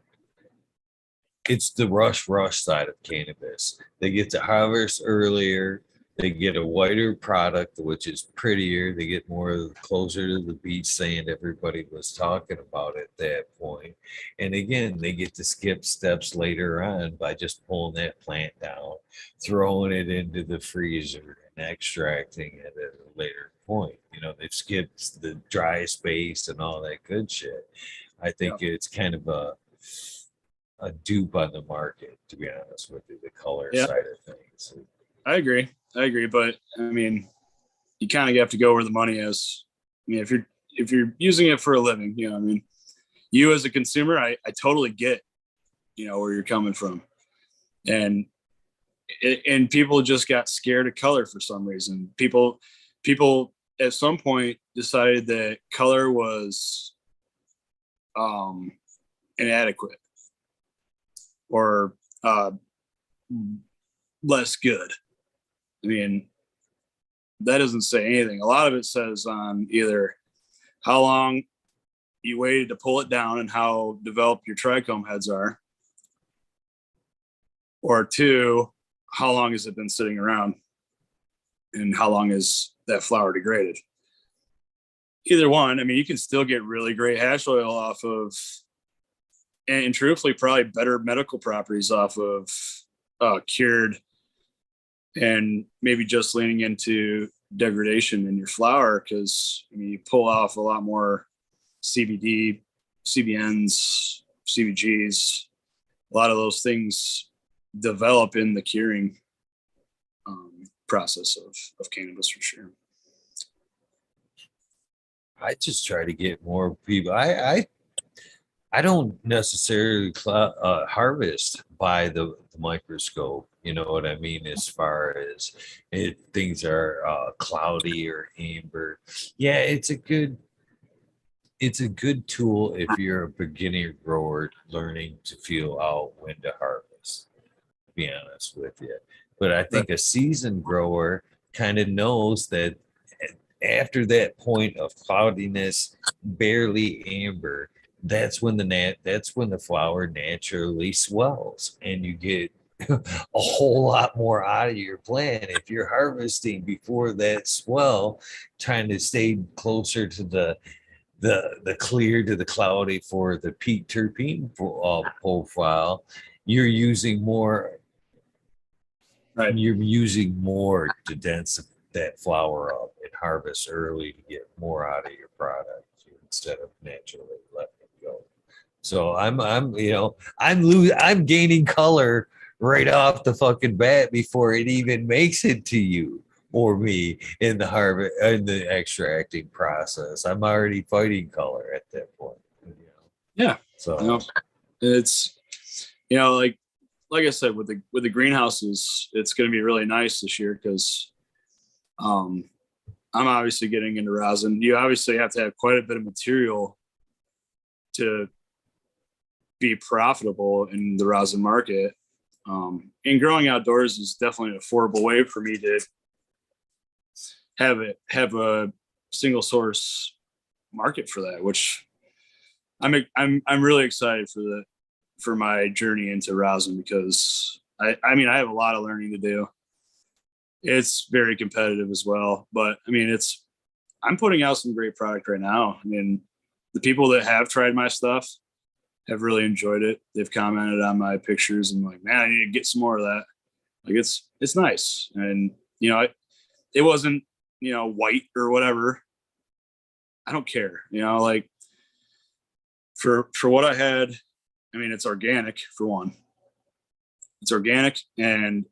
Speaker 1: it's the rush side of cannabis. They get to harvest earlier. They get a whiter product, which is prettier. They get more closer to the beach sand everybody was talking about at that point. And again, they get to skip steps later on by just pulling that plant down, throwing it into the freezer, and extracting it at a later point. They've skipped the dry space and all that good shit. I think
Speaker 2: Yeah.
Speaker 1: it's kind of a dupe on the market, to be honest with you, the color
Speaker 2: Yeah,
Speaker 1: side of things.
Speaker 2: I agree. But I mean, you kind of have to go where the money is. I mean, if you're using it for a living, I mean, you as a consumer, I totally get, where you're coming from, and people just got scared of color for some reason. People at some point decided that color was inadequate or less good. I mean, that doesn't say anything. A lot of it says on either how long you waited to pull it down and how developed your trichome heads are, or two, how long has it been sitting around and how long is that flower degraded. Either one, I mean, you can still get really great hash oil off of, and truthfully, probably better medical properties off of cured, and maybe just leaning into degradation in your flower, because I mean, you pull off a lot more CBD, CBNs, CBGs. A lot of those things develop in the curing process of cannabis, for sure.
Speaker 1: I just try to get more people. I don't necessarily harvest by the microscope. You know what I mean? As far as things are cloudy or amber. Yeah, it's a good tool if you're a beginner grower learning to feel out when to harvest, to be honest with you. But I think a seasoned grower kind of knows that after that point of cloudiness, barely amber, that's when the flower naturally swells and you get a whole lot more out of your plant. If you're harvesting before that swell, trying to stay closer to the clear to the cloudy for the peak terpene profile, you're using more.
Speaker 2: Right.
Speaker 1: You're using more to dense that flower up and harvest early to get more out of your product instead of naturally letting it go. So I'm gaining color right off the fucking bat before it even makes it to you or me in the harvest in the extracting process. I'm already fighting color at that point.
Speaker 2: Yeah.
Speaker 1: So
Speaker 2: it's like I said, with the greenhouses, it's going to be really nice this year because I'm obviously getting into rosin. You obviously have to have quite a bit of material to be profitable in the rosin market. And growing outdoors is definitely an affordable way for me to have a single source market for that, which I'm really excited for my journey into rosin, because I mean, I have a lot of learning to do. It's very competitive as well, but I mean, I'm putting out some great product right now. I mean, the people that have tried my stuff have really enjoyed it. They've commented on my pictures and like, man, I need to get some more of that. Like it's nice. And it wasn't, white or whatever. I don't care, like for what I had. I mean, it's organic for one. It's organic and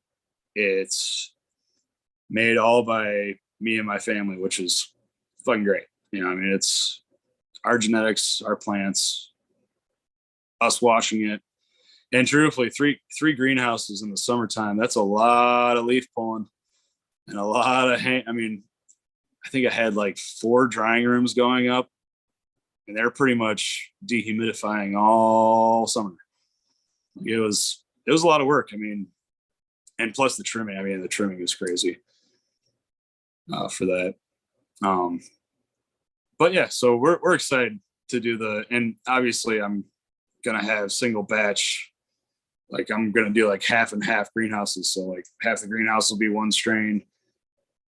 Speaker 2: it's made all by me and my family, which is fucking great. I mean, it's our genetics, our plants, us washing it. And truthfully, three greenhouses in the summertime, that's a lot of leaf pulling. and a lot of I think I had like 4 drying rooms going up, and they're pretty much dehumidifying all summer. It was a lot of work. I mean, and plus the trimming. I mean, the trimming is crazy for that. But yeah, so we're excited to do and obviously I'm gonna have single batch. Like I'm gonna do like half and half greenhouses. So like half the greenhouse will be one strain,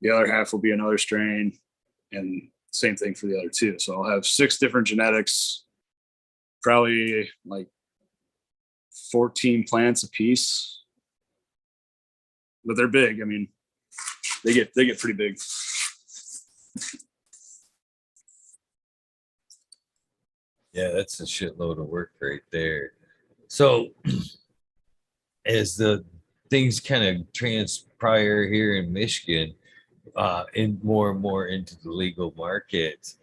Speaker 2: the other half will be another strain, and same thing for the other 2. So I'll have 6 different genetics, probably like 14 plants a piece. But they're big. I mean, they get pretty big.
Speaker 1: Yeah, that's a shitload of work right there. So as the things kind of transpire here in Michigan, and more into the legal market,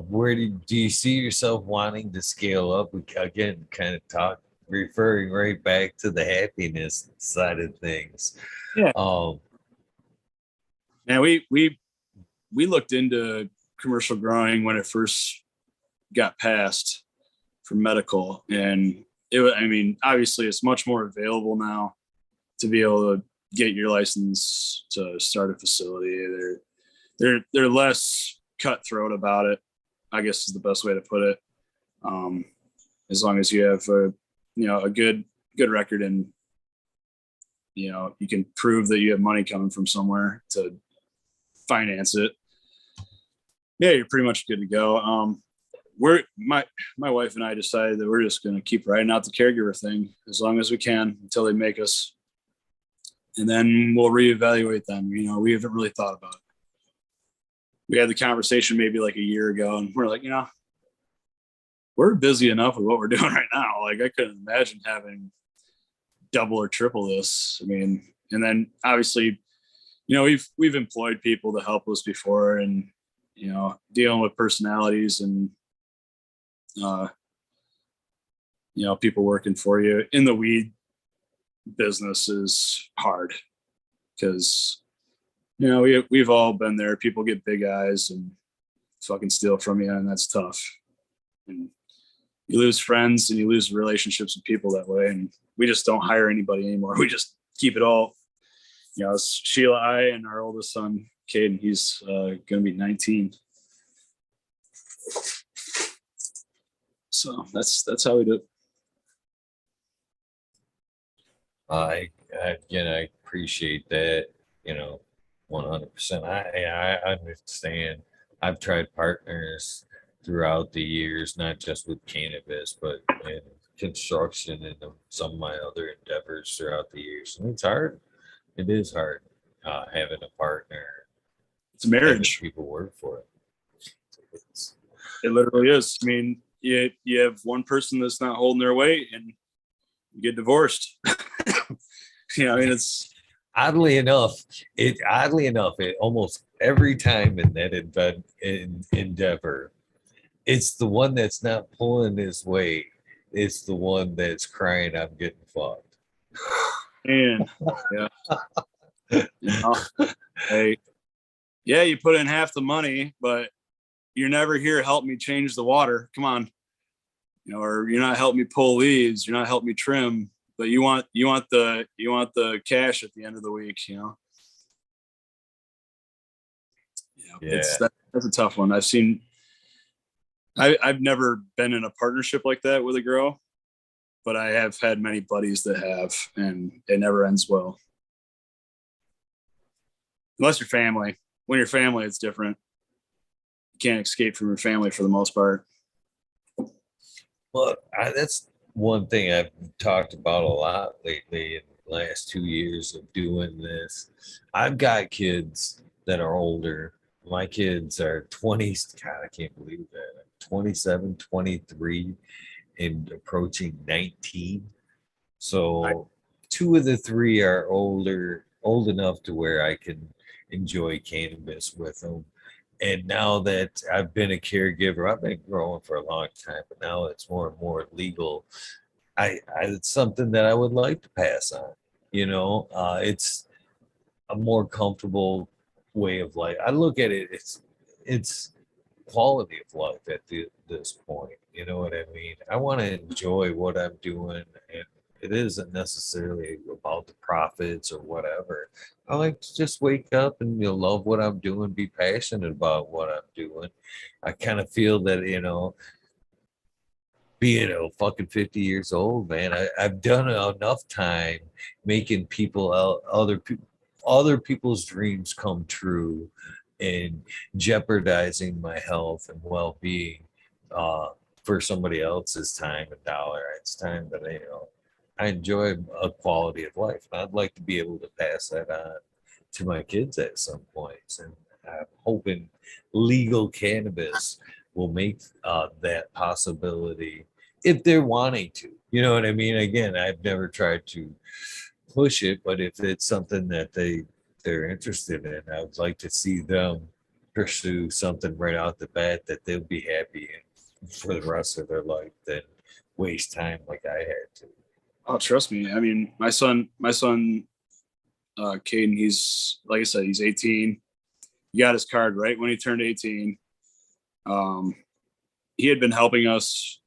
Speaker 1: where do you see yourself wanting to scale up? Again, kind of referring right back to the happiness side of things.
Speaker 2: Yeah.
Speaker 1: Um,
Speaker 2: And we looked into commercial growing when it first got passed for medical, and I mean, obviously it's much more available now to be able to get your license to start a facility. They're less cutthroat about it, I guess is the best way to put it. As long as you have a good record, and you can prove that you have money coming from somewhere to finance it, yeah, you're pretty much good to go. My wife and I decided that we're just going to keep riding out the caregiver thing as long as we can until they make us, and then we'll reevaluate them. We haven't really thought about it. We had the conversation maybe like a year ago, and we're like, we're busy enough with what we're doing right now. Like I couldn't imagine having double or triple this. I mean, and then obviously, we've employed people to help us before, and dealing with personalities and people working for you in the weed business is hard because we've all been there. People get big eyes and fucking steal from you, and that's tough. And you lose friends and you lose relationships with people that way. And we just don't hire anybody anymore. We just keep it all. It's Sheila, I, and our oldest son, Caden. He's going to be 19. So that's how we do it.
Speaker 1: I appreciate that, 100%. I understand. I've tried partners throughout the years, not just with cannabis, but in construction and some of my other endeavors throughout the years. And it's hard. It is hard having a partner.
Speaker 2: It's a marriage.
Speaker 1: People work for it.
Speaker 2: It literally is. I mean, you have one person that's not holding their weight, and you get divorced. I mean, it's
Speaker 1: oddly enough, it almost every time in that endeavor, it's the one that's not pulling his weight. It's the one that's crying, "I'm getting fucked."
Speaker 2: And hey, yeah, you put in half the money, but you're never here. Help me change the water. Come on, or you're not helping me pull leaves. You're not helping me trim. But you want the cash at the end of the week. That's a tough one. I've never been in a partnership like that with a girl, but I have had many buddies that have, and it never ends well. Unless you're family. When you're family, it's different. You can't escape from your family for the most part.
Speaker 1: Well, that's one thing I've talked about a lot lately in the last 2 years of doing this. I've got kids that are older. My kids are 20. God, I can't believe that. 27, 23, and approaching 19. So 2 of the 3 are old enough to where I can enjoy cannabis with them. And now that I've been a caregiver, I've been growing for a long time, but now it's more and more legal. It's something that I would like to pass on. It's a more comfortable way of life. I look at it, it's quality of life at this point. You know what I mean? I want to enjoy what I'm doing, and it isn't necessarily about the profits or whatever. I like to just wake up and love what I'm doing, be passionate about what I'm doing. I kind of feel that being fucking 50 years old, man, I've done enough time making other people's dreams come true and jeopardizing my health and well-being uh, for somebody else's time and dollar. It's time that I enjoy a quality of life, and I'd like to be able to pass that on to my kids at some point. And I'm hoping legal cannabis will make that possibility if they're wanting to. You know what I mean? Again, I've never tried to push it, but if it's something that they're interested in, I would like to see them pursue something right out the bat that they'll be happy in for the rest of their life than waste time like I had to.
Speaker 2: Oh, trust me. I mean, my son, Caden, he's, like I said, he's 18. He got his card right when he turned 18. Um, he had been helping us,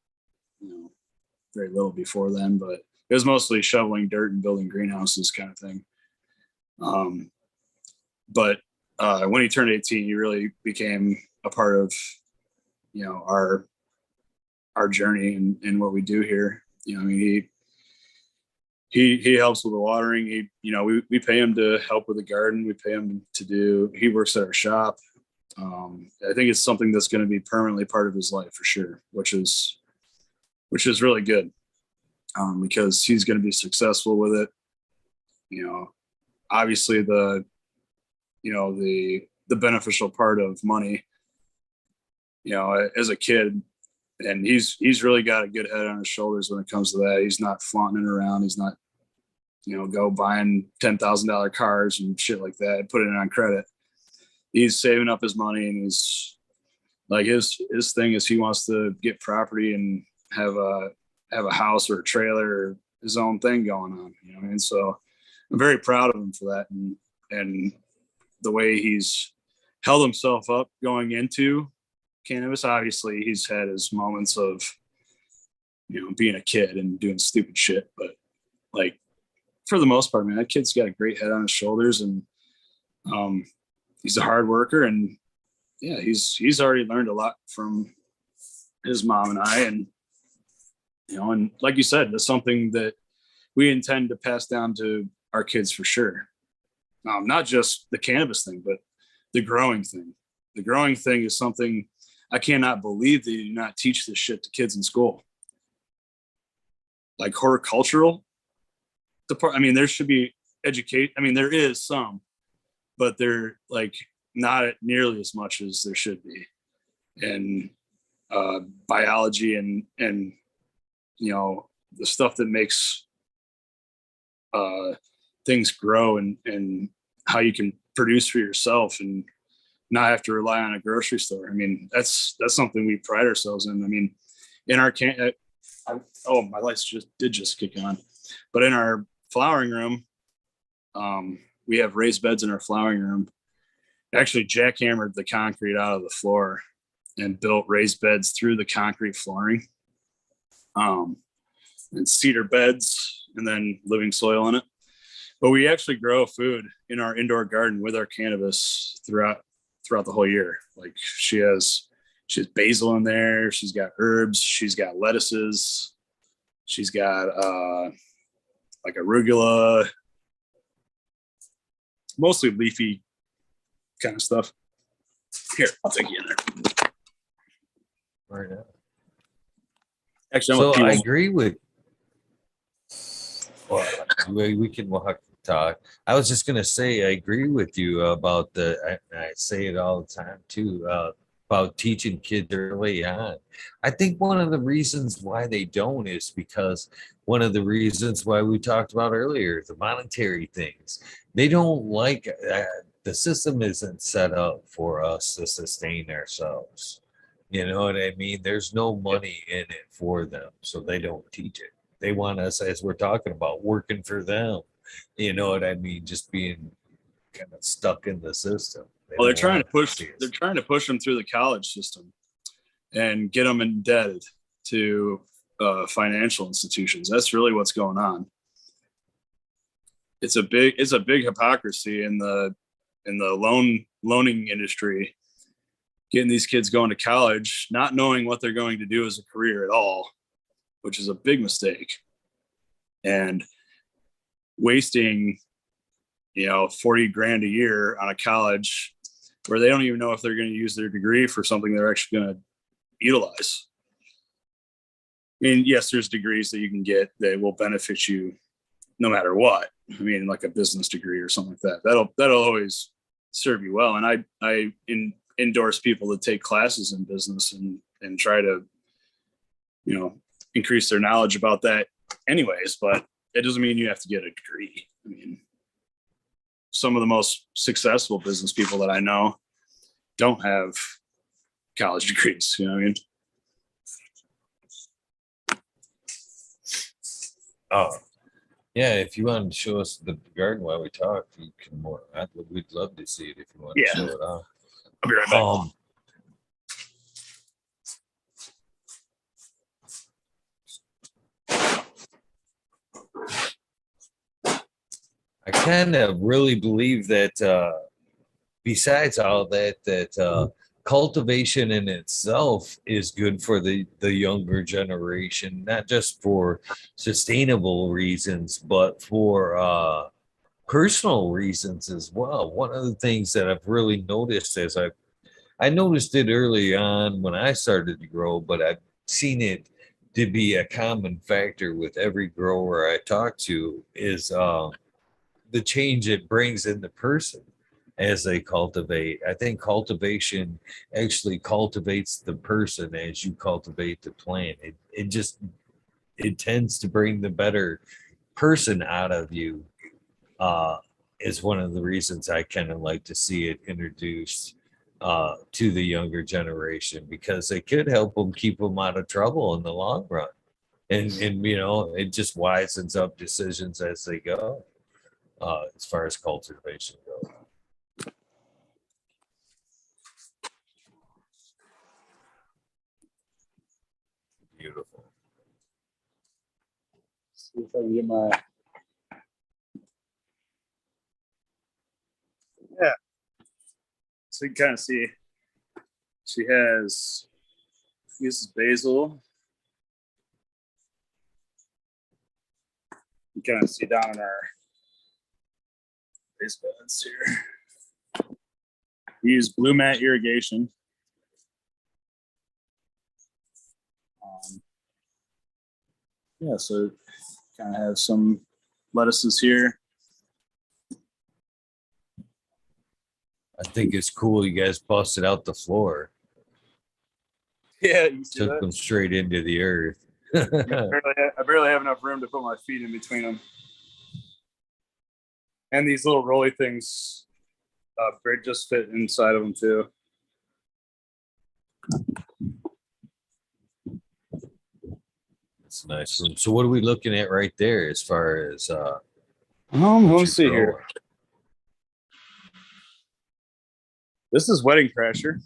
Speaker 2: very little before then, but it was mostly shoveling dirt and building greenhouses kind of thing. But when he turned 18, he really became a part of, our journey and what we do here. I mean, he helps with the watering. We pay him to help with the garden. We pay him he works at our shop. I think it's something that's going to be permanently part of his life for sure, which is really good, because he's going to be successful with it. Obviously the beneficial part of money, as a kid, and he's really got a good head on his shoulders when it comes to that. He's not flaunting it around. He's not, go buying $10,000 cars and shit like that, putting it on credit. He's saving up his money, and he's like, his thing is he wants to get property and have a house or a trailer or his own thing going on, and so I'm very proud of him for that, and the way he's held himself up going into cannabis. Obviously he's had his moments of, being a kid and doing stupid shit, but like, for the most part, man, that kid's got a great head on his shoulders, and he's a hard worker, and yeah, he's already learned a lot from his mom and I, and and like you said, that's something that we intend to pass down to our kids for sure. Not just the cannabis thing, but the growing thing. The growing thing is something I cannot believe that you do not teach this shit to kids in school. Like horticultural department. I mean, there should be educate. I mean, there is some, but they're like not nearly as much as there should be. And biology and the stuff that makes things grow, and how you can produce for yourself and not have to rely on a grocery store. I mean, that's something we pride ourselves in. I mean, in our my lights did just kick on, but in our flowering room, we have raised beds in our flowering room. Actually jackhammered the concrete out of the floor and built raised beds through the concrete flooring, and cedar beds, and then living soil in it. But we actually grow food in our indoor garden with our cannabis throughout the whole year. Like she has basil in there. She's got herbs. She's got lettuces. She's got like arugula, mostly leafy kind of stuff. Here, I'll take you in there.
Speaker 1: Right now.
Speaker 2: Actually,
Speaker 1: so I agree with. Well, we can walk talk. I was just gonna say I agree with you about I say it all the time too, about teaching kids early on. I think one of the reasons why they don't is because one of the reasons why we talked about earlier, the monetary things. They don't like the system isn't set up for us to sustain ourselves. You know what I mean? There's no money in it for them, so they don't teach it. They want us, as we're talking about, working for them. You know what I mean? Just being kind of stuck in the system.
Speaker 2: Well, they're trying to push them through the college system and get them indebted to financial institutions. That's really what's going on. It's a big hypocrisy in the loaning industry, getting these kids going to college, not knowing what they're going to do as a career at all, which is a big mistake, and wasting, 40 grand a year on a college where they don't even know if they're going to use their degree for something they're actually going to utilize. I mean, yes, there's degrees that you can get that will benefit you no matter what. I mean, like a business degree or something like that. That'll always serve you well. And I endorse people to take classes in business and try to, increase their knowledge about that anyways, but it doesn't mean you have to get a degree. I mean, some of the most successful business people that I know don't have college degrees. You know what I mean?
Speaker 1: Oh, yeah. If you want to show us the garden while we talk, you can more. We'd love to see it if you want to show it off.
Speaker 2: I'll be right back.
Speaker 1: I kind of really believe that besides all that cultivation in itself is good for the younger generation, not just for sustainable reasons, but for personal reasons as well. One of the things that I've really noticed as I noticed it early on when I started to grow, but I've seen it to be a common factor with every grower I talk to is the change it brings in the person as they cultivate. I think cultivation actually cultivates the person as you cultivate the plant. It tends to bring the better person out of you. Is one of the reasons I kind of like to see it introduced to the younger generation, because it could help them keep them out of trouble in the long run. And it just wisens up decisions as they go. As far as cultivation goes. Beautiful.
Speaker 2: See if I can get my. Yeah. So you can kind of see she has, this is basil. You kind of see down in our raised beds here. We use blue mat irrigation. So kind of have some lettuces here.
Speaker 1: I think it's cool you guys busted out the floor.
Speaker 2: Yeah, you see
Speaker 1: took
Speaker 2: that?
Speaker 1: them straight into the earth.
Speaker 2: I barely have enough room to put my feet in between them. And these little rolly things just fit inside of them too.
Speaker 1: It's a nice room. So what are we looking at right there as far as
Speaker 2: let me see here. This is Wedding Crasher.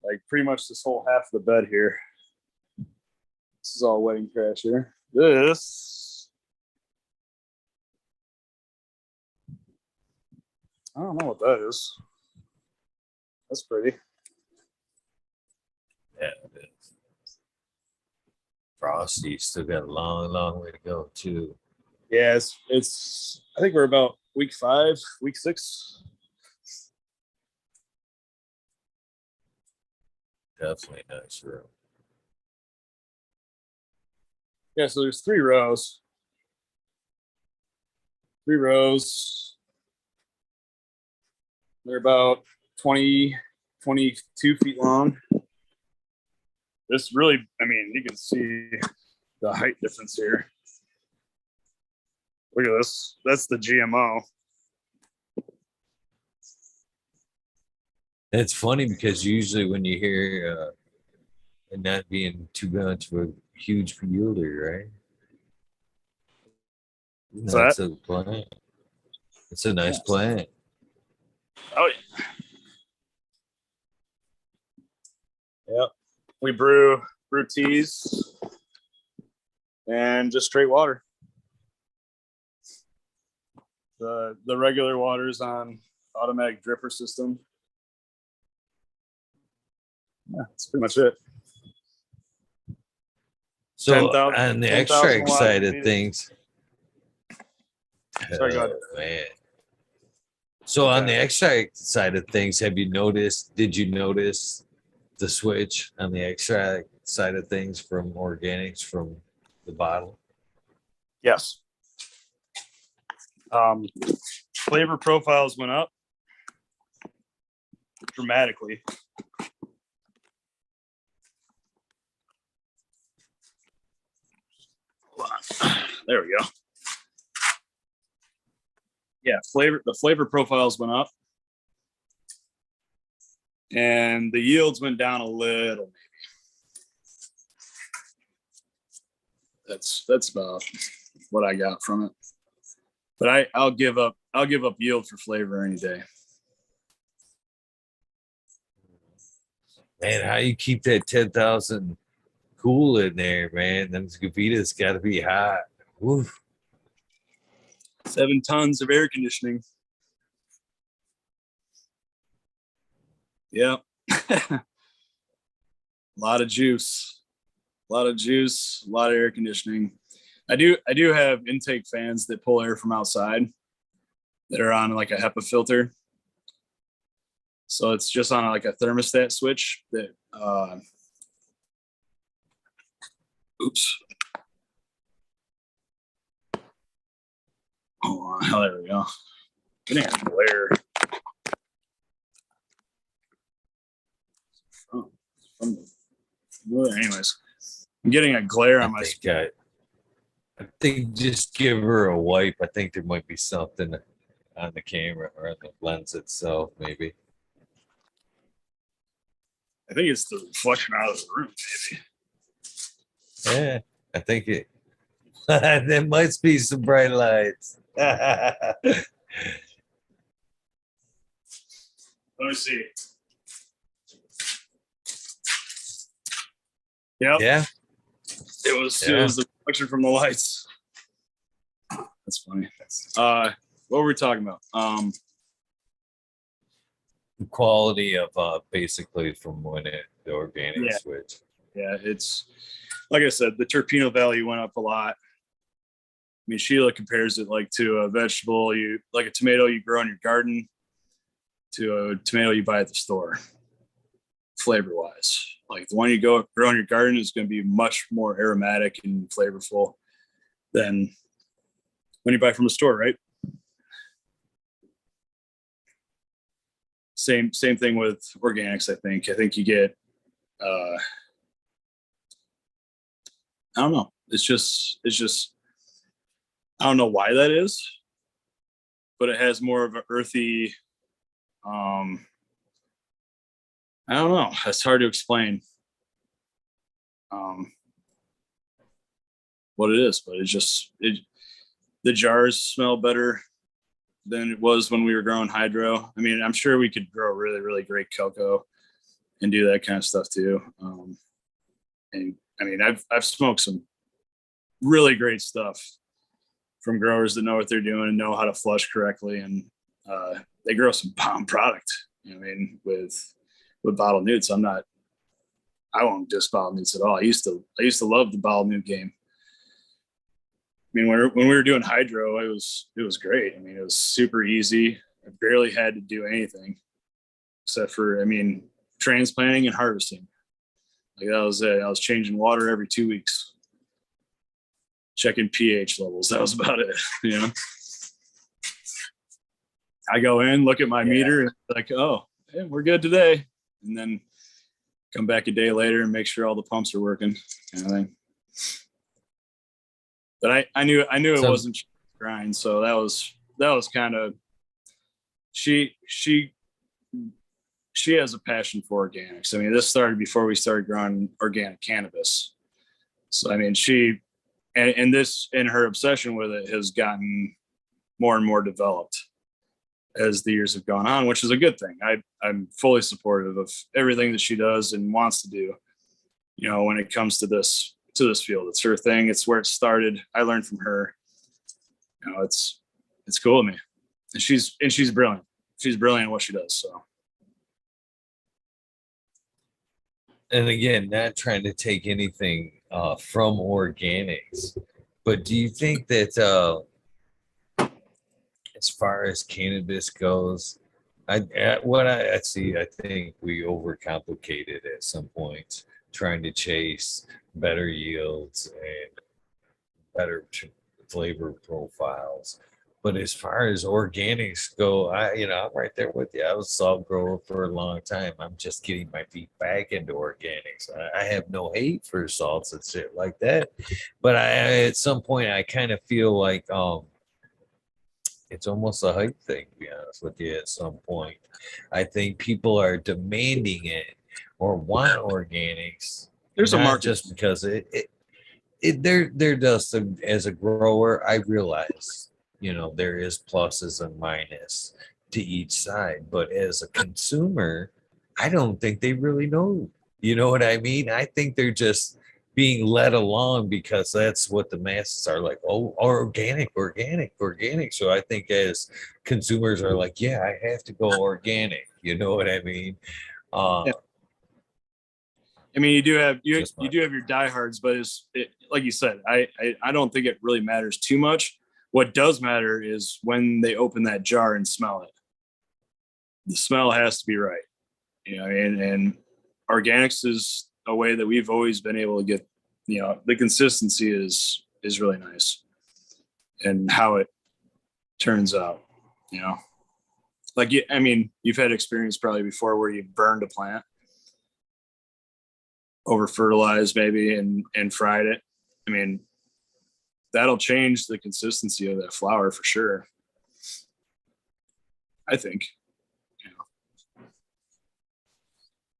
Speaker 2: Like pretty much this whole half of the bed here. This is all Wedding Crasher. This, I don't know what that is. That's pretty.
Speaker 1: Yeah, it is. Frosty still got a long way to go too.
Speaker 2: Yeah, it's I think we're about week 5, week 6.
Speaker 1: Definitely a nice room.
Speaker 2: Yeah, so there's 3 rows. 3 rows. They're about 20, 22 feet long. This really, I mean, you can see the height difference here. Look at this. That's the GMO.
Speaker 1: It's funny because usually when you hear it not being too much of a huge yielder, right?
Speaker 2: What's
Speaker 1: That's a plant. It's a nice plant.
Speaker 2: Oh yeah. Yep. We brew teas and just straight water. The regular water's on automatic dripper system. Yeah, that's pretty much it.
Speaker 1: So
Speaker 2: 10,000
Speaker 1: on the
Speaker 2: 10,000
Speaker 1: extract
Speaker 2: watts
Speaker 1: side
Speaker 2: a
Speaker 1: of
Speaker 2: minute.
Speaker 1: things,
Speaker 2: Sorry, go ahead.
Speaker 1: man. So on the extract side of things, did you notice the switch on the extract side of things from organics from the bottle?
Speaker 2: Yes. Flavor profiles went up dramatically. There we go. Yeah, the flavor profiles went up, and the yields went down a little, maybe. That's about what I got from it. But I'll give up yield for flavor any day.
Speaker 1: Man, how you keep that 10,000 cool in there, man? Them Gavitas got to be hot. Woof.
Speaker 2: 7 tons of air conditioning. Yeah. A lot of juice, a lot of air conditioning. I do have intake fans that pull air from outside that are on like a HEPA filter. So it's just on like a thermostat switch that, oops. Oh, there we go. Getting a glare. Anyways, I'm getting a glare on my screen.
Speaker 1: I think just give her a wipe. I think there might be something on the camera or on the lens itself, maybe.
Speaker 2: I think it's the reflection out of the room, maybe.
Speaker 1: Yeah, I think it. There must be some bright lights.
Speaker 2: Let me see. Yep.
Speaker 1: Yeah.
Speaker 2: It was the reflection from the lights. That's funny. What were we talking about?
Speaker 1: The quality of basically from when the organic switch.
Speaker 2: Yeah, it's like I said, the terpeno value went up a lot. I mean, Sheila compares it like to a vegetable, like a tomato you grow in your garden to a tomato you buy at the store, flavor wise. Like the one you grow in your garden is going to be much more aromatic and flavorful than when you buy from a store, right? Same thing with organics. I think you get, I don't know. It's just, I don't know why that is, but it has more of an earthy, I don't know. It's hard to explain what it is, but the jars smell better than it was when we were growing hydro. I mean, I'm sure we could grow really, really great cocoa and do that kind of stuff too. And I mean, I've smoked some really great stuff from growers that know what they're doing and know how to flush correctly, and they grow some bomb product. You know what I mean, with bottle newts. I won't diss bottle newts at all. I used to love the bottle newt game. I mean, when we were doing hydro, it was great. I mean, it was super easy. I barely had to do anything except for, I mean, transplanting and harvesting. Like that was it. I was changing water every 2 weeks, checking pH levels. That was about it. You know, I go in, look at my meter, and like, oh, hey, we're good today, and then come back a day later and make sure all the pumps are working, kind of thing. But I knew it wasn't grind, so that was kind of, she has a passion for organics. I mean, this started before we started growing organic cannabis. So I mean, and her obsession with it has gotten more and more developed. as the years have gone on, which is a good thing. I'm fully supportive of everything that she does and wants to do. You know, when it comes to this field, it's her thing. It's where it started. I learned from her. You know, it's cool to me, and she's brilliant. She's brilliant at what she does. So,
Speaker 1: and again, not trying to take anything from organics, but do you think that as far as cannabis goes, I see, I think we overcomplicated at some points, trying to chase better yields and better flavor profiles. But as far as organics go, I'm right there with you. I was a salt grower for a long time. I'm just getting my feet back into organics. I have no hate for salts and shit like that, but at some point I kind of feel like it's almost a hype thing, to be honest with you. At some point, I think people are demanding it or want organics,
Speaker 2: there's a
Speaker 1: not
Speaker 2: market.
Speaker 1: just because there does. As a grower, I realize, there is pluses and minuses to each side, but as a consumer, I don't think they really know. You know what I mean? I think they're just being led along because that's what the masses are like. Oh, organic, organic, organic. So I think as consumers are like, yeah, I have to go organic. You know what I mean?
Speaker 2: Yeah. I mean, you do have your diehards, but like you said, I don't think it really matters too much. What does matter is when they open that jar and smell it. The smell has to be right, and organics is a way that we've always been able to get, the consistency is really nice, and how it turns out, like, I mean, you've had experience probably before where you burned a plant, over fertilized maybe, and fried it. I mean, that'll change the consistency of that flower for sure, I think.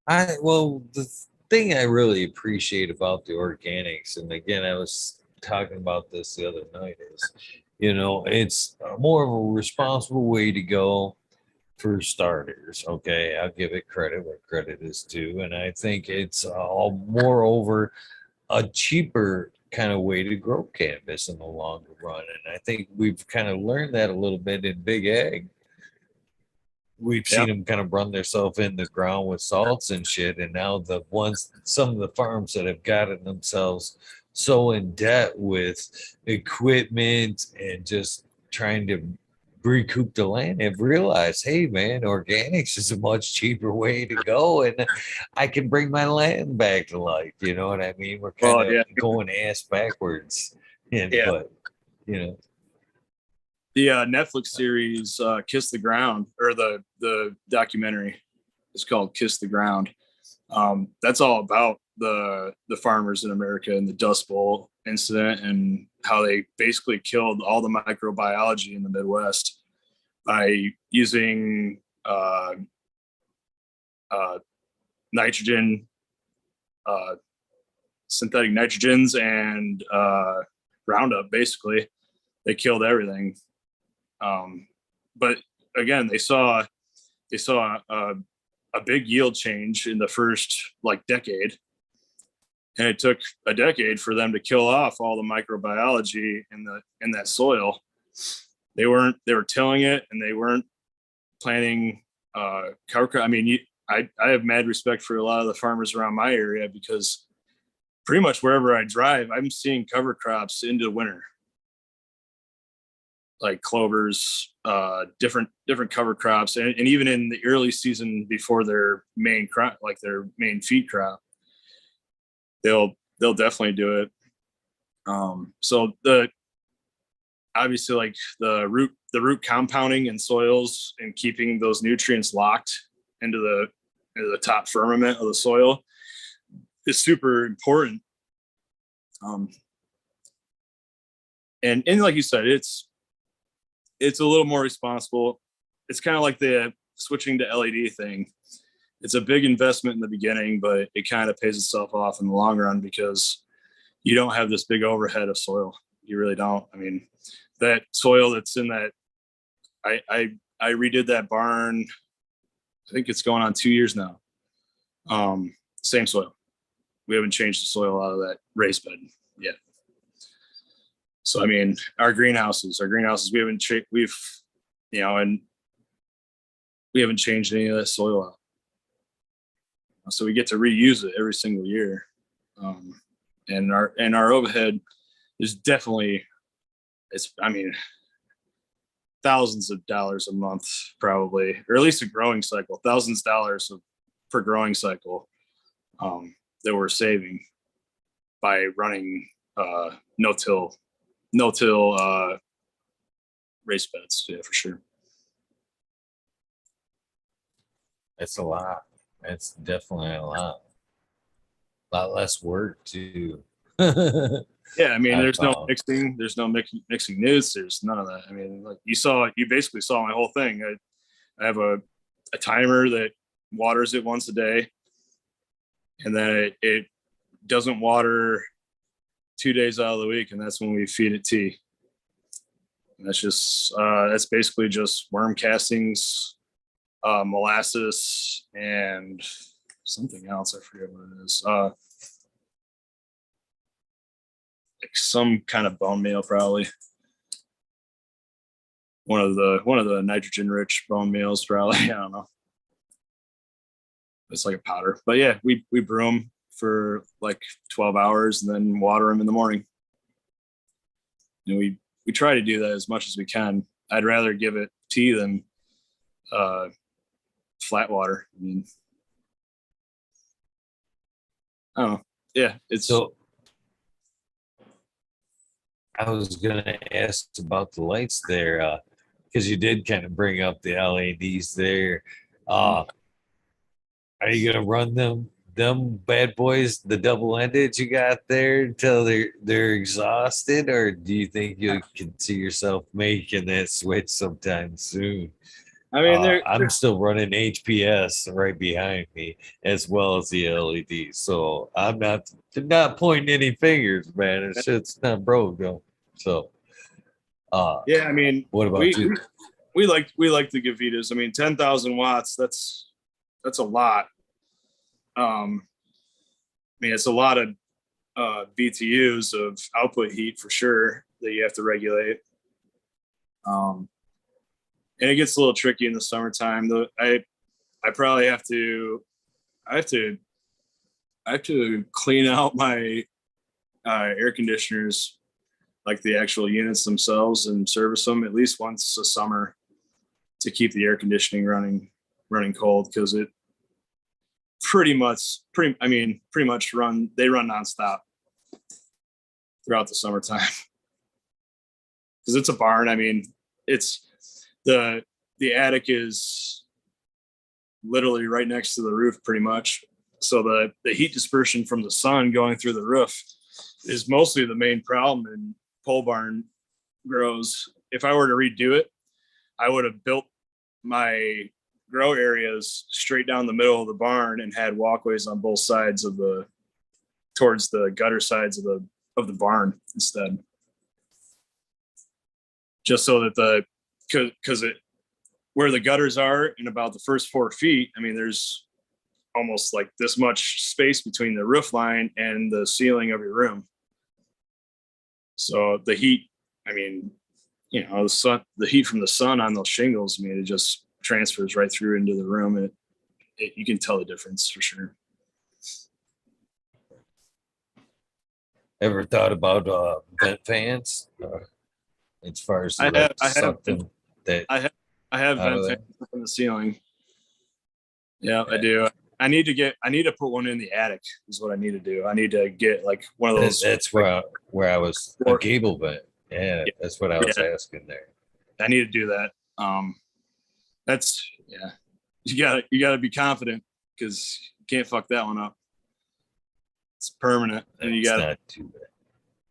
Speaker 1: The thing I really appreciate about the organics, and again, I was talking about this the other night, is, it's more of a responsible way to go for starters. Okay, I'll give it credit where credit is due, and I think it's moreover a cheaper kind of way to grow cannabis in the longer run, and I think we've kind of learned that a little bit in Big Ag. We've seen them kind of run themselves in the ground with salts and shit. And now some of the farms that have gotten themselves so in debt with equipment and just trying to recoup the land have realized, hey man, organics is a much cheaper way to go. And I can bring my land back to life. You know what I mean? We're kind of going ass backwards. But,
Speaker 2: the Netflix series Kiss the Ground, or the documentary is called Kiss the Ground. That's all about the farmers in America and the Dust Bowl incident, and how they basically killed all the microbiology in the Midwest by using nitrogen, synthetic nitrogens, and Roundup. Basically, they killed everything. But again, they saw a big yield change in the first decade, and it took a decade for them to kill off all the microbiology in that soil. They were tilling it, and they weren't planting cover crop. I mean, I have mad respect for a lot of the farmers around my area, because pretty much wherever I drive, I'm seeing cover crops into winter, like clovers, different cover crops, and even in the early season before their main crop, like their main feed crop, they'll definitely do it. So obviously, like the root compounding in soils and keeping those nutrients locked into the top firmament of the soil is super important. And like you said, it's a little more responsible. It's kind of like the switching to LED thing. It's a big investment in the beginning, but it kind of pays itself off in the long run, because you don't have this big overhead of soil. You really don't. I mean, that soil that's in that, I redid that barn. I think it's going on 2 years now. Same soil. We haven't changed the soil out of that raised bed yet. So I mean, our greenhouses, we haven't and we haven't changed any of that soil out. So we get to reuse it every single year. And our overhead is definitely, thousands of dollars a month, probably, or at least a growing cycle, thousands of dollars per growing cycle that we're saving by running no-till raised beds. Yeah, for sure.
Speaker 1: It's a lot. It's definitely a lot. A lot less work too.
Speaker 2: Yeah, I mean, there's no mixing. There's no mixing newts. There's none of that. I mean, like you basically saw my whole thing. I have a timer that waters it once a day, and then it doesn't water 2 days out of the week, and that's when we feed it tea. And that's basically just worm castings, molasses, and something else. I forget what it is. Like some kind of bone meal, probably. One of the nitrogen rich bone meals, probably. I don't know. It's like a powder. But yeah, we brew them for like 12 hours and then water them in the morning. And we try to do that as much as we can. I'd rather give it tea than flat water. I mean, I don't know. Yeah, it's
Speaker 1: so. I was gonna ask about the lights there, because you did kind of bring up the LEDs there. Are you gonna run them bad boys, the double-ended you got there until they're exhausted, or do you think you can see yourself making that switch sometime soon?
Speaker 2: I mean,
Speaker 1: I'm still running HPS right behind me, as well as the LEDs. So I'm not pointing any fingers, man. It's not broke though. So,
Speaker 2: yeah, I mean,
Speaker 1: what about you?
Speaker 2: We like the Gavitas. I mean, 10,000 watts. That's a lot. I mean, it's a lot of BTUs of output heat for sure that you have to regulate. And it gets a little tricky in the summertime. I probably have to clean out my air conditioners, like the actual units themselves, and service them at least once a summer to keep the air conditioning running cold, because it pretty much run nonstop throughout the summertime. Because it's a barn. I mean, it's the attic is literally right next to the roof pretty much. So the heat dispersion from the sun going through the roof is mostly the main problem in pole barn grows. If I were to redo it, I would have built my grow areas straight down the middle of the barn and had walkways on both sides towards the gutter sides of the barn instead. Just so that because where the gutters are in about the first 4 feet, I mean, there's almost like this much space between the roof line and the ceiling of your room. So the heat, I mean, the heat from the sun on those shingles, I mean, it just transfers right through into the room, and you can tell the difference for sure.
Speaker 1: Ever thought about vent fans? As far as
Speaker 2: I have vent
Speaker 1: fans
Speaker 2: up in the ceiling. Yeah, I do. I need to put one in the attic is what I need to do. I need to get like one of those.
Speaker 1: That's where I was a gable vent. Yeah, that's what I was asking there.
Speaker 2: I need to do that. You gotta be confident, because you can't fuck that one up. It's permanent, and you got
Speaker 1: not too bad.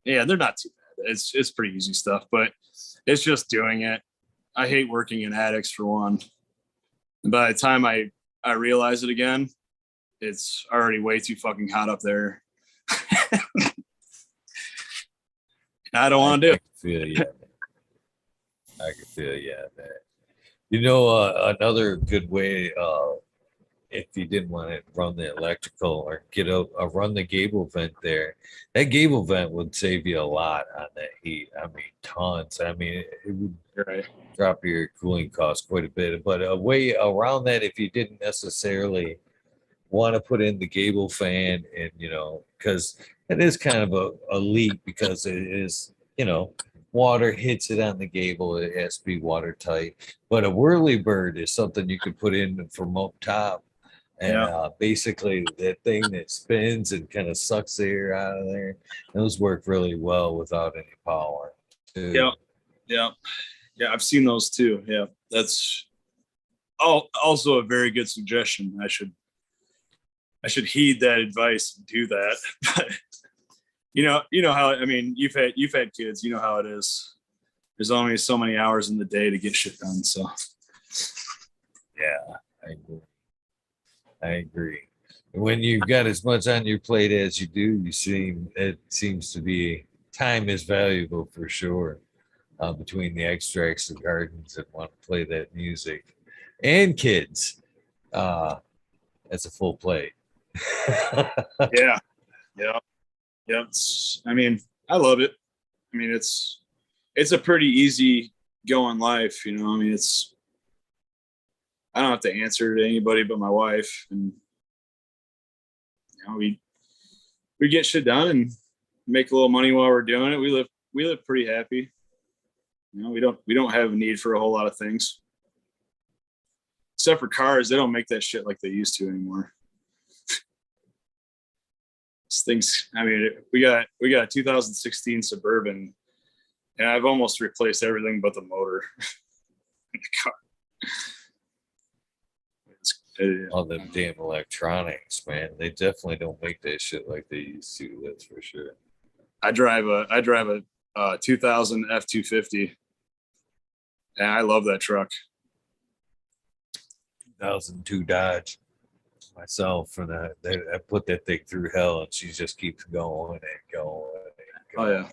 Speaker 2: Yeah, they're not too bad. It's pretty easy stuff, but it's just doing it. I hate working in attics for one. And by the time I realize it again, it's already way too fucking hot up there. I don't want to do it.
Speaker 1: I can feel you on that. You know, another good way, if you didn't want to run the electrical or get a run the gable vent there, that gable vent would save you a lot on that heat. I mean, tons. I mean, it would
Speaker 2: Right.
Speaker 1: drop your cooling costs quite a bit. But a way around that, if you didn't necessarily want to put in the gable fan, and because it is kind of a leak because it is, water hits it on the gable, it has to be watertight. But a whirly bird is something you could put in from up top, and
Speaker 2: Yeah.
Speaker 1: basically that thing that spins and kind of sucks the air out of there. Those work really well without any power
Speaker 2: Yeah.
Speaker 1: too.
Speaker 2: Yeah. Yeah. I've seen those too. Yeah. That's also a very good suggestion. I should heed that advice and do that. But you know how, I mean, you've had kids, you know how it is. There's only so many hours in the day to get shit done. So
Speaker 1: Yeah, I agree. I agree. When you've got as much on your plate as you do, it seems to be time is valuable for sure. Between the extracts and gardens and want to play that music and kids, uh, that's a full plate.
Speaker 2: yeah. Yeah. Yeah. I mean, I love it. I mean, it's a pretty easy going life, I mean, I don't have to answer to anybody but my wife, and we get shit done and make a little money while we're doing it. We live pretty happy. We don't have a need for a whole lot of things. Except for cars, they don't make that shit like they used to anymore. Things, I mean, we got a 2016 Suburban, and I've almost replaced everything but the motor in the car.
Speaker 1: All them damn electronics, man. They definitely don't make that shit like they used to. That's for sure.
Speaker 2: I drive a 2000 F250, and I love that truck.
Speaker 1: 2002 Dodge myself for that. I put that thing through hell, and she just keeps going and going and
Speaker 2: Oh
Speaker 1: going.
Speaker 2: yeah,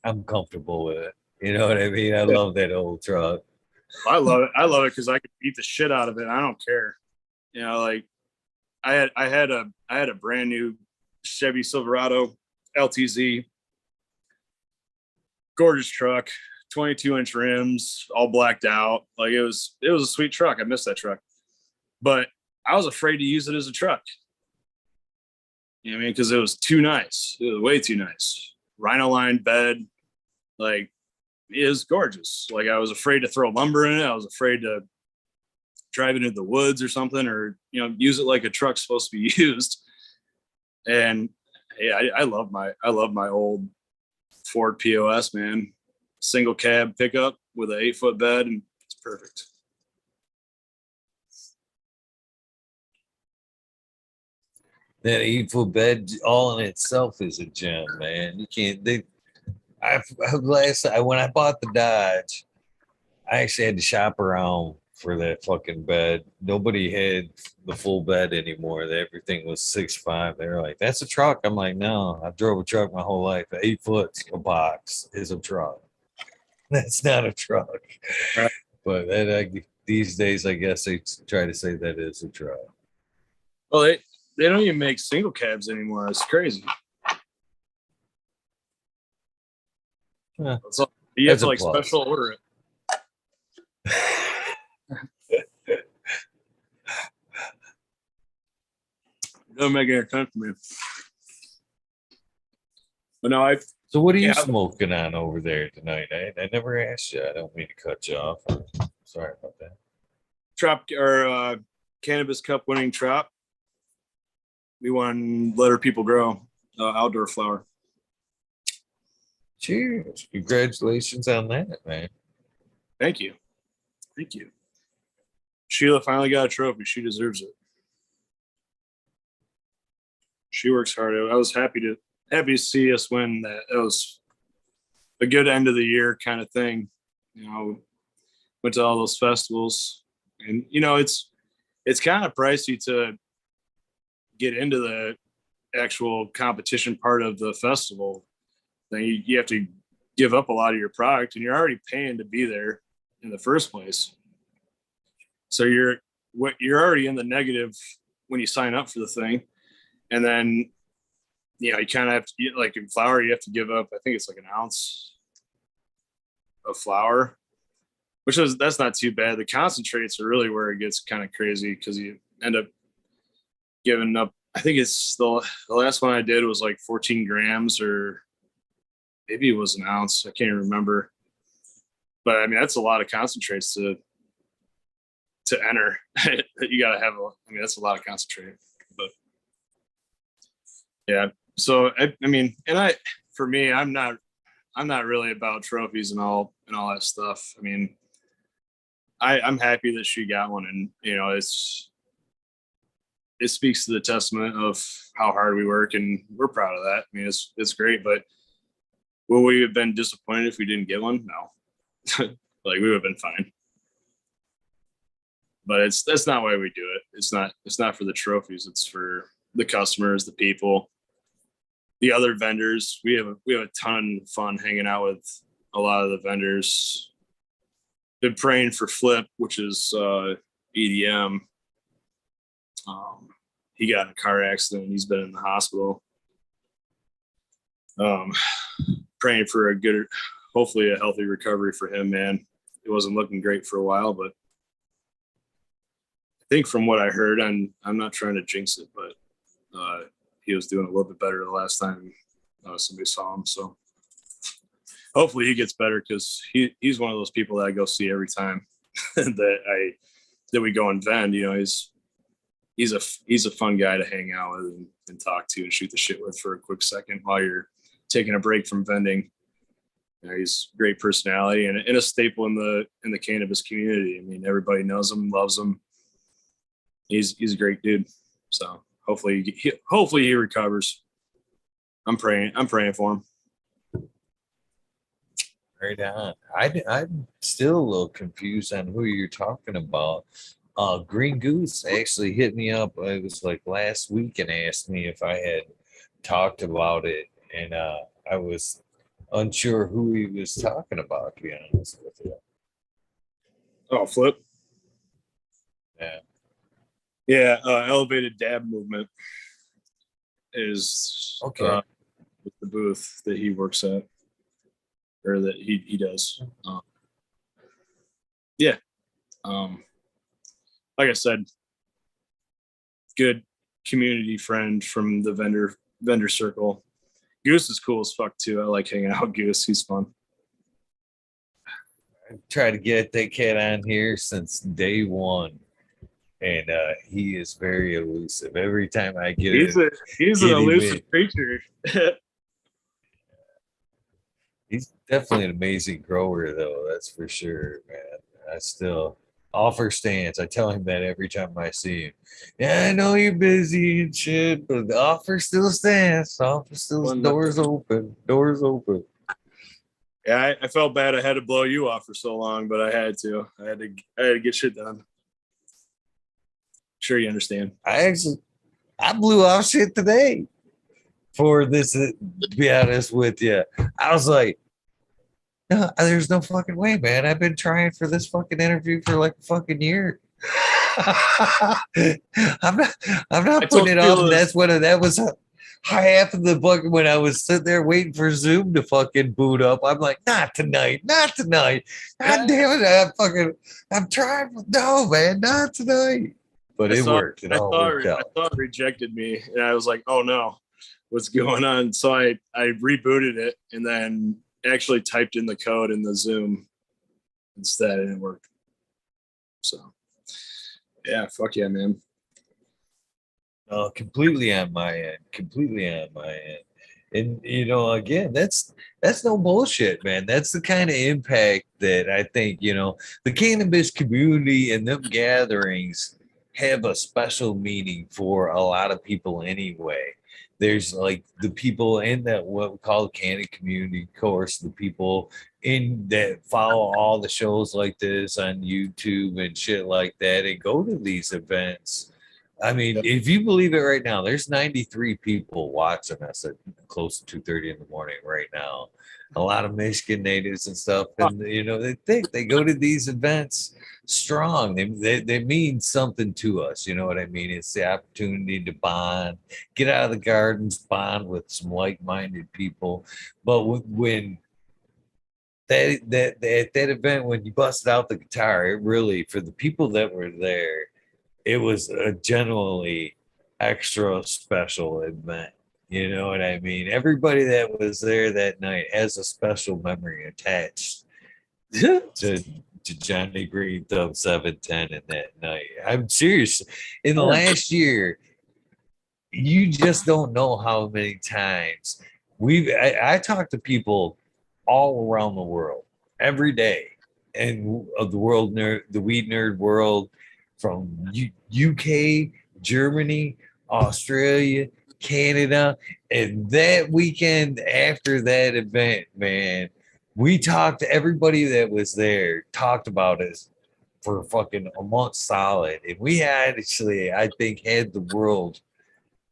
Speaker 1: I'm comfortable with it. You know what I mean? I love that old truck.
Speaker 2: I love it. I love it because I could beat the shit out of it. I don't care. Like I had a brand new Chevy Silverado LTZ, gorgeous truck, 22-inch rims, all blacked out. Like it was a sweet truck. I miss that truck, but I was afraid to use it as a truck. You know what I mean? Because it was too nice. It was way too nice. Rhino lined bed, like it is gorgeous. Like I was afraid to throw lumber in it. I was afraid to drive it into the woods or something, or use it like a truck's supposed to be used. And yeah, I love my old Ford POS, man. Single cab pickup with an 8-foot bed, and it's perfect.
Speaker 1: That 8-foot bed all in itself is a gem, man. You can't. When I bought the Dodge, I actually had to shop around for that fucking bed. Nobody had the full bed anymore. Everything was 6'5". They were like, "That's a truck." I'm like, "No, I've drove a truck my whole life. 8 foot a box is a truck. That's not a truck."
Speaker 2: Right.
Speaker 1: But these days, I guess they try to say that is a truck.
Speaker 2: Well, they don't even make single cabs anymore. It's crazy.
Speaker 1: Yeah,
Speaker 2: So you have
Speaker 1: that's
Speaker 2: to
Speaker 1: a
Speaker 2: like
Speaker 1: plus.
Speaker 2: special order it. It doesn't make any sense to me. But no,
Speaker 1: So what are you
Speaker 2: yeah,
Speaker 1: smoking on over there tonight? I never asked you. I don't mean to cut you off. Sorry about that.
Speaker 2: Cannabis Cup winning Trop. We won Let Our People Grow outdoor flower.
Speaker 1: Cheers. Congratulations on that, man.
Speaker 2: Thank you. Thank you. Sheila finally got a trophy. She deserves it. She works hard. I was happy to see us win that. It was a good end of the year kind of thing. Went to all those festivals, and it's kind of pricey to get into the actual competition part of the festival. Then you have to give up a lot of your product, and you're already paying to be there. in the first place. So you're already in the negative when you sign up for the thing. And then, you kind of have to, like in flour, you have to give up, I think it's like an ounce of flour, that's not too bad. The concentrates are really where it gets kind of crazy, because you end up giving up. I think it's the last one I did was like 14 grams, or maybe it was an ounce. I can't remember. But I mean, that's a lot of concentrates to enter. You got to have that's a lot of concentrate. But yeah, so I mean, for me, I'm not really about trophies and all that stuff. I mean, I'm happy that she got one, and it speaks to the testament of how hard we work, and we're proud of that. I mean, it's great, but would we have been disappointed if we didn't get one? No. Like, we would have been fine. But that's not why we do it. It's not for the trophies. It's for the customers, the people, the other vendors. We have a ton of fun hanging out with a lot of the vendors. Been praying for Flip, which is EDM. He got in a car accident. He's been in the hospital. Praying for hopefully a healthy recovery for him, man. It wasn't looking great for a while, but I think from what I heard, I'm not trying to jinx it, but he was doing a little bit better the last time somebody saw him. So hopefully he gets better, because he's one of those people that I go see every time that we go and vend. He's a fun guy to hang out with and talk to and shoot the shit with for a quick second while you're taking a break from vending. He's a great personality and a staple in the cannabis community. I mean, everybody knows him, loves him. He's a great dude. So hopefully he recovers. I'm praying for him.
Speaker 1: Right on. I'm still a little confused on who you're talking about. Green Goose actually hit me up. It was like last week and asked me if I had talked about it, and I was unsure who he was talking about, to be honest with you.
Speaker 2: Oh, Flip.
Speaker 1: Yeah.
Speaker 2: Yeah. Elevated Dab Movement is
Speaker 1: okay.
Speaker 2: With the booth that he works at, or that he does. Yeah. Like I said, good community friend from the vendor circle. Goose is cool as fuck too. I like hanging out with Goose. He's fun.
Speaker 1: I tried to get that cat on here since day one, and he is very elusive. Every time I get
Speaker 2: he's an elusive creature.
Speaker 1: He's definitely an amazing grower, though. That's for sure, man. I still offer stance. I tell him that every time I see him. Yeah, I know you're busy and shit, but the offer still stands. Offer still doors open. Doors open.
Speaker 2: Yeah, I felt bad. I had to blow you off for so long, but I had to get shit done. Sure, you understand.
Speaker 1: I blew off shit today for this. To be honest with you, I was like, no, there's no fucking way, man. I've been trying for this fucking interview for like a fucking year. I'm not putting it off. That's what that was half of the fucking when I was sitting there waiting for Zoom to fucking boot up. I'm like, not tonight. God damn it. I'm trying. No, man, not tonight. But it worked. It all worked out.
Speaker 2: I thought it rejected me, and I was like, oh no, what's going on? So I rebooted it and then actually typed in the code in the Zoom instead, and it worked. So yeah, fuck yeah, man.
Speaker 1: Completely on my end. And again, that's no bullshit, man. That's the kind of impact that I think, the cannabis community and them gatherings have a special meaning for a lot of people anyway. There's like the people in that what we call the cannabis community, of course, the people in that follow all the shows like this on YouTube and shit like that and go to these events. I mean, if you believe it right now, there's 93 people watching us at close to 2:30 in the morning right now. A lot of Michigan natives and stuff. And, you know, they think they go to these events strong. They mean something to us. You know what I mean? It's the opportunity to bond, get out of the gardens, bond with some like minded people. But when at that event, when you busted out the guitar, it really, for the people that were there, it was a genuinely extra special event. You know what I mean? Everybody that was there that night has a special memory attached to Johnny Green Thumb 710 in that night. I'm serious. In the last year, you just don't know how many times I talk to people all around the world every day, and of the world nerd, the weed nerd world, from UK, Germany, Australia, Canada. And that weekend after that event, man, we talked to everybody that was there, talked about us for fucking a month solid. And we had actually, I think, had the world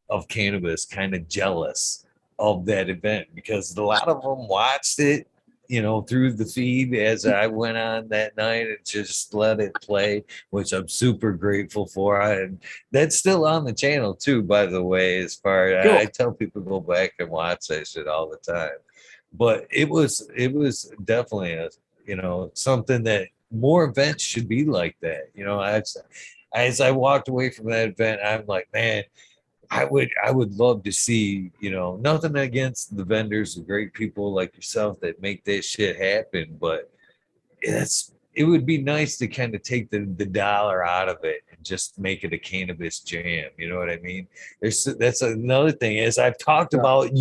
Speaker 1: of cannabis kind of jealous of that event, because a lot of them watched it, you know, through the feed as I went on that night and just let it play, which I'm super grateful for. And that's still on the channel too, by the way. As far
Speaker 2: Cool.
Speaker 1: I tell people go back and watch that shit all the time. But it was definitely a, you know, something that more events should be like that. You know, as I walked away from that event, I'm like, man, I would love to see, you know, nothing against the vendors, the great people like yourself that make that shit happen, but it would be nice to kind of take the dollar out of it and just make it a cannabis jam. You know what I mean? That's another thing. As I've talked about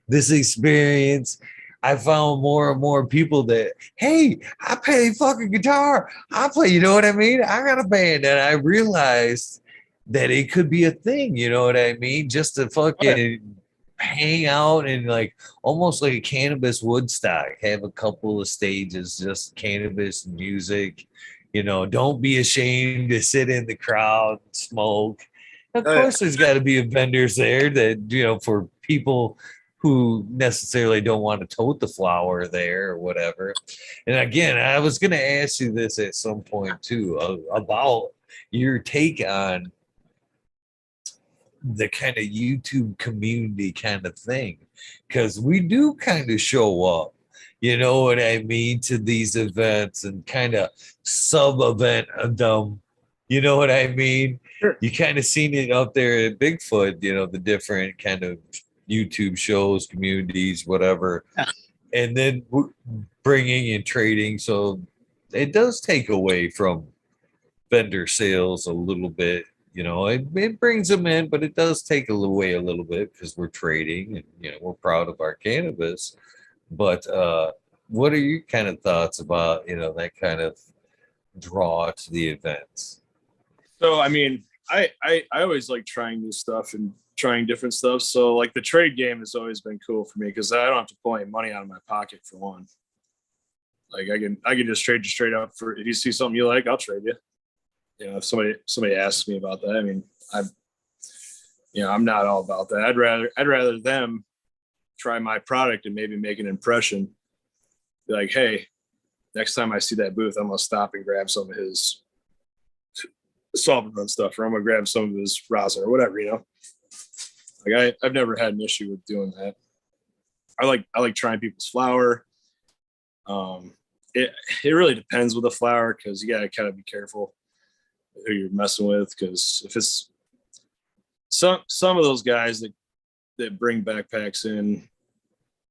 Speaker 1: this experience, I found more and more people that, hey, I play fucking guitar. I play, you know what I mean? I got a band, and I realized that it could be a thing, you know what I mean? Just to fucking hang out and like almost like a cannabis Woodstock, have a couple of stages, just cannabis music, you know, don't be ashamed to sit in the crowd and smoke. Of course, there's got to be vendors there that, you know, for people who necessarily don't want to tote the flower there or whatever. And again, I was going to ask you this at some point too, about your take on the kind of YouTube community kind of thing, because we do kind of show up, you know what I mean, to these events and kind of sub event them, you know what I mean?
Speaker 2: Sure.
Speaker 1: You kind of seen it up there at Bigfoot, you know, the different kind of YouTube shows, communities, whatever, and then bringing and trading. So it does take away from vendor sales a little bit. You know, it brings them in, but it does take away a little bit because we're trading and, you know, we're proud of our cannabis. But what are your kind of thoughts about, you know, that kind of draw to the events?
Speaker 2: So, I mean, I always like trying new stuff and trying different stuff. So, like the trade game has always been cool for me because I don't have to pull any money out of my pocket for one. Like I can just trade you straight up for, if you see something you like, I'll trade you. You know, if somebody asks me about that, I mean, I'm not all about that. I'd rather them try my product and maybe make an impression. Be like, hey, next time I see that booth, I'm gonna stop and grab some of his solvent run stuff, or I'm gonna grab some of his rosin or whatever, you know. Like I've never had an issue with doing that. I like trying people's flower. It really depends with the flower because you gotta kind of be careful who you're messing with, because if it's some of those guys that bring backpacks in,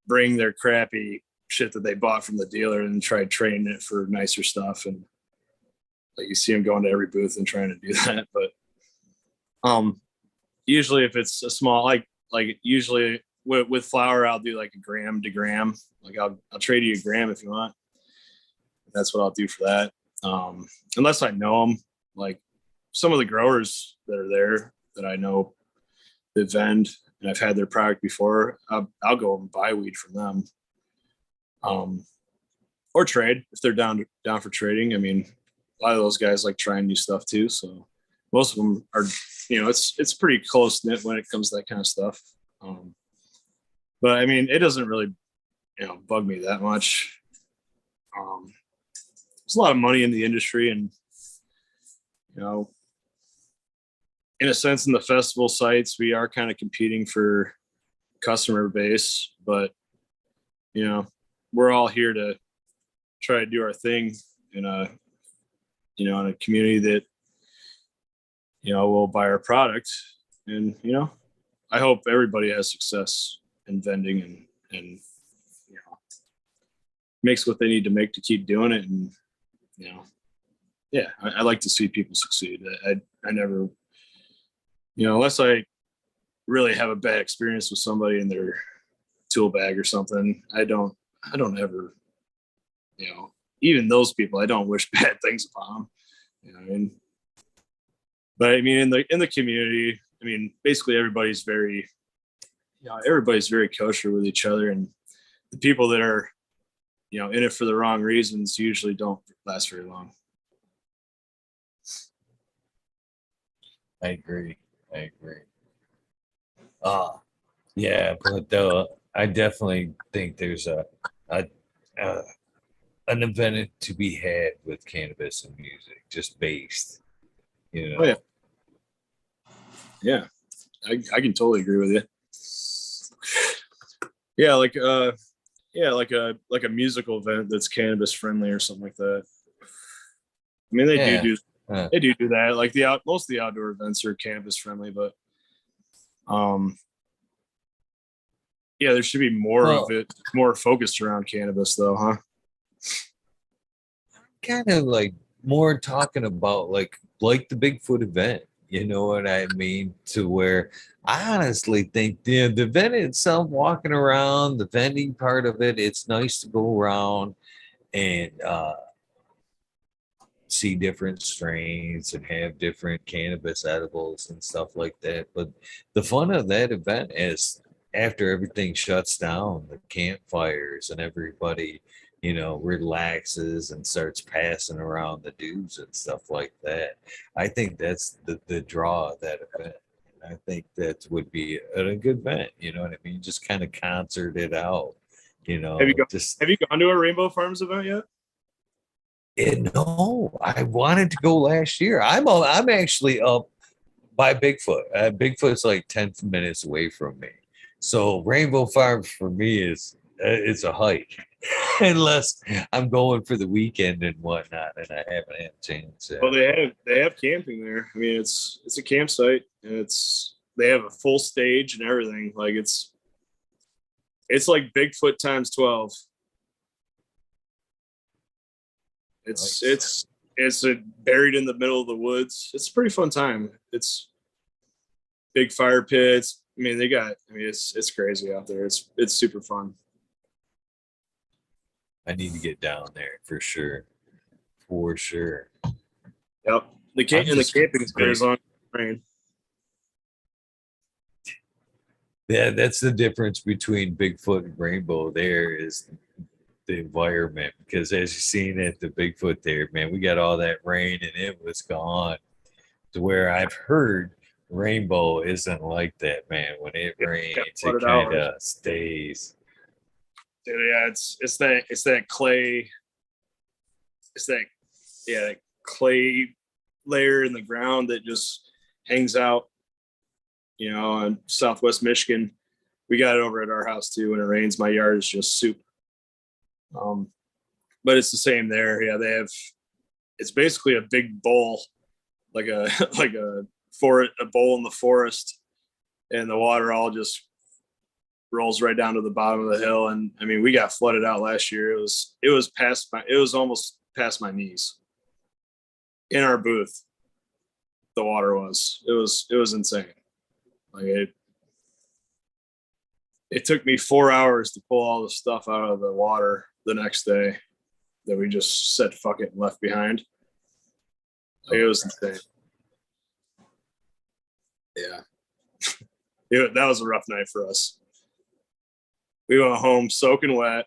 Speaker 2: bring their crappy shit that they bought from the dealer and try trading it for nicer stuff, and like you see them going to every booth and trying to do that. But usually if it's a small, like usually with flour, I'll do like a gram to gram. Like I'll trade you a gram if you want. That's what I'll do for that. Unless I know them, like some of the growers that are there that I know that vend and I've had their product before, I'll go and buy weed from them. Or trade if they're down for trading. I mean, a lot of those guys like trying new stuff too. So most of them are, it's pretty close knit when it comes to that kind of stuff. But I mean, it doesn't really, bug me that much. There's a lot of money in the industry, and in a sense, in the festival sites, we are kind of competing for customer base, but we're all here to try to do our thing in a community that will buy our product. And I hope everybody has success in vending and makes what they need to make to keep doing it. And I like to see people succeed. I never, unless I really have a bad experience with somebody in their tool bag or something, I don't ever, even those people, I don't wish bad things upon them. But I mean, in the community, I mean, basically everybody's very kosher with each other, and the people that are, in it for the wrong reasons usually don't last very long.
Speaker 1: I agree. Yeah, but I definitely think there's an event to be had with cannabis and music, just based,
Speaker 2: Oh yeah, I can totally agree with you. Yeah, like a musical event that's cannabis friendly or something like that. I mean, they do that. Like most of the outdoor events are cannabis friendly, but there should be more of it, more focused around cannabis, though, huh?
Speaker 1: Kind of like more talking about like the Bigfoot event. You know what I mean? To where I honestly think the event itself, walking around, the vending part of it, it's nice to go around and see different strains and have different cannabis edibles and stuff like that. But the fun of that event is after everything shuts down, the campfires and everybody, relaxes and starts passing around the dudes and stuff like that. I think that's the draw of that event. And I think that would be a good event. You know what I mean? Just kind of concert it out.
Speaker 2: Have you gone to a Rainbow Farms event yet?
Speaker 1: No, I wanted to go last year. I'm actually up by Bigfoot. Bigfoot's like 10 minutes away from me. So Rainbow Farms for me is it's a hike, unless I'm going for the weekend and whatnot, and I haven't had a chance yet.
Speaker 2: Well, they have camping there. I mean, it's a campsite, and they have a full stage and everything. Like it's like Bigfoot times 12. It's buried in the middle of the woods. It's a pretty fun time. It's big fire pits. I mean, it's crazy out there. It's super fun.
Speaker 1: I need to get down there for sure. For sure.
Speaker 2: Yep. The camping is there as long as it's rain.
Speaker 1: Yeah, that's the difference between Bigfoot and Rainbow. There is the environment, because as you've seen at the Bigfoot there, man, we got all that rain and it was gone. To where I've heard Rainbow isn't like that, man. When it rains, it kind of stays.
Speaker 2: Dude, yeah, it's that clay. It's that clay layer in the ground that just hangs out. In Southwest Michigan, we got it over at our house too. When it rains, my yard is just soup. But it's the same there. Yeah, it's basically a big bowl, like a bowl in the forest, and the water all just rolls right down to the bottom of the hill. And I mean, we got flooded out last year. It was almost past my knees in our booth. The water it was insane. Like it took me 4 hours to pull all the stuff out of the water the next day that we just said fuck it and left behind. Like, it was insane. Yeah. That was a rough night for us. We went home soaking wet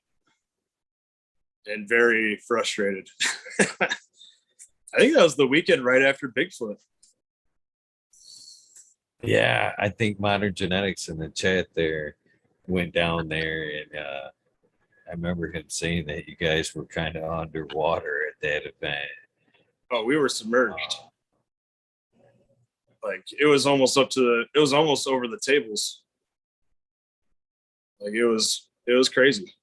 Speaker 2: and very frustrated. I think that was the weekend right after Bigfoot.
Speaker 1: Yeah, I think Modern Genetics in the chat there went down there, and I remember him saying that you guys were kind of underwater at that event.
Speaker 2: Oh, we were submerged.
Speaker 1: Uh,
Speaker 2: Like it was almost it was almost over the tables. Like it was crazy.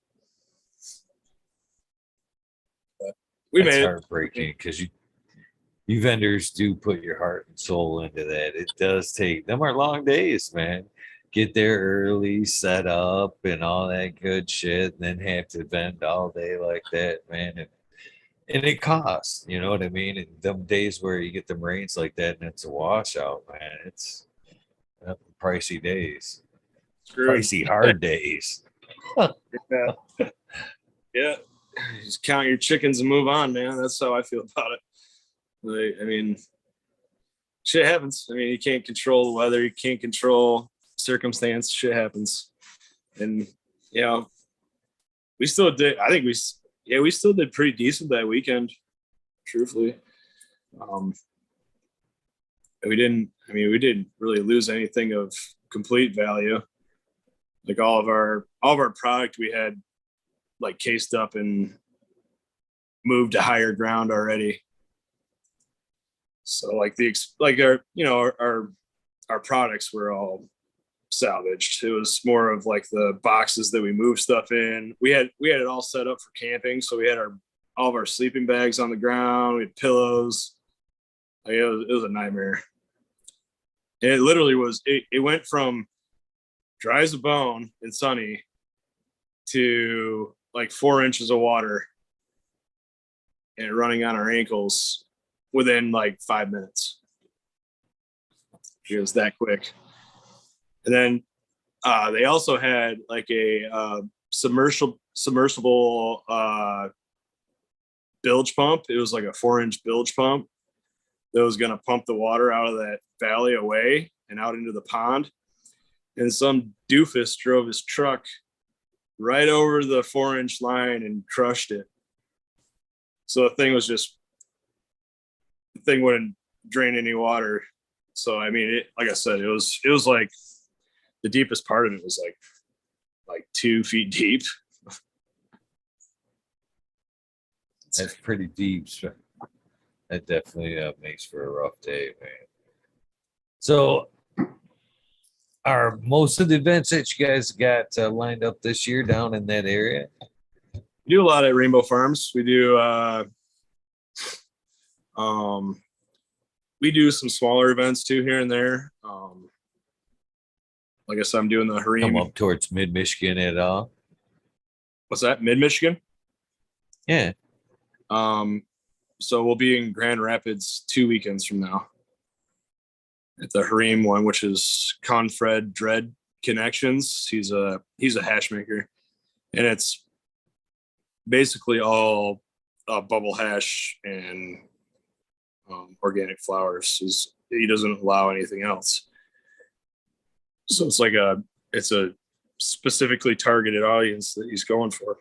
Speaker 2: But we
Speaker 1: that's
Speaker 2: made it.
Speaker 1: heartbreaking because you vendors do put your heart and soul into that. It does take them are long days, man. Get there early, set up, and all that good shit, and then have to vend all day like that, man. And it costs, you know what I mean? And them days where you get them rains like that and it's a washout, man. It's pricey days,
Speaker 2: Screwed.
Speaker 1: pricey hard days.
Speaker 2: Yeah. Yeah. Just count your chickens and move on, man. That's how I feel about it. Like, I mean, shit happens. I mean, you can't control the weather, you can't control circumstance. Shit happens. And you know, we still did. I think we still did pretty decent that weekend. Truthfully, um, we didn't. I mean, we didn't really lose anything of complete value. Like all of our product we had like cased up and moved to higher ground already. So like our our products were all salvaged. It was more of like the boxes that we moved stuff in. We had it all set up for camping, so we had all of our sleeping bags on the ground. We had pillows. Like it was a nightmare. And it literally was. It went from dry as a bone and sunny to like 4 inches of water and running on our ankles within like 5 minutes. It was that quick. And then they also had like a submersible bilge pump. It was like a 4-inch bilge pump that was going to pump the water out of that valley away and out into the pond. And some doofus drove his truck right over the 4-inch line and crushed it. So the thing wouldn't drain any water. So I mean, like I said, it was like the deepest part of it was like 2 feet deep.
Speaker 1: That's pretty deep. So that definitely makes for a rough day, man. So, are most of the events that you guys got lined up this year down in that area?
Speaker 2: We do a lot at Rainbow Farms. We do we do some smaller events too here and there. Like I said, I'm doing the Harim.
Speaker 1: Come up towards mid Michigan at all?
Speaker 2: What's that? Mid Michigan?
Speaker 1: Yeah.
Speaker 2: So we'll be in Grand Rapids 2 weekends from now at the Harim one, which is Confred Dread Connections. He's a hash maker, and it's basically all bubble hash and organic flowers. He doesn't allow anything else. So it's a specifically targeted audience that he's going for,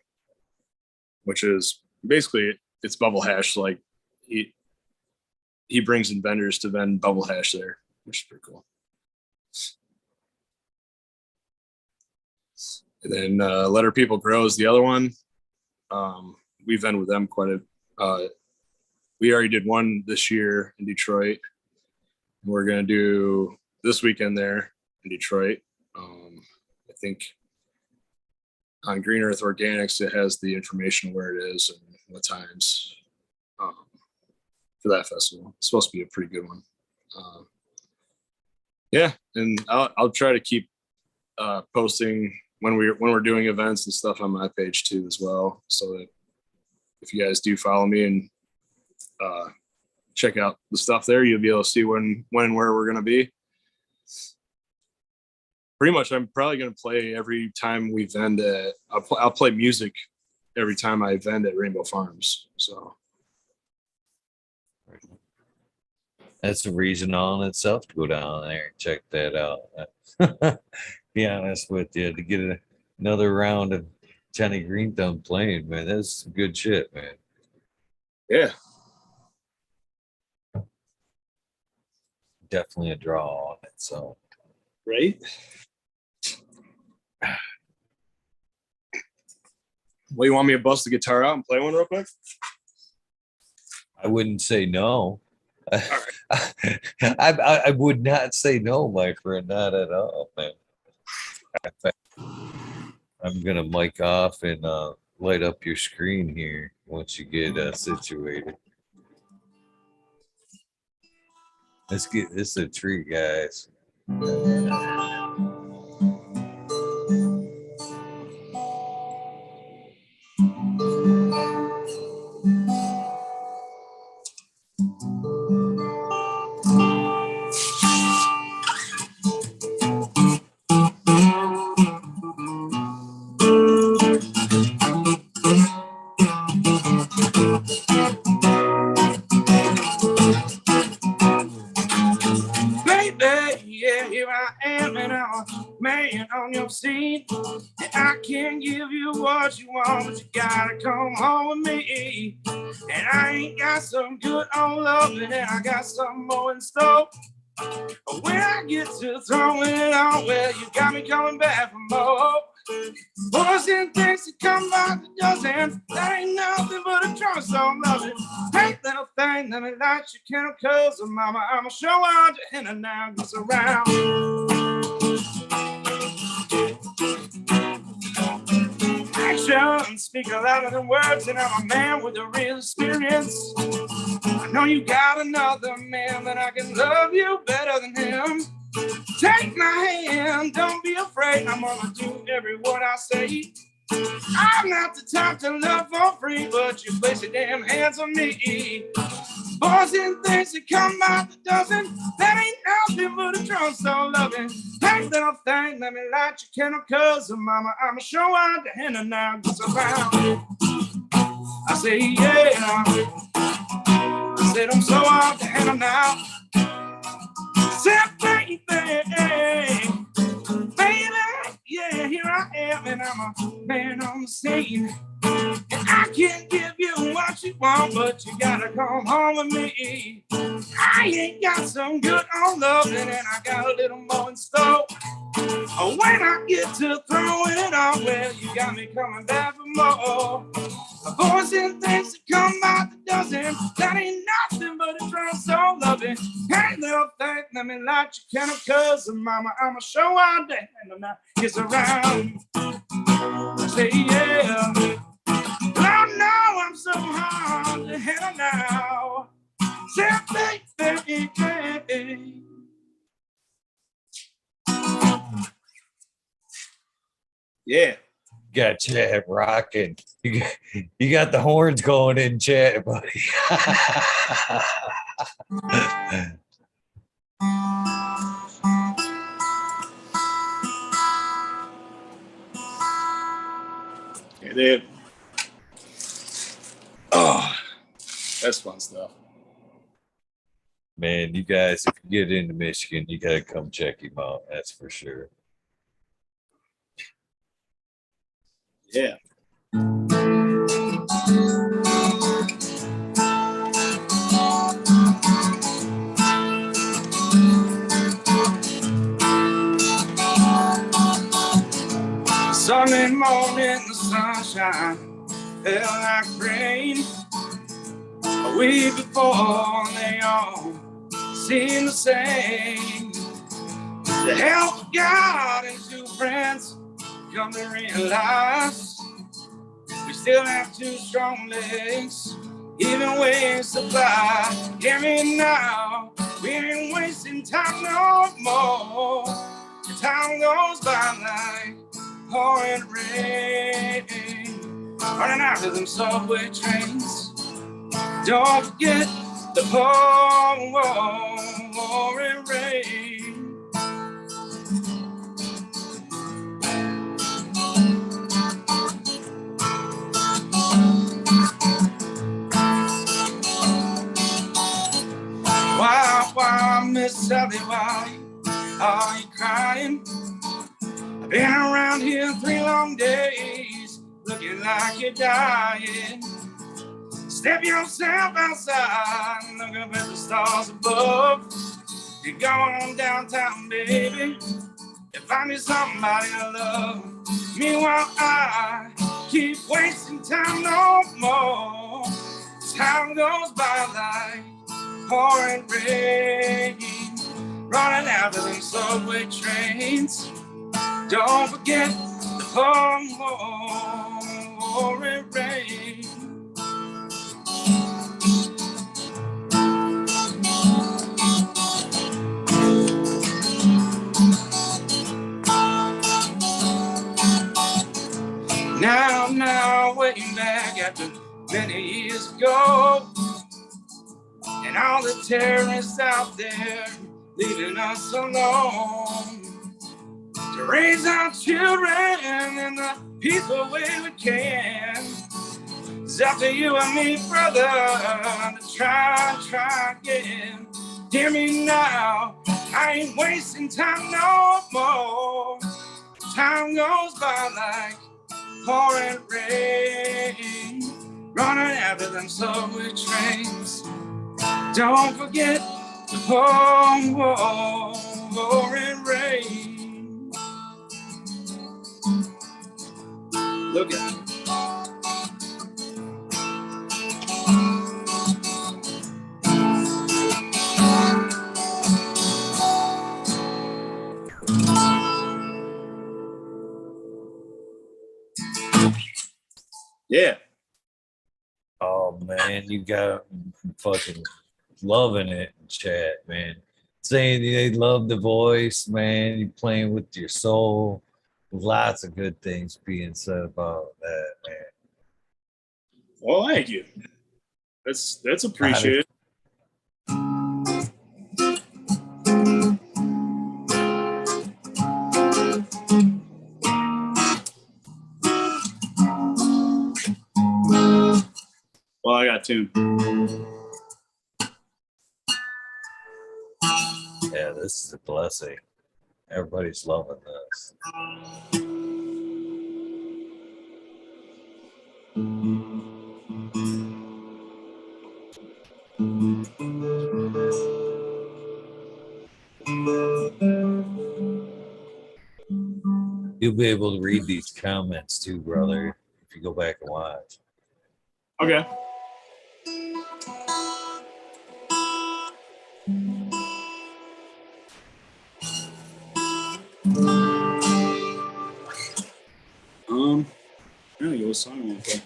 Speaker 2: which is basically it's bubble hash. Like he brings in vendors to vend bubble hash there, which is pretty cool. And then Letter People Grow is the other one. We vend with them quite a. We already did one this year in Detroit. We're gonna do this weekend there in Detroit. I think on Green Earth Organics it has the information where it is and what times for that festival. It's supposed to be a pretty good one. Yeah, and I'll try to keep posting when we're doing events and stuff on my page too as well, so that if you guys do follow me and check out the stuff there, you'll be able to see when and where we're going to be. Pretty much, I'm probably going to play every time we vend at. I'll play music every time I vend at Rainbow Farms. So
Speaker 1: That's a reason all in itself to go down there and check that out. Be honest with you, to get another round of Johnny Green Thumb playing, man, that's some good shit, man.
Speaker 2: yeah,
Speaker 1: Definitely a draw on it. So
Speaker 2: Right? Well, you want me to bust the guitar out and play one real quick?
Speaker 1: I wouldn't say no.
Speaker 2: Right.
Speaker 1: I would not say no, my friend, not at all, man. I'm gonna mic off and light up your screen here once you get situated. Let's get this a treat, guys.
Speaker 2: Yeah, here I am, and I'm a man on your scene. And I can't give you what you want, but you gotta come home with me. And I ain't got some good on loving, and I got some more in store. But when I get to throwing it on, well, you got me coming back for more. Boys and things that come out the dozen, that ain't nothing but a drum song loving. Hey, little thing, let me light your chemicals, and mama, I'ma show out your henna now, gets around. Actions speak louder than words, and I'm a man with a real experience. I know you got another man, but I can love you better than him. Take my hand, don't be afraid, I'm gonna do every word I say. I'm not the type to love for free, but you place your damn hands on me. Boys and things that come out the dozen, that ain't nothing but a drum so loving. Hey, little thing, let me light your chemicals, and mama, I'ma show out the henna now, gets around. I say, yeah, I said, I'm so out the henna now. Say, baby, yeah, here I am, and I'm a man on the scene. And I can't give you what you want, but you gotta come home with me. I ain't got some good on loving, and I got a little more in store. When I get to throwing it on, well, you got me coming back for more. Boys and things that come out the dozen, that ain't nothing but a drum so loving. Hey, little thing, let me light your chemicals, and mama, I'ma show out that and now it's around. Say yeah, oh no, I'm so hard to handle now. Say baby. Yeah.
Speaker 1: Got chat rocking. You got the horns going in chat, buddy.
Speaker 2: Yeah, dude. Oh, that's fun stuff.
Speaker 1: Man, you guys, if you get into Michigan, you gotta come check him out. That's for sure.
Speaker 2: Yeah. Sunday morning, the sunshine felt like rain. A week before, they all seemed the same. The help of God and two friends come to realize we still have two strong legs, even with supply. Hear me now, we ain't wasting time no more. The time goes by like pouring rain, running out of them subway trains. Don't forget the pouring rain. Why, Miss Sally, why are you crying? I've been around here 3 long days, looking like you're dying. Step yourself outside, look up at the stars above. You go on downtown, baby, and find me somebody to love. Meanwhile, I keep wasting time no more. Time goes by like pouring rain, running after them subway trains. Don't forget the pouring rain. Now, waiting back after many years ago, and all the terrorists out there leaving us alone to raise our children in the peaceful way we can. It's up to you and me, brother, to try again. Hear me now, I ain't wasting time no more. Time goes by like pouring rain, running after them subway trains. Don't forget the pouring rain. Look at it. Yeah.
Speaker 1: Oh man, you got fucking loving it in chat, man. Saying they love the voice, man. You playing with your soul. Lots of good things being said about that, man.
Speaker 2: Well, thank you. That's appreciated. Well, I got two.
Speaker 1: Yeah, this is a blessing. Everybody's loving this. You'll be able to read these comments too, brother, if you go back and watch.
Speaker 2: Okay. I don't know what song I want to play.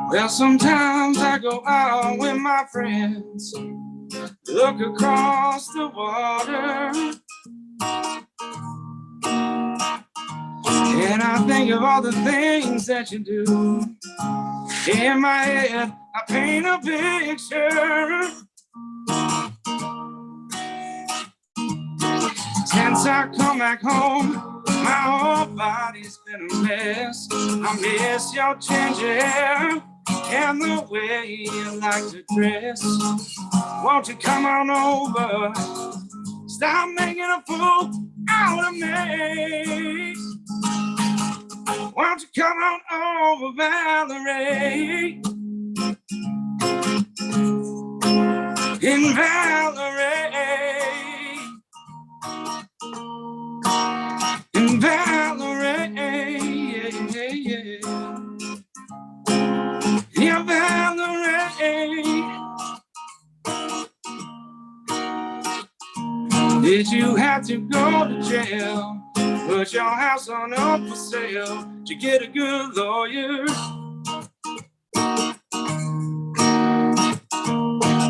Speaker 2: Well, sometimes I go out with my friends, look across the water, and I think of all the things that you do. In my head, I paint a picture. Since I come back home, my whole body's been a mess. I miss your ginger hair and the way you like to dress. Won't you come on over? Stop making a fool out of me. Won't you come on over, Valerie? In Valerie. In Valerie. Yeah, Valerie. Did you have to go to jail? Put your house on up for sale to get a good lawyer.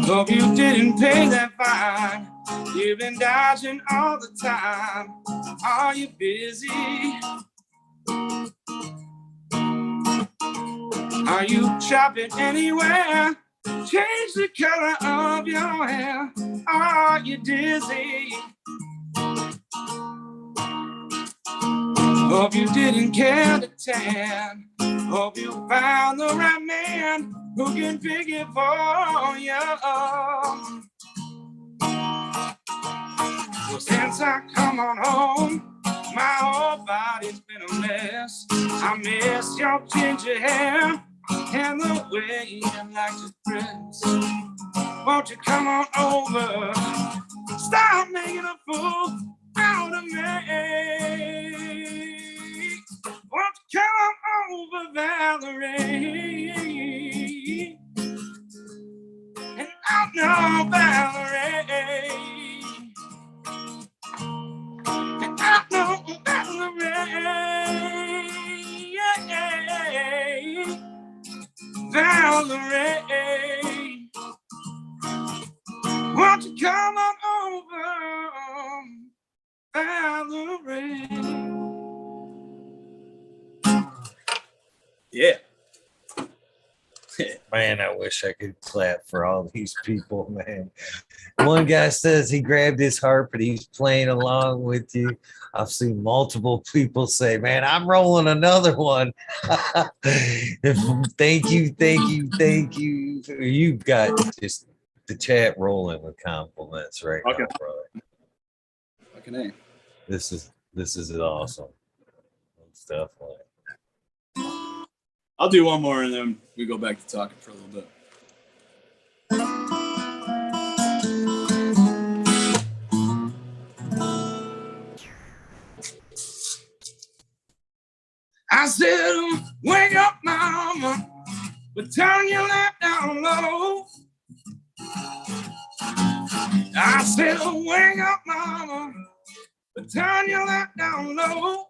Speaker 2: Hope you didn't pay that fine. You've been dodging all the time. Are you busy? Are you shopping anywhere? Change the color of your hair. Are you dizzy? Hope you didn't care to tan. Hope you found the right man who can pick it for you. Well, since I come on home, my whole body's been a mess. I miss your ginger hair and the way you like to dress. Won't you come on over? Stop making a fool out of me. Won't you come over, Valerie? And I know Valerie. And I know Valerie. Valerie. Won't you come on over, Valerie? Yeah.
Speaker 1: Man, I wish I could clap for all these people, man. One guy says he grabbed his harp and he's playing along with you. I've seen multiple people say, man, I'm rolling another one. Thank you, thank you, thank you. You've got just the chat rolling with compliments right now, brother.
Speaker 2: Fucking A.
Speaker 1: This is awesome. It's definitely.
Speaker 2: I'll do one more and then we go back to talking for a little bit. I said, wake up, mama, but turn your lamp down low. I said, wake up, mama, but turn your lamp down low.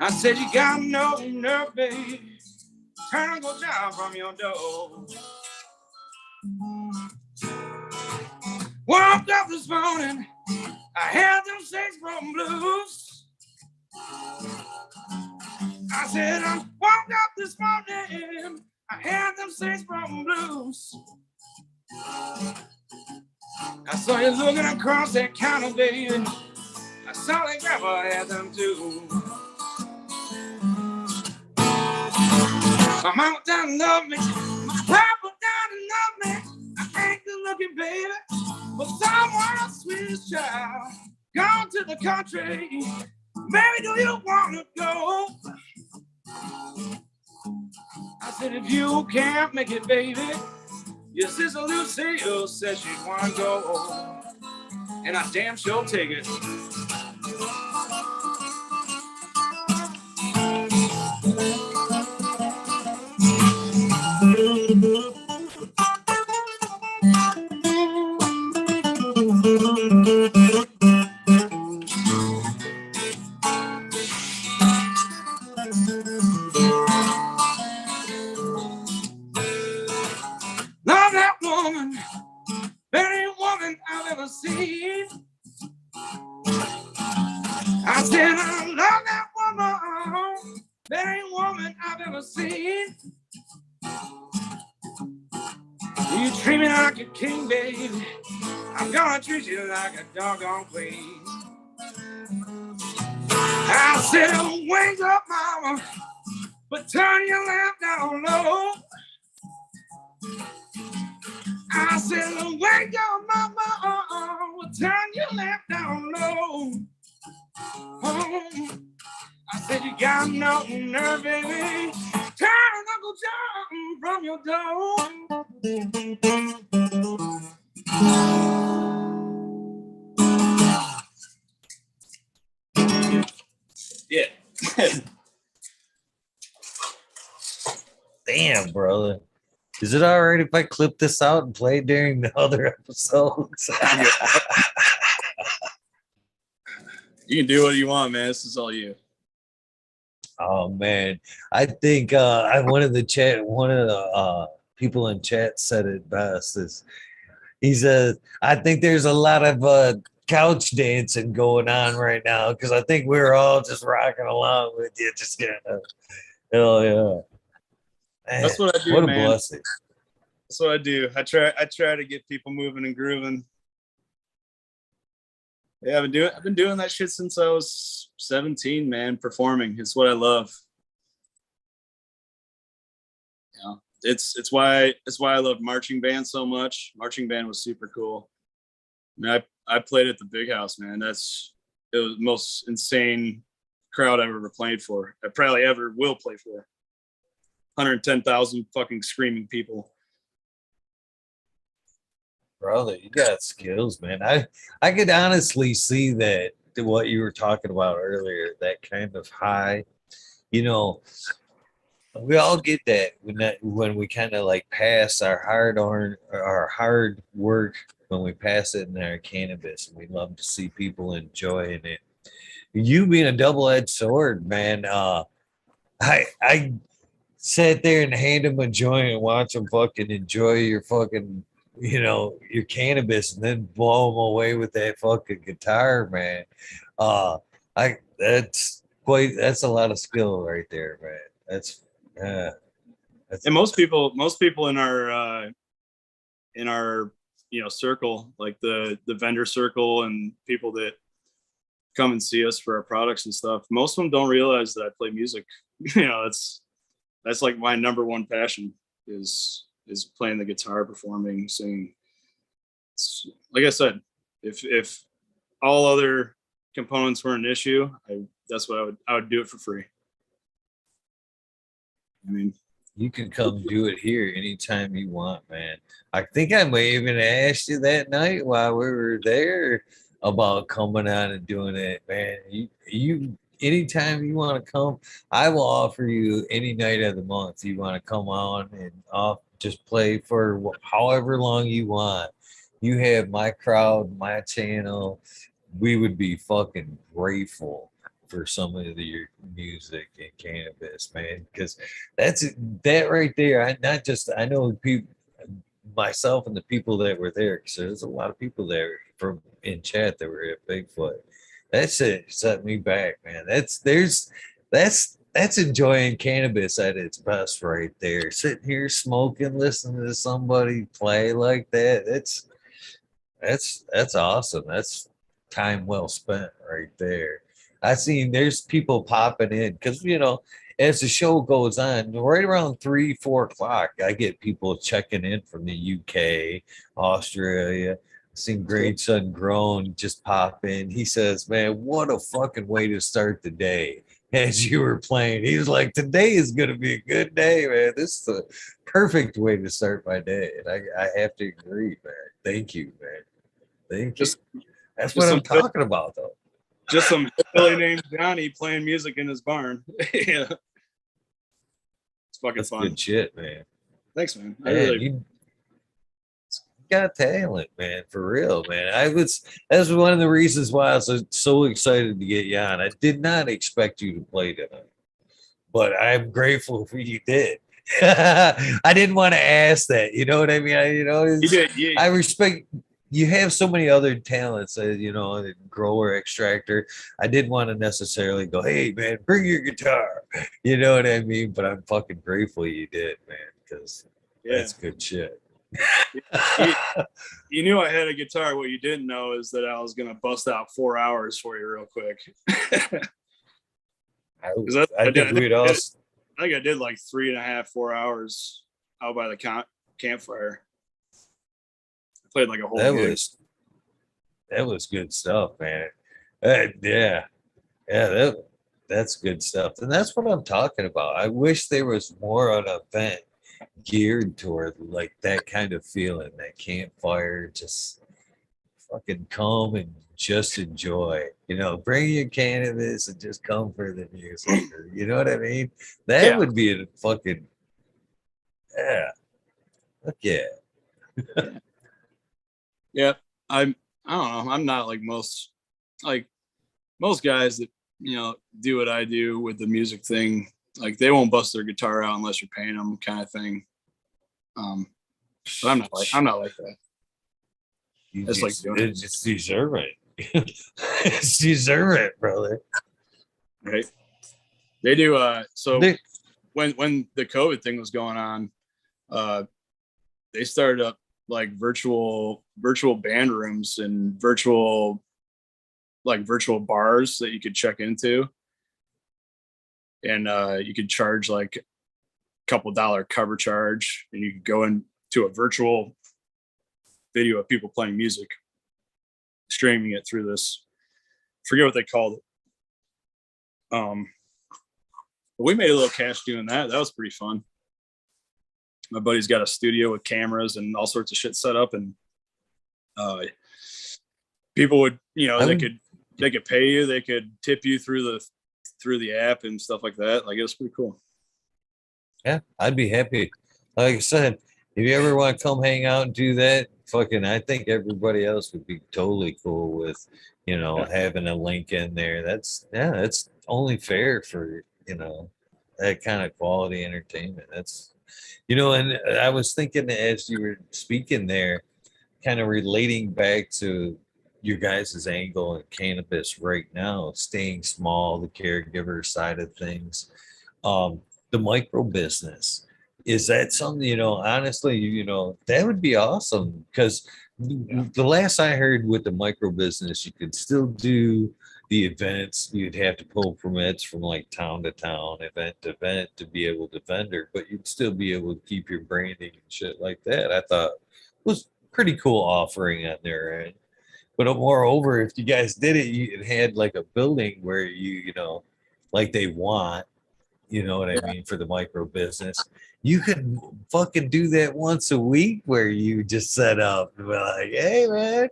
Speaker 2: I said, you got no nerve, baby. Turn and go down from your door. Woke up this morning, I had them 6 broken blues. I said, I woke up this morning, I had them 6 broken blues. I saw you looking across that counter, baby. I saw that grandpa had them too. My mama doesn't love me, my papa doesn't love me. I ain't good looking, baby, but someone sweetest child. Gone to the country, baby, do you wanna go? I said, if you can't make it, baby, your sister Lucille says she'd wanna go, and I damn sure take it. Love that woman, very woman I've ever seen. I said, I love that woman, very woman I've ever seen. You treat me like a king, baby. I'm gonna treat you like a doggone queen. I said, wake up, mama, but turn your lamp down low. I said, wake up, mama, but turn your lamp down low. Oh, I said, you got no nerve, baby. Turn Uncle John from your door. Yeah.
Speaker 1: Damn, brother. Is it all right if I clip this out and play it during the other episodes?
Speaker 2: You can do what you want, man. This is all you.
Speaker 1: Oh man, I think one of the people in chat said it best. He says, I think there's a lot of couch dancing going on right now because I think we're all just rocking along with you. Just getting hell yeah. Man,
Speaker 2: that's what I do,
Speaker 1: what a
Speaker 2: man.
Speaker 1: blessing.
Speaker 2: That's what I do. I try to get people moving and grooving. Yeah, I've been doing that shit since I was 17, man. Performing. It's what I love. You know, it's why I love marching band so much. Marching band was super cool. I mean, I played at the big house, man. It was the most insane crowd I've ever played for. I probably ever will play for. 110,000 fucking screaming people.
Speaker 1: Brother, you got skills, man. I could honestly see that what you were talking about earlier, that kind of high. You know, we all get that when we kind of like pass our hard work when we pass it in our cannabis, and we love to see people enjoying it. You being a double-edged sword, man. I sat there and hand him a joint and watch him fucking enjoy your fucking, your cannabis, and then blow him away with that fucking guitar, man. Uh, I that's a lot of skill right there, man. Uh, that's
Speaker 2: And most people in our circle, like the vendor circle and people that come and see us for our products and stuff, most of them don't realize that I play music. That's like my number one passion is playing the guitar, performing, singing. Like I said, if all other components were an issue, that's what I would do it for free. I mean,
Speaker 1: you can come do it here anytime you want, man. I think I may even asked you that night while we were there about coming out and doing it, man. You anytime you want to come, I will offer you any night of the month you want to come on and off just play for however long you want. You have my crowd, my channel. We would be fucking grateful for some of your music and cannabis, man, because that's that right there. I know people, myself and the people that were there, because there's a lot of people there from in chat that were at Bigfoot. That's it set me back, man. That's enjoying cannabis at its best right there. Sitting here smoking, listening to somebody play like that. That's awesome. That's time well spent right there. I seen there's people popping in because as the show goes on, right around 3, 4 o'clock, I get people checking in from the UK, Australia. Seen Great Son Grown just pop in. He says, "Man, what a fucking way to start the day." As you were playing, he was like, "Today is gonna be a good day, man. This is the perfect way to start my day." And I have to agree, man. Thank you, man. Thank you.
Speaker 2: just
Speaker 1: That's
Speaker 2: just
Speaker 1: what I'm
Speaker 2: some
Speaker 1: talking about, though.
Speaker 2: just some Billy named Johnny playing music in his barn. Yeah, it's fucking
Speaker 1: That's
Speaker 2: fun.
Speaker 1: good shit, man.
Speaker 2: Thanks, man. I
Speaker 1: Man,
Speaker 2: really
Speaker 1: you got talent, man, for real, man. That's one of the reasons why I was so excited to get you on. I did not expect you to play tonight, but I'm grateful for you did. I didn't want to ask that. You know what I mean?
Speaker 2: you did. Yeah,
Speaker 1: I respect you have so many other talents, grower, extractor. I didn't want to necessarily go, hey, man, bring your guitar. You know what I mean? But I'm fucking grateful you did, man, because
Speaker 2: yeah.
Speaker 1: that's good shit.
Speaker 2: You, you knew I had a guitar. What you didn't know is that I was gonna bust out 4 hours for you real quick.
Speaker 1: I,
Speaker 2: Because
Speaker 1: I think we'd all.
Speaker 2: I think I did like 3.5, 4 hours out by the campfire. I played like a whole
Speaker 1: That
Speaker 2: gig.
Speaker 1: was good stuff, man. Yeah, that's good stuff, and that's what I'm talking about. I wish there was more on an event geared toward like that kind of feeling, that campfire, just fucking come and just enjoy. Bring your cannabis and just come for the music. Or, you know what I mean? That
Speaker 2: Yeah,
Speaker 1: would be a fucking yeah. Fuck yeah.
Speaker 2: yeah, yeah. I don't know. I'm not like most guys that do what I do with the music thing. Like they won't bust their guitar out unless you're paying them, kind of thing. But I'm not like that.
Speaker 1: You
Speaker 2: It's like
Speaker 1: just,
Speaker 2: doing
Speaker 1: it's just deserve it. It's deserve it, brother.
Speaker 2: it, right? They do. So
Speaker 1: They,
Speaker 2: when the COVID thing was going on, they started up like virtual band rooms and virtual like virtual bars that you could check into, and you could charge like a couple $1 cover charge, and you could go into a virtual video of people playing music, streaming it through this. Forget what they called it. But we made a little cash doing that. That was pretty fun. My buddy's got a studio with cameras and all sorts of shit set up, and people would, they could pay you, they could tip you through the app and stuff like that. Like, it was pretty cool.
Speaker 1: Yeah, I'd be happy. Like I said, if you ever want to come hang out and do that, I think everybody else would be totally cool with, having a link in there. That's only fair for, that kind of quality entertainment. That's, and I was thinking as you were speaking there, kind of relating back to your guys' angle in cannabis right now, staying small, the caregiver side of things, the micro business. Is that something, honestly, that would be awesome, because the last I heard with the micro business, you could still do the events. You'd have to pull permits from like town to town, event to event to be able to vendor, but you'd still be able to keep your branding and shit like that. I thought was pretty cool offering on there, right? But moreover, if you guys did it, it had like a building where like they want, you know what I mean, for the micro business. You could fucking do that once a week where you just set up and be like, hey man,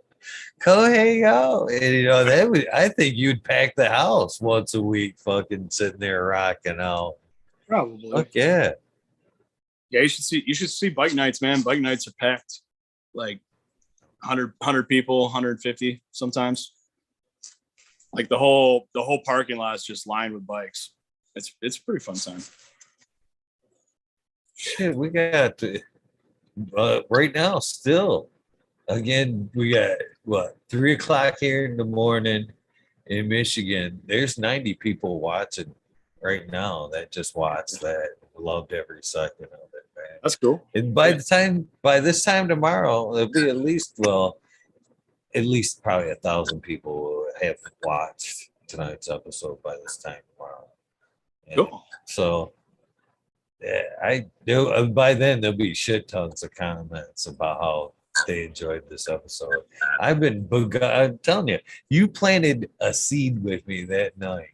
Speaker 1: come hang out. And that would, I think you'd pack the house once a week, fucking sitting there rocking out.
Speaker 2: Probably.
Speaker 1: Fuck yeah.
Speaker 2: Yeah, you should see bike nights, man. Bike nights are packed. Like 100 people, 150 sometimes. Like the whole parking lot is just lined with bikes. It's a pretty fun time.
Speaker 1: Shit, we got right now still. Again, we got 3:00 here in the morning in Michigan. There's 90 people watching right now that just watched that. Loved every second of it, man.
Speaker 2: That's cool.
Speaker 1: And by this time tomorrow, there'll be at least probably 1,000 people will have watched tonight's episode by this time tomorrow. And
Speaker 2: cool.
Speaker 1: So by then there'll be shit tons of comments about how they enjoyed this episode. I'm telling you, you planted a seed with me that night,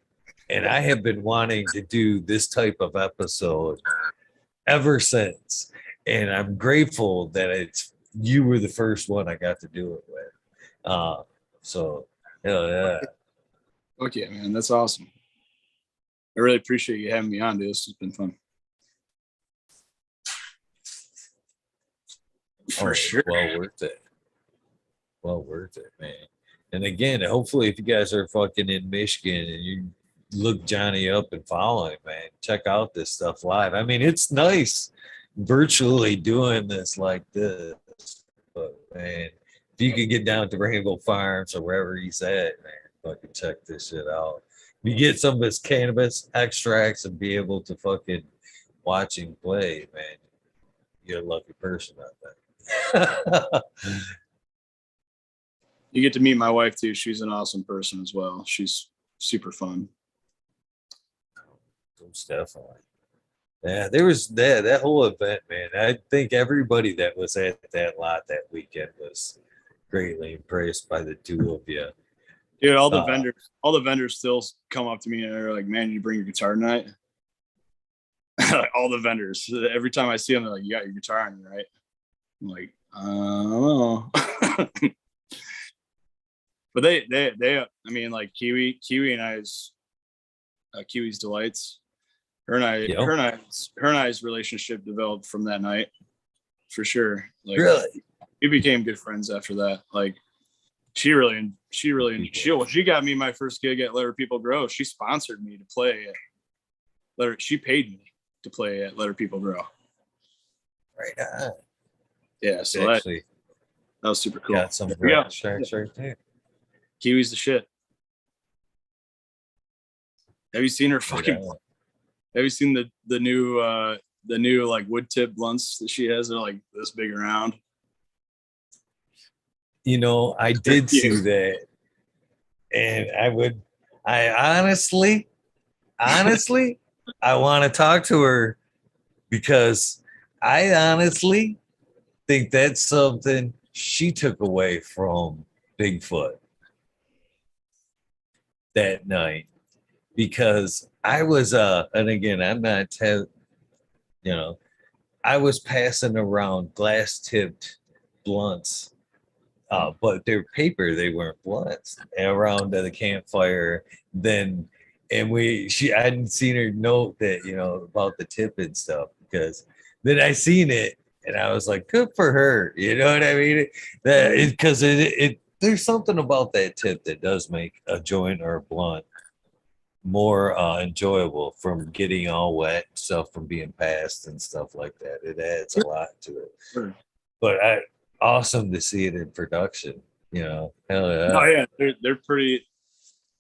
Speaker 1: and I have been wanting to do this type of episode ever since. And I'm grateful that you were the first one I got to do it with. So hell yeah.
Speaker 2: Okay, man, that's awesome. I really appreciate you having me on, dude. This has been fun. For sure.
Speaker 1: Well worth it, man. And again, hopefully if you guys are fucking in Michigan and you look Johnny up and follow him, man, check out this stuff live. I mean, it's nice virtually doing this like this, but man, if you could get down to Rainbow Farms or wherever he's at, man, fucking check this shit out. You get some of his cannabis extracts and be able to fucking watch him play, man, you're a lucky person out there.
Speaker 2: You get to meet my wife too. She's an awesome person as well. She's super fun.
Speaker 1: Most definitely. Yeah, there was that whole event, man. I think everybody that was at that lot that weekend was greatly impressed by the two of you.
Speaker 2: Dude, all the vendors still come up to me and they're like, "Man, you bring your guitar tonight?" All the vendors. Every time I see them, they're like, "You got your guitar on you, right?" I'm like, I don't know. But they I mean, like Kiwi and I's Kiwi's Delights. Her and I's relationship developed from that night, for sure. Like,
Speaker 1: really,
Speaker 2: we became good friends after that. Like, she got me my first gig at Let Her People Grow. She sponsored me to play at she paid me to play at Let Her People Grow.
Speaker 1: Right on.
Speaker 2: Yeah, so that was super cool.
Speaker 1: Got some tracks right there.
Speaker 2: Kiwi's the shit. Have you seen her fucking? Have you seen the new like wood tip blunts that she has? They're like this big around.
Speaker 1: I did see that. And I honestly, I want to talk to her because I honestly think that's something she took away from Bigfoot that night. Because I was and again, I'm not you know, I was passing around glass tipped blunts, but they're paper, they weren't blunts, around the campfire. Then, and I hadn't seen her note that, about the tip and stuff, because then I seen it and I was like, good for her. You know what I mean? Because there's something about that tip that does make a joint or a blunt more enjoyable, from getting all wet, stuff from being passed and stuff like that. It adds a lot to it.
Speaker 2: Sure.
Speaker 1: But awesome to see it in production. Hell yeah.
Speaker 2: Oh yeah, they're pretty.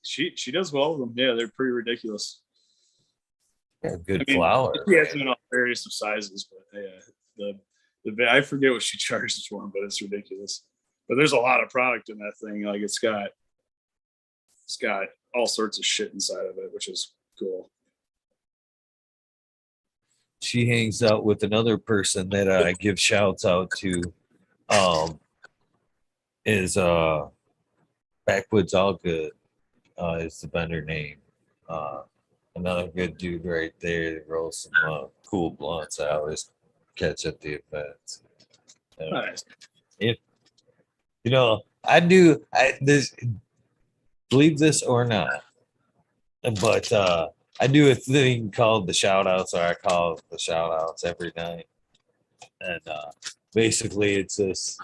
Speaker 2: She does well with them. Yeah, they're pretty ridiculous.
Speaker 1: Yeah, good flower.
Speaker 2: She has them in all various of sizes, but yeah, I forget what she charges for them, but it's ridiculous. But there's a lot of product in that thing. Like it's got all sorts of shit inside of it, which is cool.
Speaker 1: She hangs out with another person that I give shouts out to. Is Backwoods All Good is the vendor name. Another good dude right there that rolls some cool blunts I always catch at the events.
Speaker 2: Nice.
Speaker 1: I believe this or not, but I do a thing called the shout outs, or I call it the shout outs every night. And basically it's this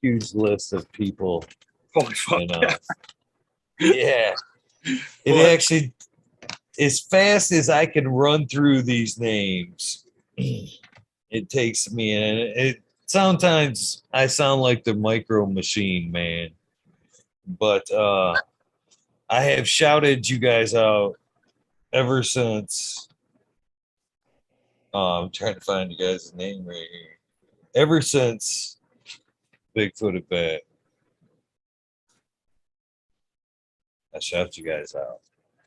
Speaker 1: huge list of people.
Speaker 2: Holy fuck.
Speaker 1: Yeah. It actually, as fast as I can run through these names, it takes me, and sometimes I sound like the Micro Machine Man, but I have shouted you guys out ever since. I'm trying to find you guys' name right here. Ever since Bigfoot at Bat, I shout you guys out.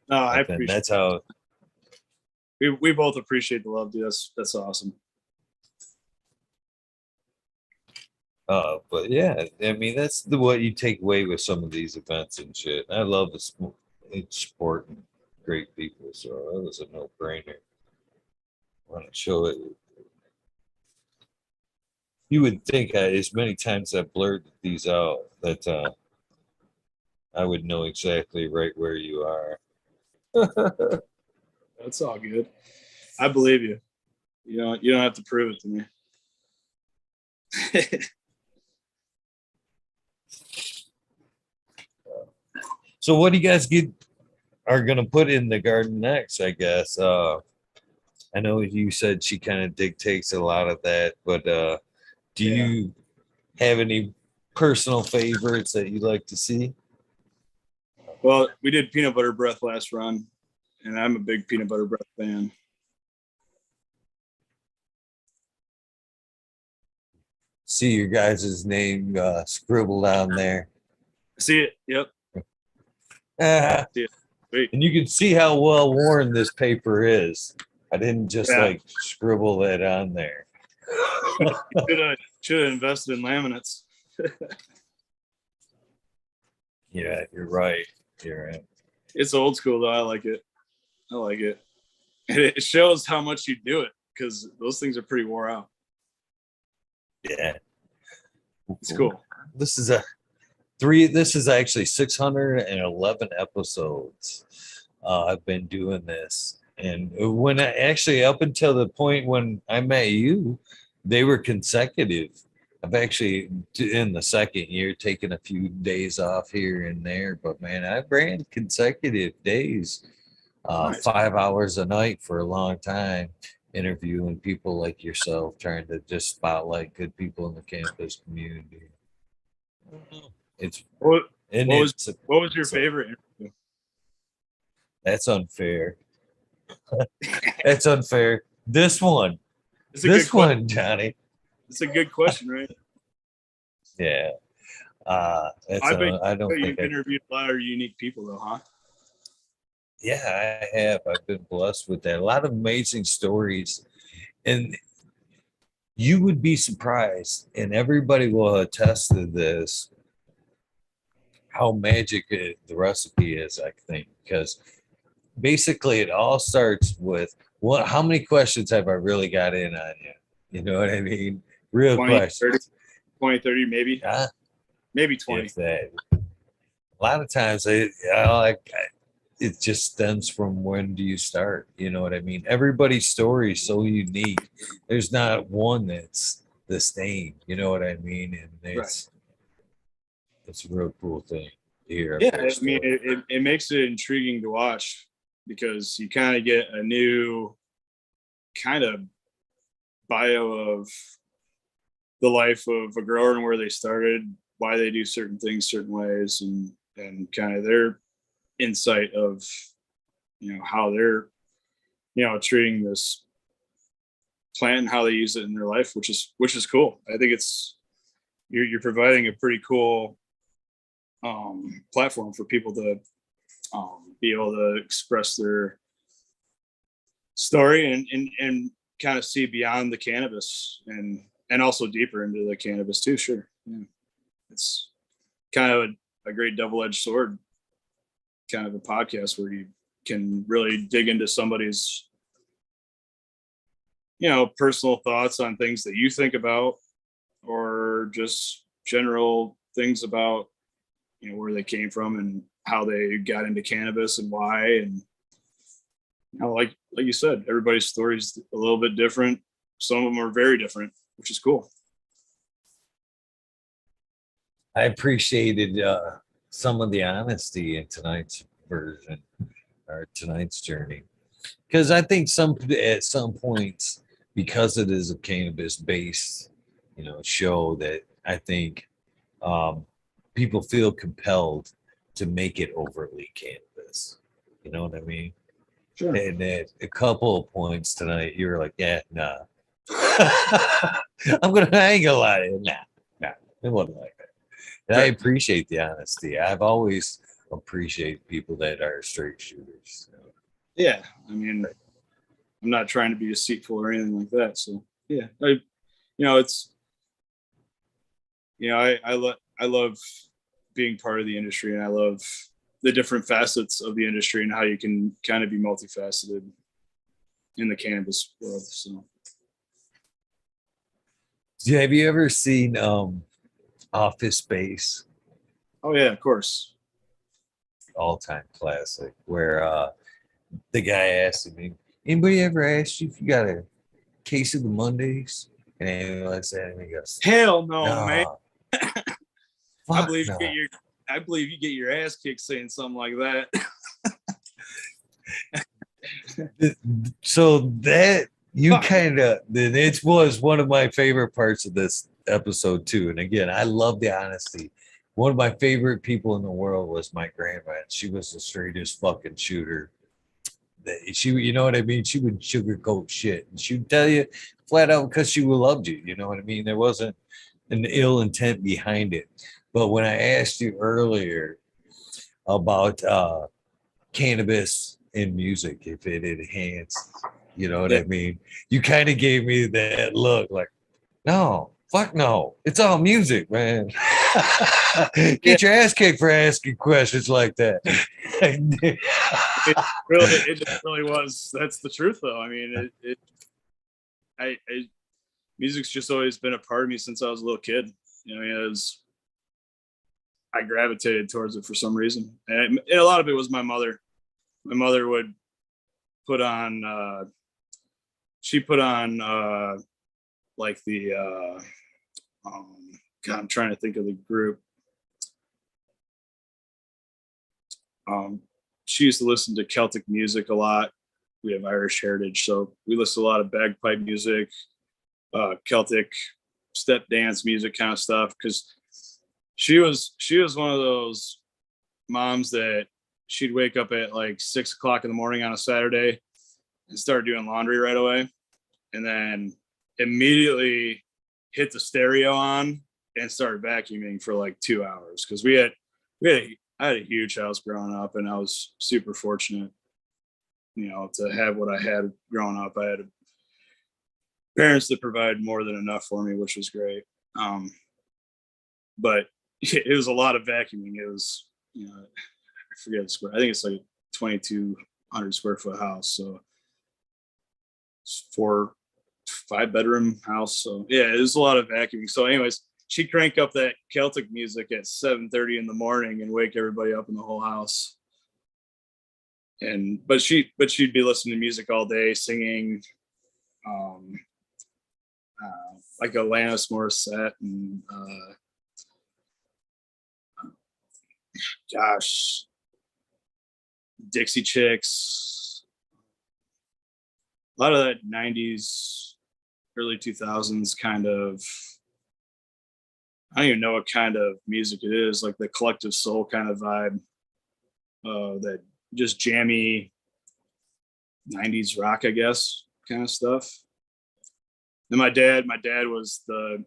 Speaker 2: No, I appreciate.
Speaker 1: That's how
Speaker 2: we both appreciate the love, dude. That's awesome.
Speaker 1: But yeah, I mean, that's what you take away with some of these events and shit. I love the sport and great people, so it was a no-brainer. I want to show it. You would think as many times I blurred these out that I would know exactly right where you are.
Speaker 2: That's all good. I believe you. You don't have to prove it to me.
Speaker 1: So what do you guys are gonna put in the garden next? I guess. I know you said she kind of dictates a lot of that, but do you have any personal favorites that you'd like to see?
Speaker 2: Well, we did peanut butter breath last run, and I'm a big peanut butter breath fan.
Speaker 1: See your guys' name scribbled down there.
Speaker 2: See it? Yep.
Speaker 1: See it. And you can see how well worn this paper is. I didn't just like scribble that on there.
Speaker 2: Should have invested in laminates.
Speaker 1: Yeah, you're right. You're right.
Speaker 2: It's old school though. I like it. And it shows how much you do it, because those things are pretty wore out.
Speaker 1: Yeah.
Speaker 2: It's cool.
Speaker 1: This is actually 611 episodes. I've been doing this. And when up until the point when I met you, they were consecutive. I've actually, in the second year, taken a few days off here and there, but man, I ran consecutive days, nice. 5 hours a night for a long time, interviewing people like yourself, trying to just spotlight good people in the campus community.
Speaker 2: What was your favorite interview?
Speaker 1: That's unfair. That's unfair. This one, Johnny.
Speaker 2: It's a good question, right?
Speaker 1: Yeah. I don't think
Speaker 2: you've interviewed a lot of unique people though, huh?
Speaker 1: yeah, I have. I've been blessed with that. A lot of amazing stories. And you would be surprised, and everybody will attest to this, how magic the recipe is, I think, because basically it all starts with how many questions have I really got in on you? You know what I mean? Real
Speaker 2: 20, 30,
Speaker 1: questions.
Speaker 2: 20, 30, maybe.
Speaker 1: Yeah,
Speaker 2: Maybe 20.
Speaker 1: if that. A lot of times it just stems from when do you start? You know what I mean? Everybody's story is so unique. There's not one that's the same. You know what I mean? And
Speaker 2: Right.
Speaker 1: it's a real cool thing to hear
Speaker 2: Yeah,
Speaker 1: their
Speaker 2: I mean,
Speaker 1: story.
Speaker 2: it makes it intriguing to watch because you kind of get a new kind of bio of the life of a grower and where they started, why they do certain things certain ways, and kind of their insight of how they're treating this plant and how they use it in their life, which is cool. I think it's you're providing a pretty cool platform for people to be able to express their story and kind of see beyond the cannabis and also deeper into the cannabis too. Sure, yeah. It's kind of a great double-edged sword kind of a podcast where you can really dig into somebody's personal thoughts on things that you think about or just general things about where they came from and how they got into cannabis and why. And like you said, everybody's story is a little bit different. Some of them are very different, which is cool.
Speaker 1: I appreciated some of the honesty in tonight's version or tonight's journey, because I think at some points, because it is a cannabis based show, that I think um, people feel compelled to make it overtly cannabis. You know what I mean?
Speaker 2: Sure.
Speaker 1: And at a couple of points tonight, you were like, "Yeah, nah." I ain't gonna lie to you, nah, it wasn't like that. And I appreciate the honesty. I've always appreciated people that are straight shooters. So.
Speaker 2: Yeah, I mean, I'm not trying to be deceitful or anything like that. So yeah, it's I love being part of the industry, and I love the different facets of the industry and how you can kind of be multifaceted in the cannabis world. So
Speaker 1: Have you ever seen Office Space?
Speaker 2: oh yeah, of course.
Speaker 1: All-time classic, where the guy asked me, "Anybody ever asked you if you got a case of the Mondays?" And anyone said, and he goes,
Speaker 2: Hell no, man.
Speaker 1: "No,
Speaker 2: I
Speaker 1: fuck
Speaker 2: believe
Speaker 1: no."
Speaker 2: I believe you get your ass kicked saying something like that.
Speaker 1: So that you kind of, it was one of my favorite parts of this episode too. And again, I love the honesty. One of my favorite people in the world was my grandma. She was the straightest fucking shooter. She, you know what I mean? She would sugarcoat shit, and she'd tell you flat out because she loved you. You know what I mean? There wasn't an ill intent behind it. But when I asked you earlier about cannabis in music, if it enhanced, you know what
Speaker 2: Yeah.
Speaker 1: I mean? You kind of gave me that look like, no, fuck no. It's all music, man.
Speaker 2: Yeah.
Speaker 1: Get your ass kicked for asking questions like that.
Speaker 2: It really was. That's the truth, though. I mean, music's just always been a part of me since I was a little kid. I gravitated towards it for some reason, and a lot of it was my mother. My mother would put on. She put on like the. God, I'm trying to think of the group. She used to listen to Celtic music a lot. We have Irish heritage, so we listen to a lot of bagpipe music, Celtic step dance music kind of stuff. Because she was one of those moms that she'd wake up at like 6 o'clock in the morning on a Saturday and start doing laundry right away, and then immediately hit the stereo on and started vacuuming for like 2 hours because I had a huge house growing up, and I was super fortunate, to have what I had growing up. I had parents that provided more than enough for me, which was great. But it was a lot of vacuuming. It was, I forget the square. I think it's like a 2,200 square foot house. So it's 5-bedroom house. So yeah, it was a lot of vacuuming. So anyways, she'd crank up that Celtic music at 7:30 in the morning and wake everybody up in the whole house. But she'd be listening to music all day, singing, like Alanis Morissette and gosh, Dixie Chicks, a lot of that 90s, early 2000s kind of. I don't even know what kind of music it is, like the collective soul kind of vibe, that just jammy 90s rock, I guess, kind of stuff. And my dad was the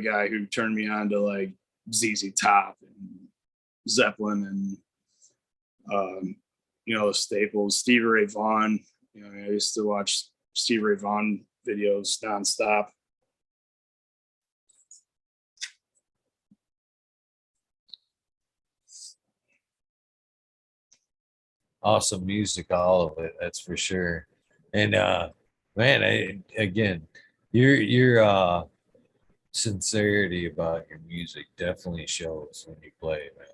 Speaker 2: guy who turned me on to like ZZ Top and Zeppelin and the staples, Stevie Ray Vaughan. I used to watch Stevie Ray Vaughan videos nonstop.
Speaker 1: Awesome music, all of it, that's for sure. And man, again, your sincerity about your music definitely shows when you play, man.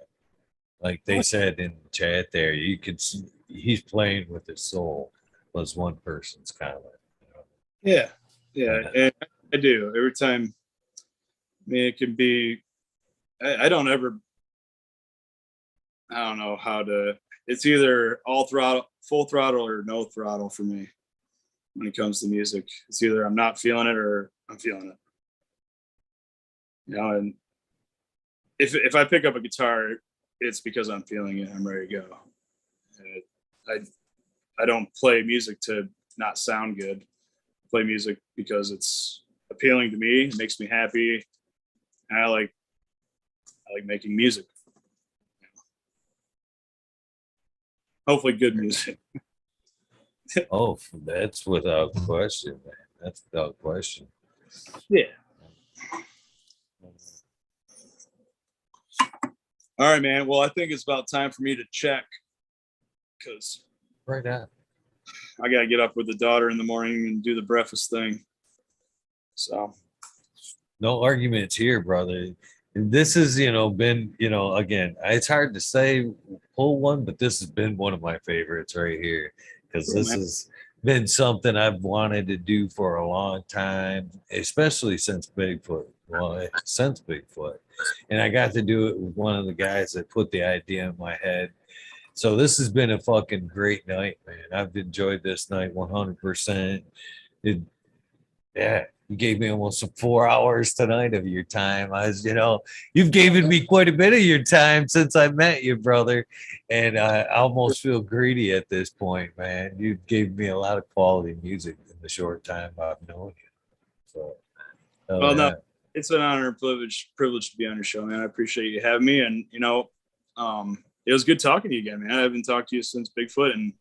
Speaker 1: Like they said in the chat there, you could see he's playing with his soul, was one person's comment.
Speaker 2: Yeah, and I do every time. I mean, it can be. I don't know how to. It's either all throttle, full throttle, or no throttle for me when it comes to music. It's either I'm not feeling it or I'm feeling it. And if I pick up a guitar, it's because I'm feeling it. I'm ready to go. I don't play music to not sound good. I play music because it's appealing to me. It makes me happy. And I like making music. Hopefully good music.
Speaker 1: Oh, that's without question, man. That's without question.
Speaker 2: Yeah. All right, man. Well, I think it's about time for me to check because
Speaker 1: right now
Speaker 2: I got to get up with the daughter in the morning and do the breakfast thing. So
Speaker 1: no arguments here, brother. This has, been, again, it's hard to say pull one, but this has been one of my favorites right here because this has been something I've wanted to do for a long time, especially since Bigfoot. Well, since Bigfoot. And I got to do it with one of the guys that put the idea in my head. So this has been a fucking great night, man. I've enjoyed this night 100%. Yeah, you gave me almost 4 hours tonight of your time. You've given me quite a bit of your time since I met you, brother. And I almost feel greedy at this point, man. You gave me a lot of quality music in the short time I've known you. So,
Speaker 2: no, it's an honor and privilege to be on your show, man. I appreciate you having me. And, it was good talking to you again, man. I haven't talked to you since Bigfoot, and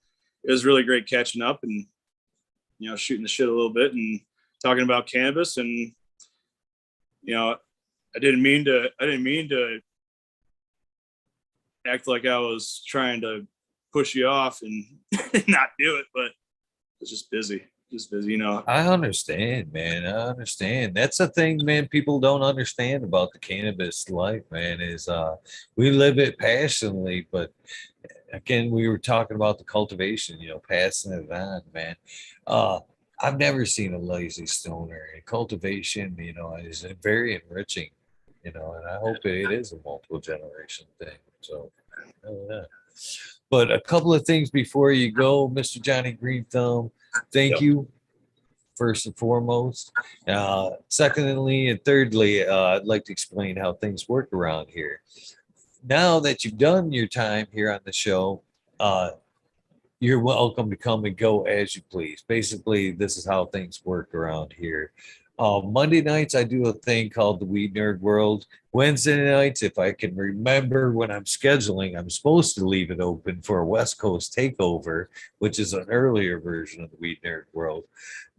Speaker 2: it was really great catching up and, shooting the shit a little bit and talking about cannabis. And I didn't mean to act like I was trying to push you off and not do it, but it's just busy.
Speaker 1: I understand, man. I understand. That's the thing, man. People don't understand about the cannabis life, man, is we live it passionately, but again, we were talking about the cultivation, passing it on, man. I've never seen a lazy stoner. And cultivation, is very enriching, and I hope it is a multiple generation thing. So, yeah. But a couple of things before you go, Mr. Johnny Green Thumb. Thank you, first and foremost. Secondly and thirdly, I'd like to explain how things work around here. Now that you've done your time here on the show, you're welcome to come and go as you please. Basically, this is how things work around here. Monday nights, I do a thing called the Weed Nerd World. Wednesday nights, if I can remember when I'm scheduling, I'm supposed to leave it open for a West Coast takeover, which is an earlier version of the Weed Nerd World.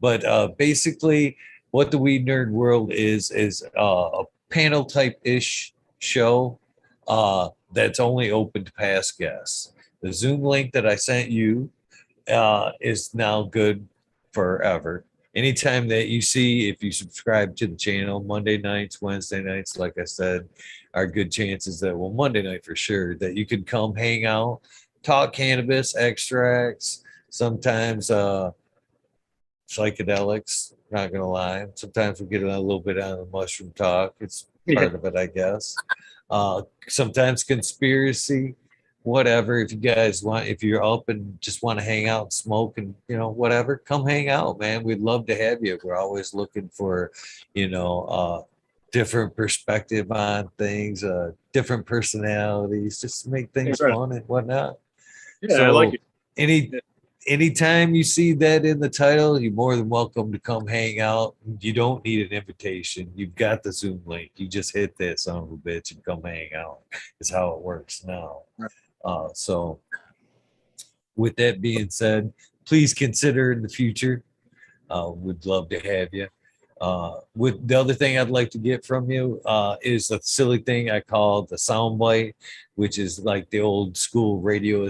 Speaker 1: But basically, what the Weed Nerd World is a panel type ish show that's only open to past guests. The Zoom link that I sent you is now good forever. Anytime that you see, if you subscribe to the channel, Monday nights, Wednesday nights, like I said, are good chances that, well, Monday night for sure, that you can come hang out, talk cannabis, extracts, sometimes psychedelics, not gonna lie. Sometimes we get a little bit out of the mushroom talk. It's part of it, I guess. Sometimes conspiracy, whatever. If you guys want, if you're up and just want to hang out and smoke and whatever, come hang out, man. We'd love to have you. We're always looking for, different perspective on things, different personalities, just to make things fun and whatnot.
Speaker 2: Yeah,
Speaker 1: so
Speaker 2: I like it.
Speaker 1: Anytime you see that in the title, you're more than welcome to come hang out. You don't need an invitation. You've got the Zoom link. You just hit that son of a bitch and come hang out. Is how it works now. So with that being said, please consider in the future. We'd love to have you. With the other thing I'd like to get from you is a silly thing I call the soundbite, which is like the old school radio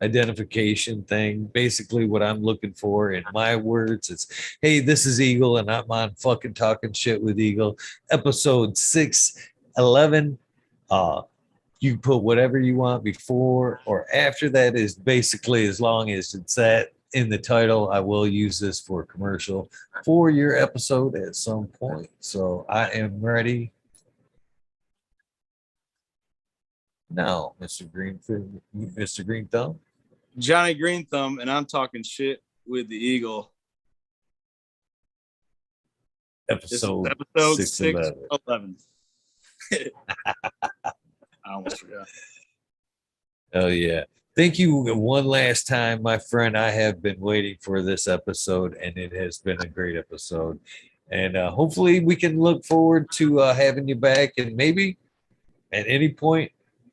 Speaker 1: identification thing. Basically, what I'm looking for in my words is, hey, this is Eagle, and I'm on fucking Talking Shit with Eagle, episode 611. You put whatever you want before or after that is basically as long as it's that in the title. I will use this for commercial for your episode at some point. So I am ready. Now, Mr. Green Thumb.
Speaker 2: Johnny Green Thumb, and I'm talking shit with the Eagle.
Speaker 1: Episode
Speaker 2: 611. I almost forgot.
Speaker 1: Oh, yeah. Thank you one last time, my friend. I have been waiting for this episode, and it has been a great episode. And hopefully we can look forward to having you back. And maybe at any point,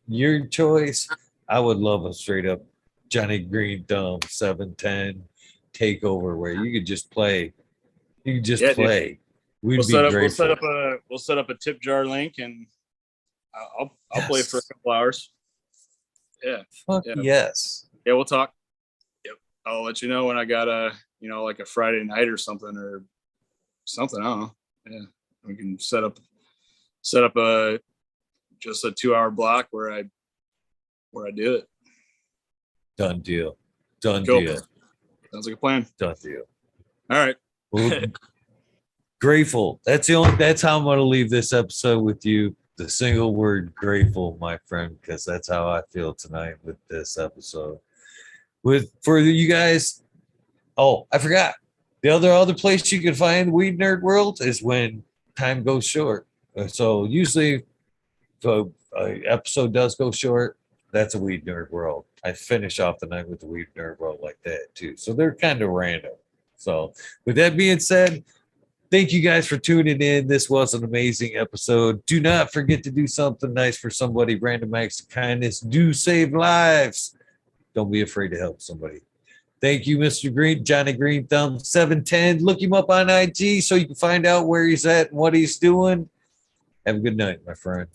Speaker 1: your choice, I would love a straight up Johnny Green Thumb 710 takeover where you could just play. You could just play. Dude. We'll
Speaker 2: set up a tip jar link, and I'll play for a couple hours. Yeah.
Speaker 1: Fuck yes.
Speaker 2: Yeah, we'll talk. Yep. I'll let you know when I got like a Friday night or something. I don't know. Yeah. We can set up just a 2-hour block where I do it.
Speaker 1: Done deal. Cool. Deal.
Speaker 2: Sounds like a plan.
Speaker 1: Done deal.
Speaker 2: All right.
Speaker 1: Well, grateful. That's how I'm going to leave this episode with you. The single word grateful, my friend, because that's how I feel tonight with this episode. For you guys, I forgot. The other place you can find Weed Nerd World is when time goes short. So usually if an episode does go short, that's a Weed Nerd World. I finish off the night with the Weed Nerd World like that too. So they're kind of random. So with that being said, thank you guys for tuning in. This was an amazing episode. Do not forget to do something nice for somebody. Random acts of kindness do save lives. Don't be afraid to help somebody. Thank you, Mr. Green, Johnny Green Thumb 710. Look him up on IG so you can find out where he's at and what he's doing. Have a good night, my friend.